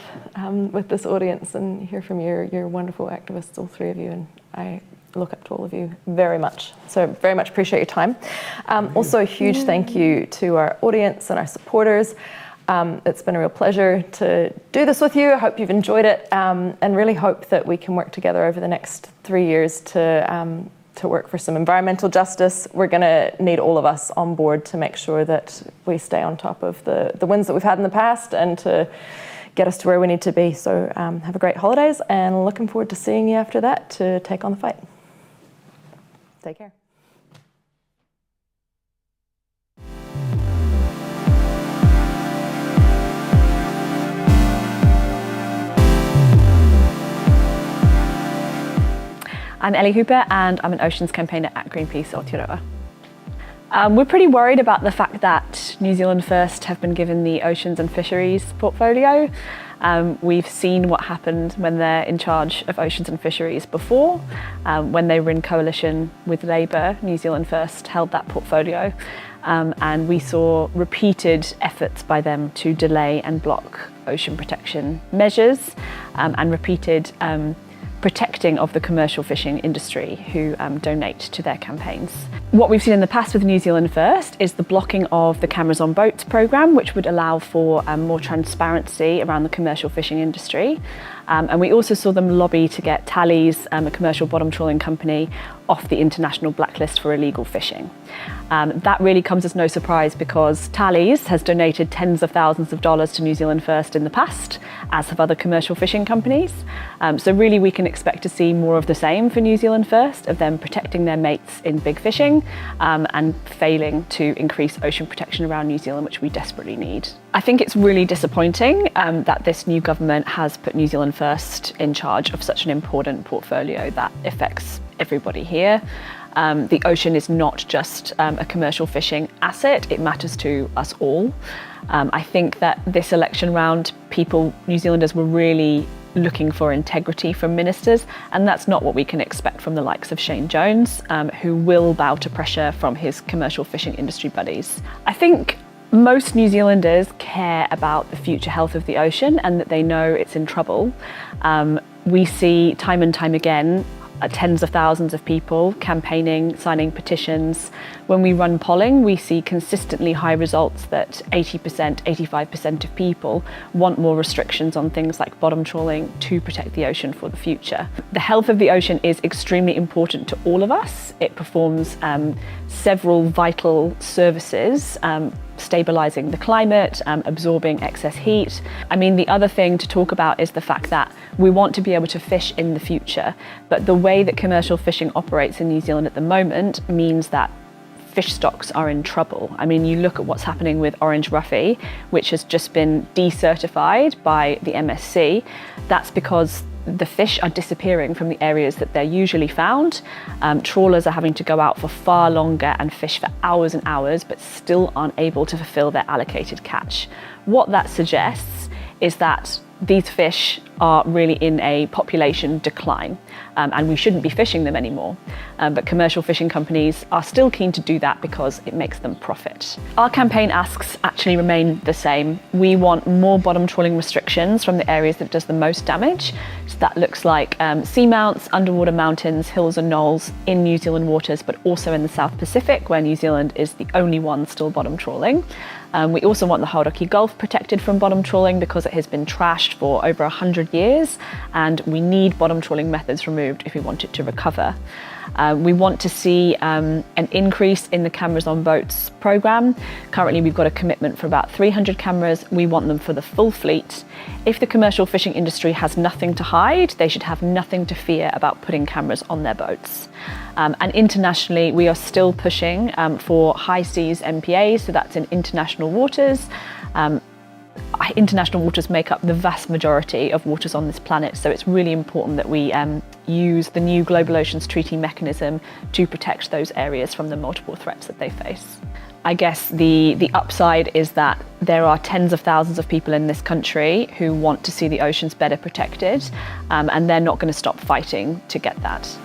with this audience and hear from your wonderful activists, all three of you. And I look up to all of you very much. So very much appreciate your time. Also a huge thank you to our audience and our supporters. It's been a real pleasure to do this with you. I hope you've enjoyed it, and really hope that we can work together over the next 3 years to work for some environmental justice. We're going to need all of us on board to make sure that we stay on top of the wins that we've had in the past and to get us to where we need to be. So have a great holidays, and looking forward to seeing you after that to take on the fight. Take care. I'm Ellie Hooper and I'm an oceans campaigner at Greenpeace Aotearoa. We're pretty worried about the fact that New Zealand First have been given the Oceans and Fisheries portfolio. We've seen what happened when they're in charge of Oceans and Fisheries before. When they were in coalition with Labour, New Zealand First held that portfolio. And we saw repeated efforts by them to delay and block ocean protection measures and repeated protecting of the commercial fishing industry who donate to their campaigns. What we've seen in the past with New Zealand First is the blocking of the Cameras on Boats programme, which would allow for more transparency around the commercial fishing industry. And we also saw them lobby to get Tallies, a commercial bottom trawling company, off the international blacklist for illegal fishing. That really comes as no surprise because Tallies has donated tens of thousands of dollars to New Zealand First in the past, as have other commercial fishing companies. So really we can expect to see more of the same for New Zealand First, of them protecting their mates in big fishing and failing to increase ocean protection around New Zealand, which we desperately need. I think it's really disappointing that this new government has put New Zealand First in charge of such an important portfolio that affects everybody here. The ocean is not just a commercial fishing asset, it matters to us all. I think that this election round, New Zealanders were really looking for integrity from ministers, and that's not what we can expect from the likes of Shane Jones, who will bow to pressure from his commercial fishing industry buddies. I think most New Zealanders care about the future health of the ocean and that they know it's in trouble. We see time and time again tens of thousands of people campaigning, signing petitions. When we run polling, we see consistently high results that 80%, 85% of people want more restrictions on things like bottom trawling to protect the ocean for the future. The health of the ocean is extremely important to all of us. It performs several vital services, stabilising the climate, absorbing excess heat. I mean, the other thing to talk about is the fact that we want to be able to fish in the future, but the way that commercial fishing operates in New Zealand at the moment means that fish stocks are in trouble. I mean, you look at what's happening with orange roughy, which has just been decertified by the MSC. That's because the fish are disappearing from the areas that they're usually found. Trawlers are having to go out for far longer and fish for hours and hours, but still aren't able to fulfill their allocated catch. What that suggests is that these fish are really in a population decline, and we shouldn't be fishing them anymore. But commercial fishing companies are still keen to do that because it makes them profit. Our campaign asks actually remain the same. We want more bottom trawling restrictions from the areas that does the most damage. So that looks like seamounts, underwater mountains, hills and knolls in New Zealand waters, but also in the South Pacific, where New Zealand is the only one still bottom trawling. We also want the Hauraki Gulf protected from bottom trawling because it has been trashed for over 100 years, and we need bottom trawling methods removed if we want it to recover. We want to see an increase in the cameras on boats programme. Currently we've got a commitment for about 300 cameras. We want them for the full fleet. If the commercial fishing industry has nothing to hide, they should have nothing to fear about putting cameras on their boats. And internationally, we are still pushing for high seas MPAs, so that's in international waters. International waters make up the vast majority of waters on this planet, so it's really important that we use the new Global Oceans Treaty mechanism to protect those areas from the multiple threats that they face. I guess the upside is that there are tens of thousands of people in this country who want to see the oceans better protected, and they're not going to stop fighting to get that.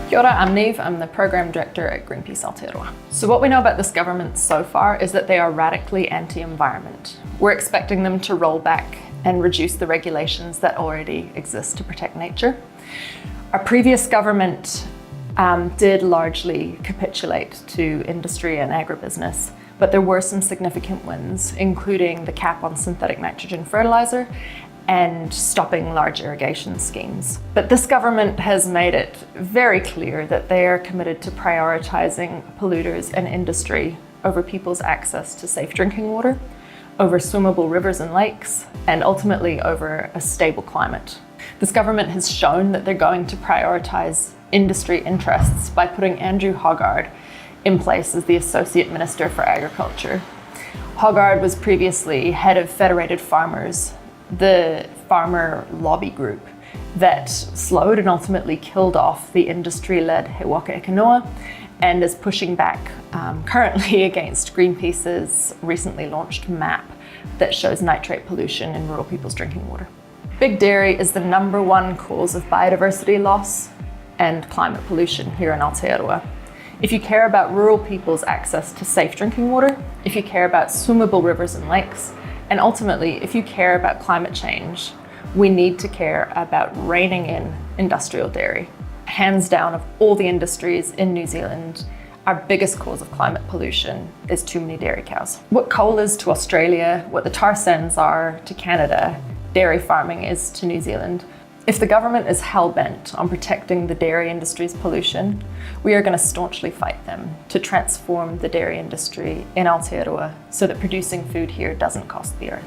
Kia ora, I'm Niamh. I'm the Program Director at Greenpeace Aotearoa. So what we know about this government so far is that they are radically anti-environment. We're expecting them to roll back and reduce the regulations that already exist to protect nature. Our previous government did largely capitulate to industry and agribusiness, but there were some significant wins, including the cap on synthetic nitrogen fertilizer and stopping large irrigation schemes. But this government has made it very clear that they are committed to prioritising polluters and industry over people's access to safe drinking water, over swimmable rivers and lakes, and ultimately over a stable climate. This government has shown that they're going to prioritise industry interests by putting Andrew Hoggard in place as the Associate Minister for Agriculture. Hoggard was previously head of Federated Farmers, the farmer lobby group that slowed and ultimately killed off the industry-led He Aotearoa, and is pushing back currently against Greenpeace's recently launched map that shows nitrate pollution in rural people's drinking water. Big dairy is the #1 cause of biodiversity loss and climate pollution here in Aotearoa. If you care about rural people's access to safe drinking water, if you care about swimmable rivers and lakes, and ultimately, if you care about climate change, we need to care about reining in industrial dairy. Hands down, of all the industries in New Zealand, our biggest cause of climate pollution is too many dairy cows. What coal is to Australia, what the tar sands are to Canada, dairy farming is to New Zealand. If the government is hell-bent on protecting the dairy industry's pollution, we are going to staunchly fight them to transform the dairy industry in Aotearoa so that producing food here doesn't cost the earth.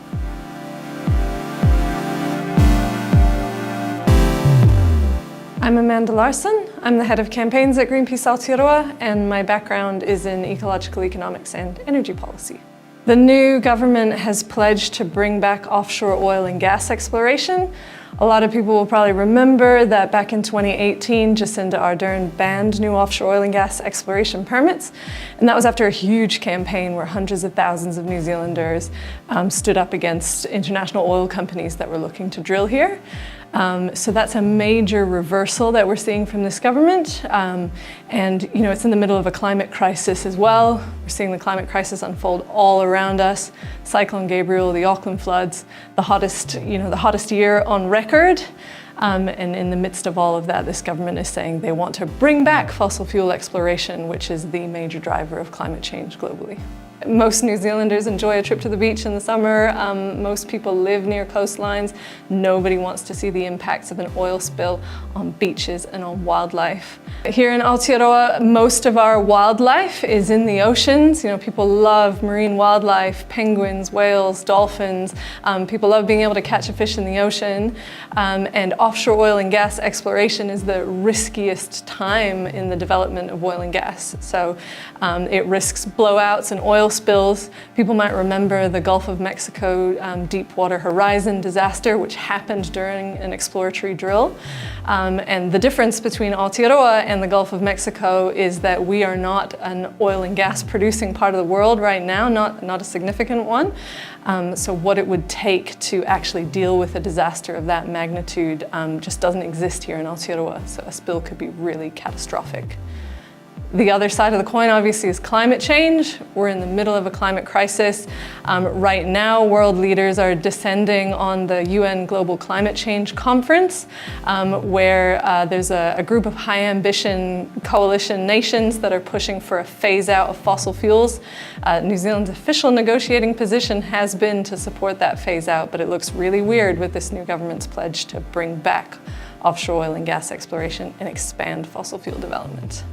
I'm Amanda Larsson. I'm the head of campaigns at Greenpeace Aotearoa, and my background is in ecological economics and energy policy. The new government has pledged to bring back offshore oil and gas exploration. A lot of people will probably remember that back in 2018, Jacinda Ardern banned new offshore oil and gas exploration permits. And that was after a huge campaign where hundreds of thousands of New Zealanders stood up against international oil companies that were looking to drill here. So that's a major reversal that we're seeing from this government. And it's in the middle of a climate crisis as well. We're seeing the climate crisis unfold all around us. Cyclone Gabriel, the Auckland floods, the hottest year on record. And in the midst of all of that, this government is saying they want to bring back fossil fuel exploration, which is the major driver of climate change globally. Most New Zealanders enjoy a trip to the beach in the summer. Most people live near coastlines. Nobody wants to see the impacts of an oil spill on beaches and on wildlife. Here in Aotearoa, most of our wildlife is in the oceans. People love marine wildlife, penguins, whales, dolphins. People love being able to catch a fish in the ocean. And offshore oil and gas exploration is the riskiest time in the development of oil and gas. So it risks blowouts and oil spills. People might remember the Gulf of Mexico Deepwater Horizon disaster, which happened during an exploratory drill. And the difference between Aotearoa and the Gulf of Mexico is that we are not an oil and gas producing part of the world right now, not a significant one. So what it would take to actually deal with a disaster of that magnitude just doesn't exist here in Aotearoa. So a spill could be really catastrophic. The other side of the coin, obviously, is climate change. We're in the middle of a climate crisis. Right now, world leaders are descending on the UN Global Climate Change Conference, where there's a group of high-ambition coalition nations that are pushing for a phase-out of fossil fuels. New Zealand's official negotiating position has been to support that phase-out, but it looks really weird with this new government's pledge to bring back offshore oil and gas exploration and expand fossil fuel development.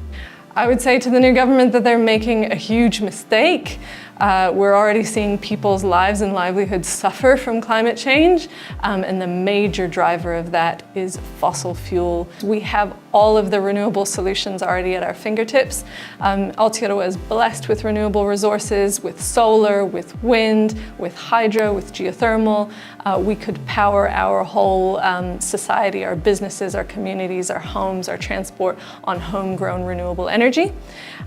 I would say to the new government that they're making a huge mistake. We're already seeing people's lives and livelihoods suffer from climate change, and the major driver of that is fossil fuel. We have all of the renewable solutions already at our fingertips. Aotearoa is blessed with renewable resources, with solar, with wind, with hydro, with geothermal. We could power our whole society, our businesses, our communities, our homes, our transport on homegrown renewable energy.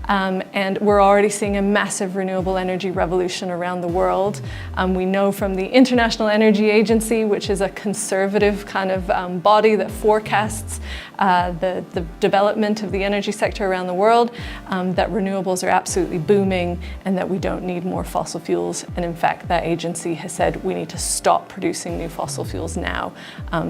And we're already seeing a massive renewable energy revolution around the world. We know from the International Energy Agency, which is a conservative kind of body that forecasts the development of the energy sector around the world, that renewables are absolutely booming and that we don't need more fossil fuels. And in fact, that agency has said we need to stop producing new fossil fuels now.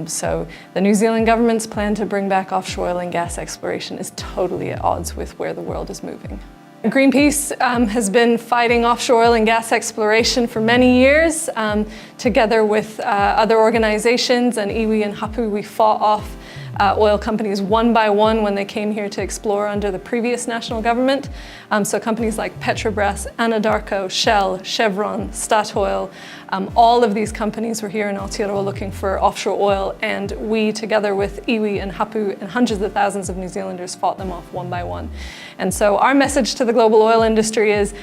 So the New Zealand government's plan to bring back offshore oil and gas exploration is totally at odds with where the world is moving. Greenpeace has been fighting offshore oil and gas exploration for many years. Together with other organizations and iwi and hapu, we fought off oil companies one by one when they came here to explore under the previous national government. So companies like Petrobras, Anadarko, Shell, Chevron, Statoil, all of these companies were here in Aotearoa looking for offshore oil, and we, together with iwi and hapu and hundreds of thousands of New Zealanders, fought them off one by one. And so our message to the global oil industry is,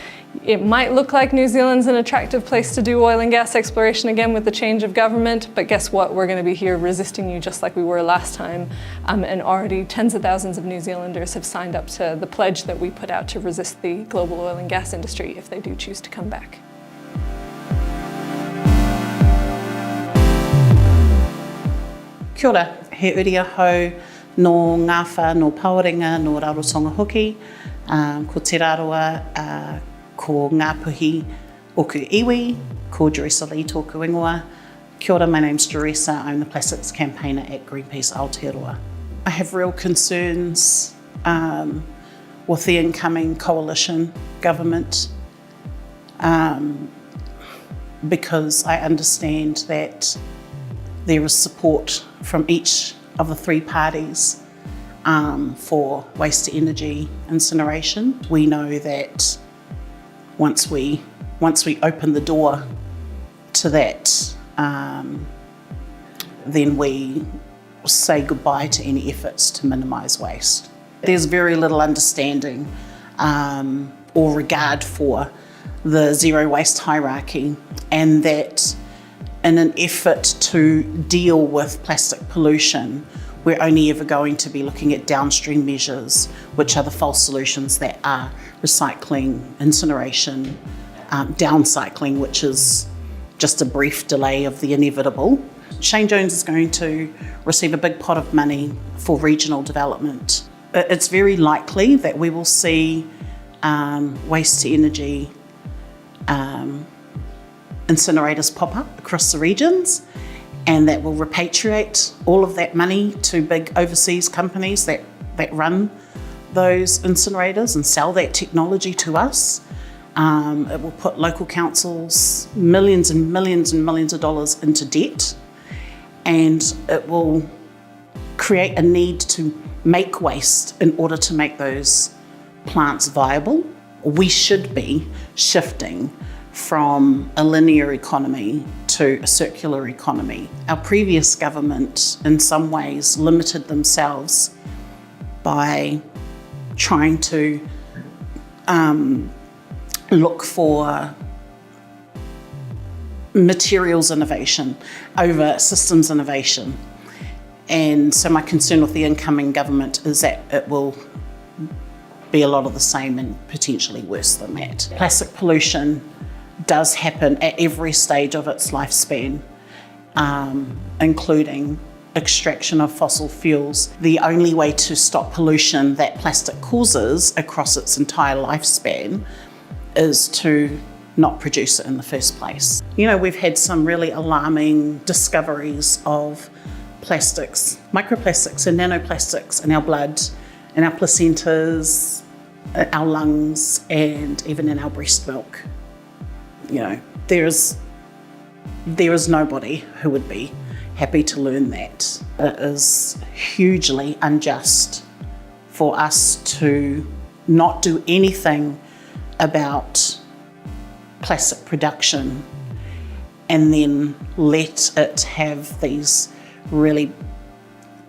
It might look like New Zealand's an attractive place to do oil and gas exploration again with the change of government, but guess what? We're going to be here resisting you just like we were last time. And already tens of thousands of New Zealanders have signed up to the pledge that we put out to resist the global oil and gas industry if they do choose to come back. Kia ora, he uri ahau no ngā whā, no Paorenga, no Rarotonga hoki, ko te raroa, ko ngā puhi oku iwi, ko Jeresa Lee tōku ingoa. Kia ora, my name's Jeresa, I'm the plastics campaigner at Greenpeace Aotearoa. I have real concerns with the incoming coalition government because I understand that there is support from each of the three parties for waste to energy incineration. We know that once we open the door to that, then we say goodbye to any efforts to minimise waste. There's very little understanding or regard for the zero waste hierarchy, and that in an effort to deal with plastic pollution, we're only ever going to be looking at downstream measures, which are the false solutions that are recycling, incineration, downcycling, which is just a brief delay of the inevitable. Shane Jones is going to receive a big pot of money for regional development. It's very likely that we will see waste to energy incinerators pop up across the regions, and that will repatriate all of that money to big overseas companies that run those incinerators and sell that technology to us. It will put local councils millions and millions and millions of dollars into debt, and it will create a need to make waste in order to make those plants viable. We should be shifting from a linear economy to a circular economy. Our previous government, in some ways, limited themselves by trying to look for materials innovation over systems innovation. And so my concern with the incoming government is that it will be a lot of the same and potentially worse than that. Plastic pollution does happen at every stage of its lifespan, including extraction of fossil fuels. The only way to stop pollution that plastic causes across its entire lifespan is to not produce it in the first place. You know, we've had some really alarming discoveries of plastics, microplastics and nanoplastics in our blood, in our placentas, our lungs, and even in our breast milk. You know, there is nobody who would be happy to learn that. It is hugely unjust for us to not do anything about plastic production and then let it have these really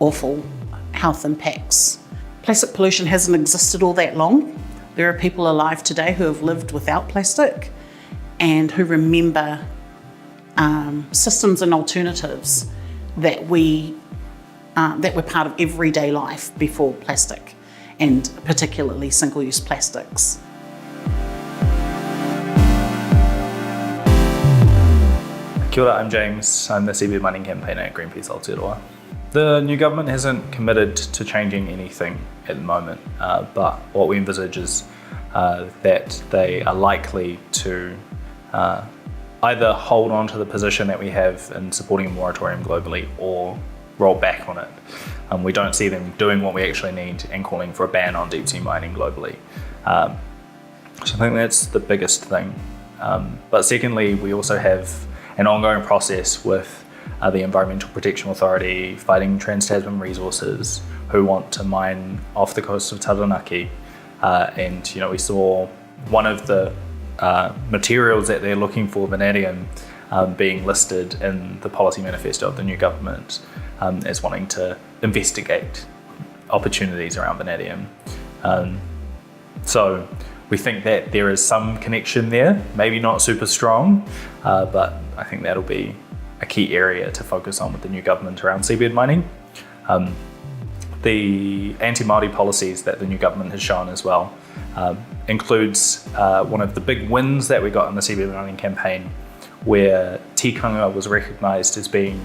awful health impacts. Plastic pollution hasn't existed all that long. There are people alive today who have lived without plastic and who remember systems and alternatives that were part of everyday life before plastic, and particularly single-use plastics. Kia ora, I'm James. I'm the Seabed mining campaigner at Greenpeace Aotearoa. The new government hasn't committed to changing anything at the moment, but what we envisage is that they are likely to either hold on to the position that we have in supporting a moratorium globally or roll back on it. We don't see them doing what we actually need and calling for a ban on deep sea mining globally. So I think that's the biggest thing. But secondly, we also have an ongoing process with the Environmental Protection Authority fighting Trans-Tasman Resources, who want to mine off the coast of Taranaki. And we saw one of the materials that they're looking for, vanadium, being listed in the policy manifesto of the new government as wanting to investigate opportunities around vanadium. So We think that there is some connection there, maybe not super strong, but I think that'll be a key area to focus on with the new government around seabed mining. The anti-Māori policies that the new government has shown as well includes one of the big wins that we got in the seabed mining campaign, where tikanga was recognised as being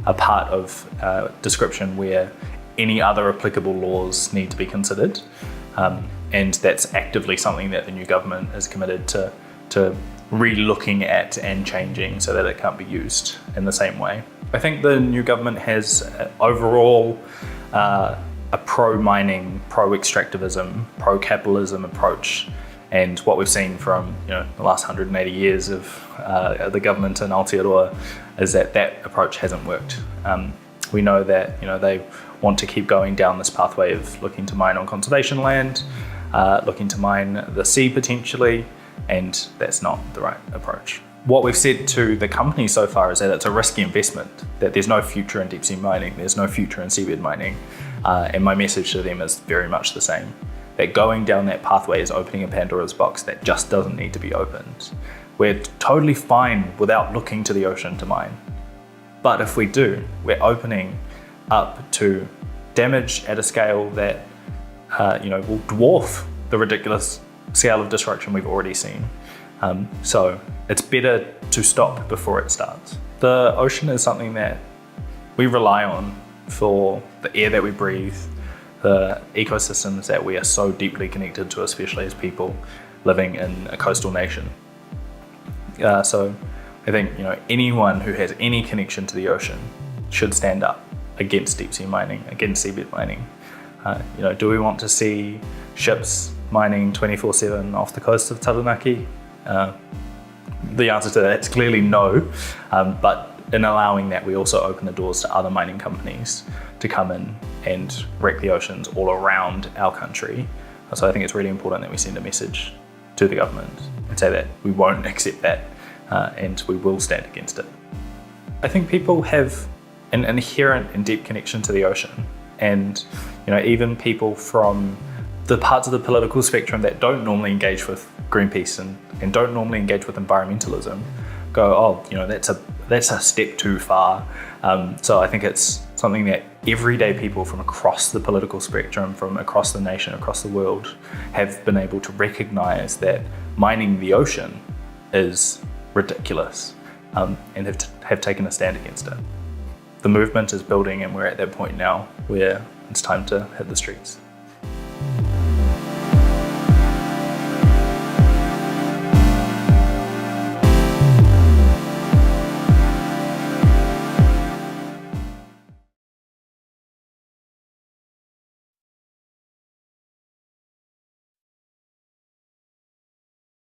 a part of description where any other applicable laws need to be considered. And that's actively something that the new government is committed to re-looking at and changing so that it can't be used in the same way. I think the new government has overall a pro-mining, pro-extractivism, pro-capitalism approach. And what we've seen from the last 180 years of the government in Aotearoa is that that approach hasn't worked. We know that they want to keep going down this pathway of looking to mine on conservation land, looking to mine the sea potentially, and that's not the right approach. What we've said to the company so far is that it's a risky investment, that there's no future in deep sea mining, there's no future in seabed mining, and my message to them is very much the same, that going down that pathway is opening a Pandora's box that just doesn't need to be opened. We're totally fine without looking to the ocean to mine. But if we do, we're opening up to damage at a scale that will dwarf the ridiculous scale of destruction we've already seen. So it's better to stop before it starts. The ocean is something that we rely on for the air that we breathe, the ecosystems that we are so deeply connected to, especially as people living in a coastal nation. So I think anyone who has any connection to the ocean should stand up against deep sea mining, against seabed mining. Do we want to see ships mining 24/7 off the coast of Taranaki? The answer to that is clearly no, but in allowing that, we also open the doors to other mining companies to come in and wreck the oceans all around our country. So I think it's really important that we send a message to the government and say that we won't accept that and we will stand against it. I think people have an inherent and deep connection to the ocean, and even people from the parts of the political spectrum that don't normally engage with Greenpeace and don't normally engage with environmentalism go, that's a step too far. So I think it's something that everyday people from across the political spectrum, from across the nation, across the world, have been able to recognize that mining the ocean is ridiculous, and have taken a stand against it. The movement is building, and we're at that point now where it's time to hit the streets.